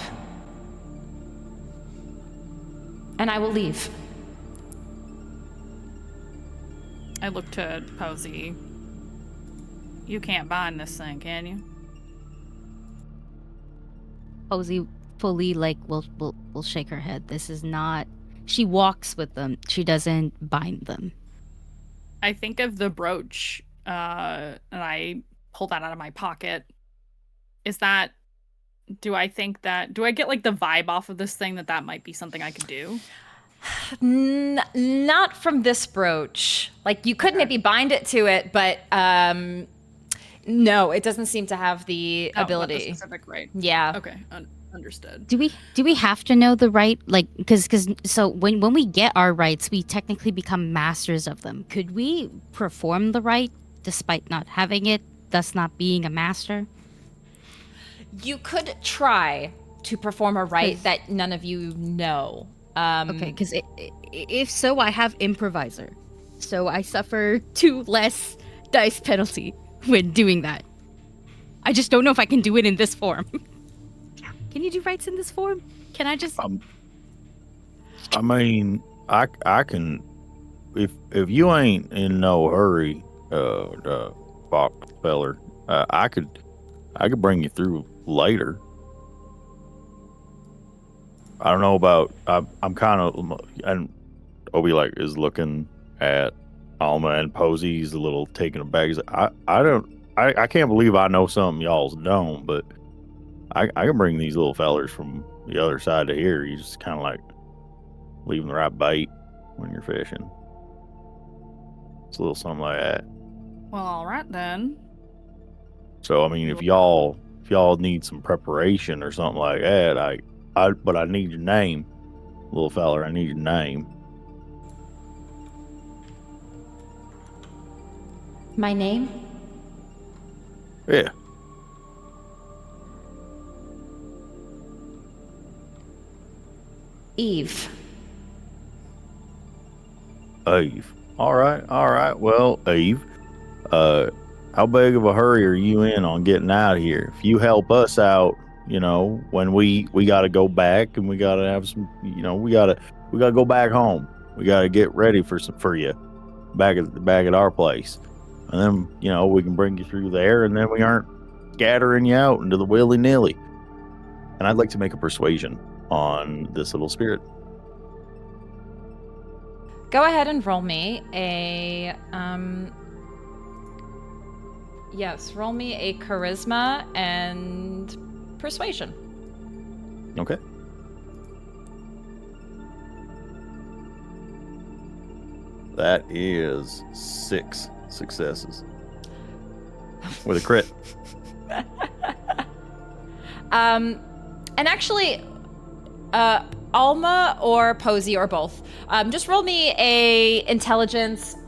And I will leave. I look to Posy. You can't bind this thing, can you? Posy fully will shake her head. This is not. She walks with them. She doesn't bind them. I think of the brooch, and I pull that out of my pocket. Do I get like the vibe off of this thing that might be something I could do? Not from this brooch. Like, you could maybe bind it to it, but no, it doesn't seem to have the Oh, not the ability. specific right. Yeah. Okay, understood. Do we have to know the right? Like, because so when we get our rights, we technically become masters of them. Could we perform the right despite not having it, thus not being a master? You could try to perform a rite that none of you know. Okay, because if so, I have improviser, so I suffer 2 less dice penalty when doing that. I just don't know if I can do it in this form. Can you do rites in this form? Can I just? I mean, I can. If you ain't in no hurry, Fox feller, I could bring you through later. I don't know about. I'm kind of, and Obi like is looking at Alma and Posy. He's a little taken aback. He's like, I can't believe I know something y'all's don't, but I can bring these little fellers from the other side to here. You just kind of like leave them the right bait when you're fishing. It's a little something like that. Well, all right then. So I mean, if y'all need some preparation or something like that, but I need your name, little feller. I need your name. My name? Yeah. Eve. Eve. All right. Well, Eve, how big of a hurry are you in on getting out of here? If you help us out, when we got to go back and we got to have some, we got to go back home. We got to get ready for you back at our place. And then, we can bring you through there, and then we aren't scattering you out into the willy-nilly. And I'd like to make a persuasion on this little spirit. Go ahead and roll me a roll me a charisma and persuasion. Okay. That is 6 successes with a crit. And actually, Alma or Posy or both, just roll me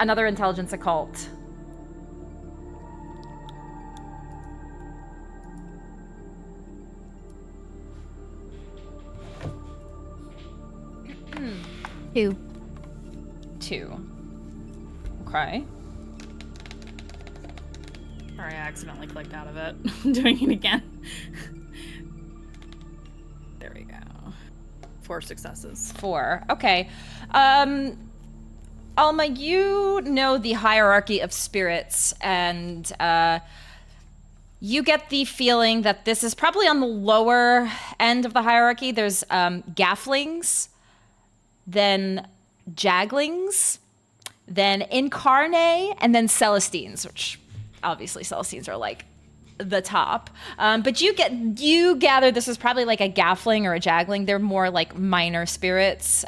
another intelligence occult. Two. Okay. Sorry, I accidentally clicked out of it. I'm doing it again. There we go. 4 successes. 4. Okay. Alma, you know the hierarchy of spirits, and you get the feeling that this is probably on the lower end of the hierarchy. There's gafflings, then jaglings, then incarnae, and then celestines, which obviously celestines are like the top. But you gather this is probably like a gaffling or a jagling. They're more like minor spirits.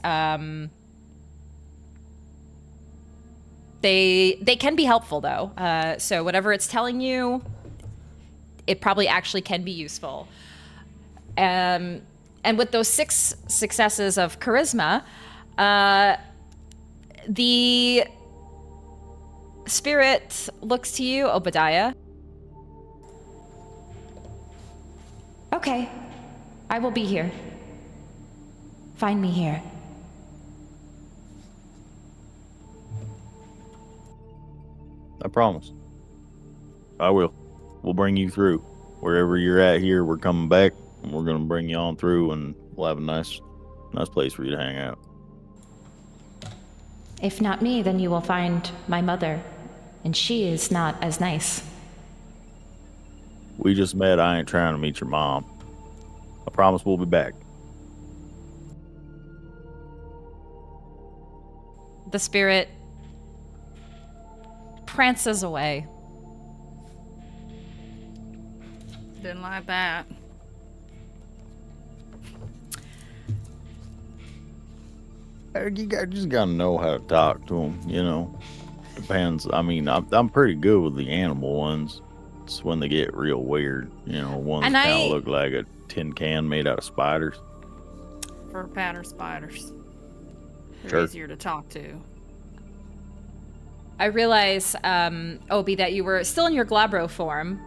They can be helpful though. So whatever it's telling you, it probably actually can be useful. And with those 6 successes of charisma, the spirit looks to you, Obadiah. Okay, I will be here. Find me here. I promise. I will. We'll bring you through. Wherever you're at here, we're coming back, and we're going to bring you on through, and we'll have a nice place for you to hang out. If not me, then you will find my mother, and she is not as nice. We just met. I ain't trying to meet your mom. I promise we'll be back. The spirit prances away. Didn't like that. just gotta know how to talk to them. Depends. I mean, I'm pretty good with the animal ones. It's when they get real weird. Ones And kind of look like a tin can made out of spiders. For pattern spiders. They're Sure. easier to talk to. I realize, Obi, that you were still in your Glabro form,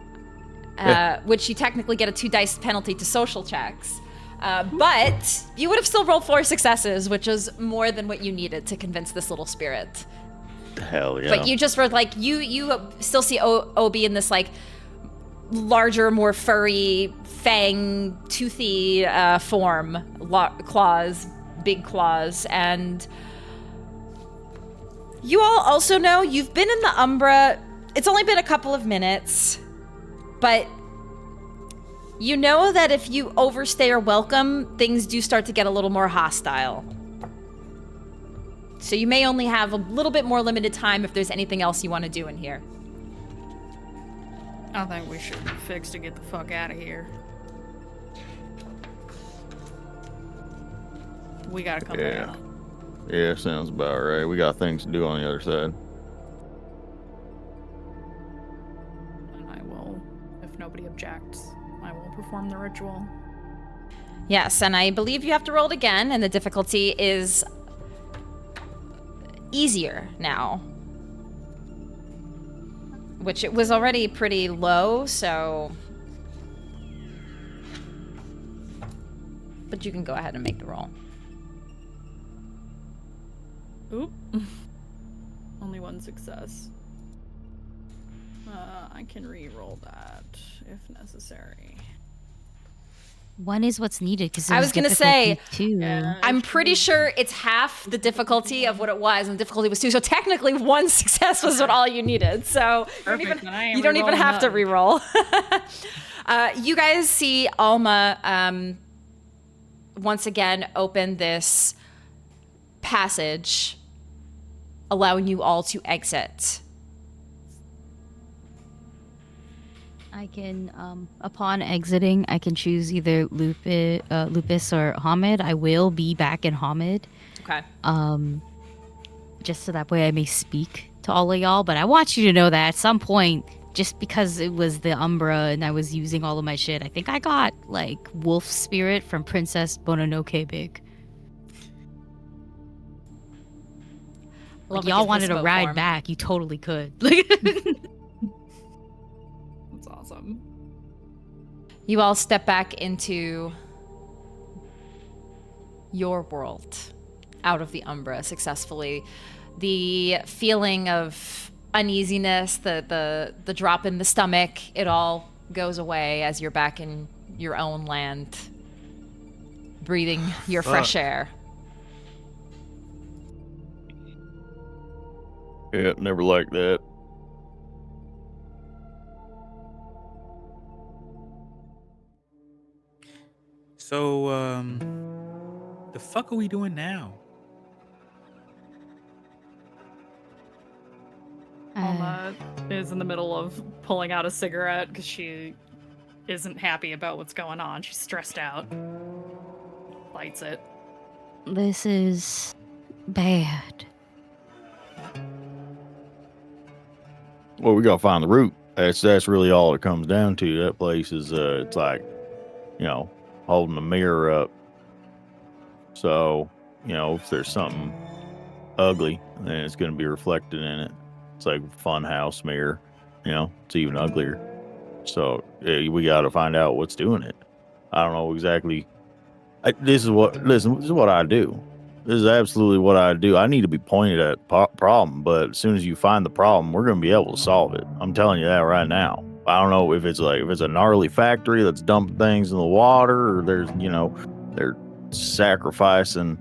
Yeah. which you technically get a 2 dice penalty to social checks. But you would have still rolled 4 successes, which is more than what you needed to convince this little spirit. Hell yeah. But you just were like, you still see Obi in this like larger, more furry, fang, toothy form, claws, big claws, and you all also know you've been in the Umbra. It's only been a couple of minutes, but you know that if you overstay your welcome, things do start to get a little more hostile. So you may only have a little bit more limited time if there's anything else you want to do in here. I think we should be fixed to get the fuck out of here. We gotta come Yeah. back. Yeah, sounds about right. We got things to do on the other side. And I will, if nobody objects, I will perform the ritual. Yes, and I believe you have to roll it again, and the difficulty is easier now. Which it was already pretty low, so... But you can go ahead and make the roll. Oop. Only 1 success. I can re-roll that if necessary. 1 is what's needed because I was gonna say, too. Yeah. I'm pretty sure it's half the difficulty of what it was, and the difficulty was 2. So technically, 1 success was what all you needed. So Perfect, then I am you don't even re-rolling have to none. re-roll. You guys see Alma once again open this passage, allowing you all to exit. I can, upon exiting, I can choose either Lupus or Hamid. I will be back in Hamid, Okay. just so that way I may speak to all of y'all. But I want you to know that at some point, just because it was the Umbra and I was using all of my shit, I think I got, like, wolf spirit from Princess Mononoke Big. Like, y'all wanted to ride back, you totally could. That's awesome. You all step back into your world, out of the Umbra successfully. The feeling of uneasiness, the drop in the stomach, it all goes away as you're back in your own land, breathing your fresh air. Yeah, never liked that. So, the fuck are we doing now? Alma is in the middle of pulling out a cigarette because she isn't happy about what's going on. She's stressed out. Lights it. This is bad. Well, we gotta find the root. That's really all it comes down to. That place is it's like, holding the mirror up. So, if there's something ugly, then it's gonna be reflected in it. It's like a fun house mirror, it's even uglier. So we gotta find out what's doing it. I don't know exactly. This is what I do. This is absolutely what I do. I need to be pointed at problem, but as soon as you find the problem, we're going to be able to solve it. I'm telling you that right now. I don't know if it's a gnarly factory that's dumping things in the water, or they're sacrificing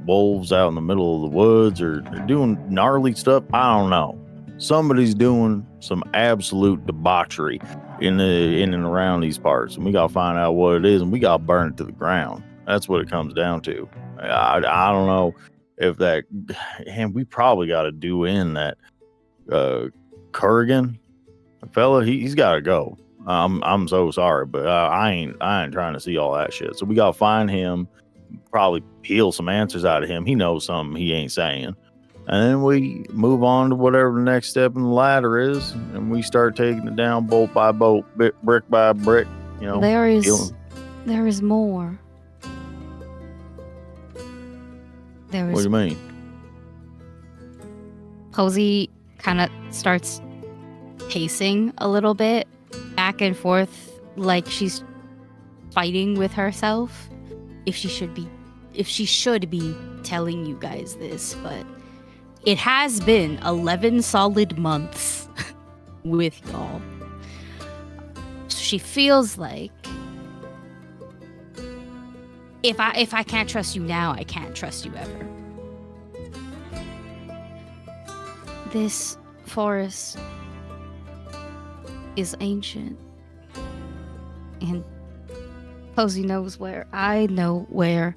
wolves out in the middle of the woods, or they're doing gnarly stuff. I don't know. Somebody's doing some absolute debauchery in and around these parts, and we got to find out what it is, and we got to burn it to the ground. That's what it comes down to. I don't know if that, and we probably got to do in that Kurgan fella. He's got to go. I'm so sorry, but I ain't trying to see all that shit. So we got to find him, probably peel some answers out of him. He knows something he ain't saying. And then we move on to whatever the next step in the ladder is, and we start taking it down bolt by bolt, brick by brick. You know, There is peeling. more. There What do is you mean? Posy kind of starts pacing a little bit back and forth like she's fighting with herself if she should be telling you guys this, but it has been 11 solid months with y'all. So she feels like if I can't trust you now, I can't trust you ever. This forest is ancient, and Posy knows where I know where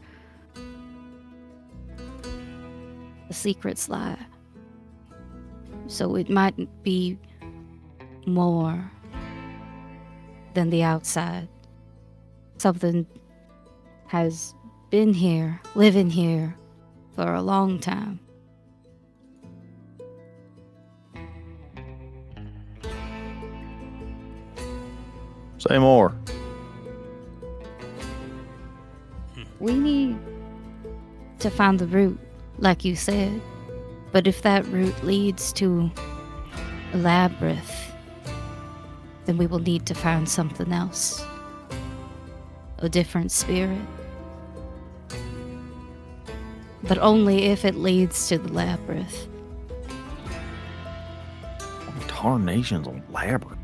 the secrets lie. So it might be more than the outside. Something has been here, living here for a long time. Say more. We need to find the route, like you said. But if that route leads to a labyrinth, then we will need to find something else. A different spirit. But only if it leads to the labyrinth. Tarnation's a labyrinth.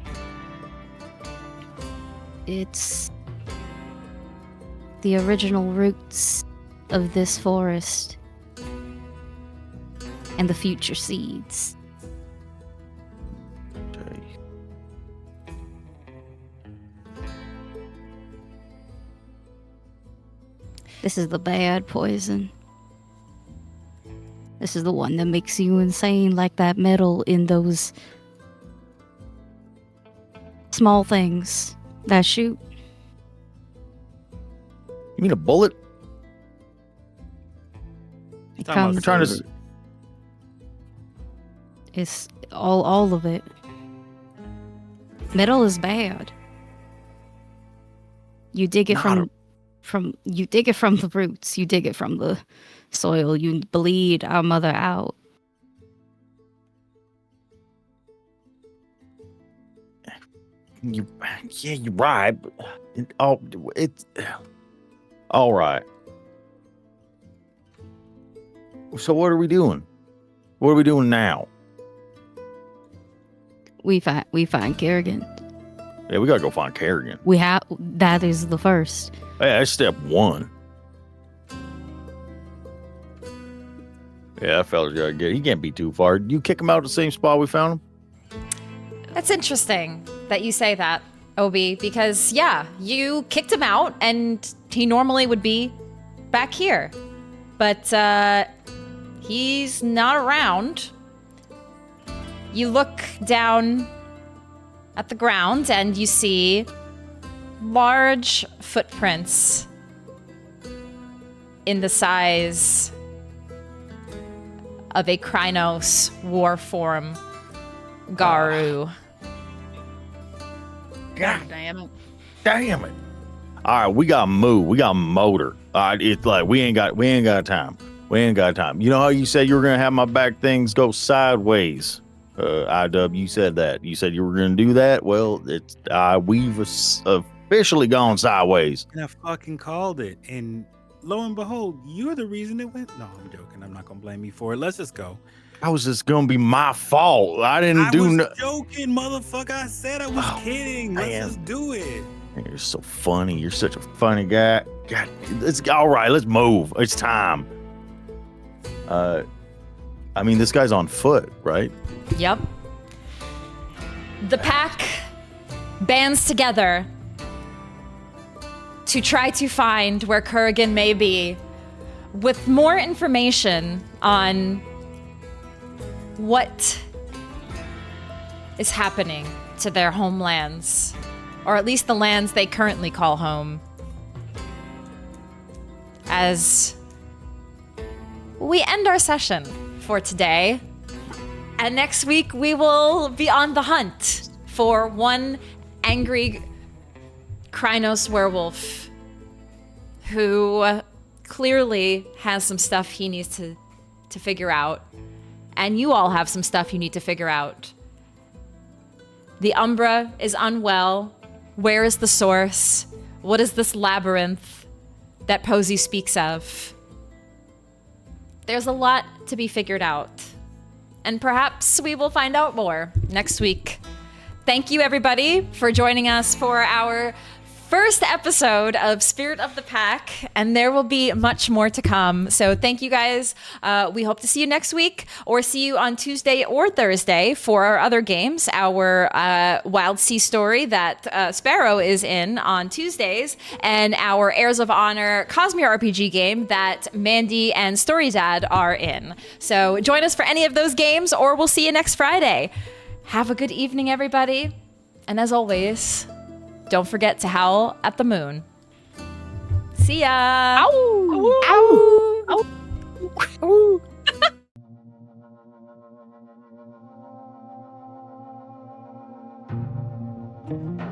It's the original roots of this forest and the future seeds. Okay. This is the bad poison. This is the one that makes you insane, like that metal in those small things that shoot. You mean a bullet? It Talking about comes. Trying to. It's all of it. Metal is bad. You dig it Not from you dig it from the roots. You dig it from the soil. You bleed our mother out. You're right. But it's all right. So what are we doing? What are we doing now? We find Kerrigan. Yeah, we gotta go find Kerrigan. That is the first. Hey, that's step one. Yeah, that fella's gotta get. He can't be too far. You kick him out the same spot we found him. That's interesting that you say that, Obi, because yeah, you kicked him out and he normally would be back here. But he's not around. You look down at the ground and you see large footprints in the size of a Krynos war form Garou. God damn it. Damn it! All right, we got Moot. We got motor. All right, it's like we ain't got time. We ain't got time. You know how you said you were gonna have my back things go sideways? IW, you said that. You said you were gonna do that. Well, it's we've officially gone sideways. And I fucking called it. And lo and behold, you're the reason it went. No, I'm joking. I'm not gonna blame you for it. Let's just go. I was just gonna be my fault. I didn't do was joking, motherfucker. I said I was kidding. Let's man. just do it. You're so funny. You're such a funny guy. God, it's all right. Let's move. It's time. I mean, this guy's on foot, right? Yep. The pack bands together to try to find where Kerrigan may be, with more information on what is happening to their homelands, or at least the lands they currently call home. as we end our session for today. And next week, we will be on the hunt for one angry Krynos werewolf who clearly has some stuff he needs to figure out. And you all have some stuff you need to figure out. The Umbra is unwell. Where is the source? What is this labyrinth that Posy speaks of? There's a lot to be figured out. And perhaps we will find out more next week. Thank you, everybody, for joining us for our first episode of Spirit of the Pack, and there will be much more to come. So thank you, guys. We hope to see you next week, or see you on Tuesday or Thursday for our other games. Our Wild Sea story that Sparrow is in on Tuesdays, and our Heirs of Honor Cosmere RPG game that Mandii and Storydad are in. So join us for any of those games, or we'll see you next Friday. Have a good evening, everybody. And as always, don't forget to howl at the moon. See ya! Ow! Ow! Ow! Ow!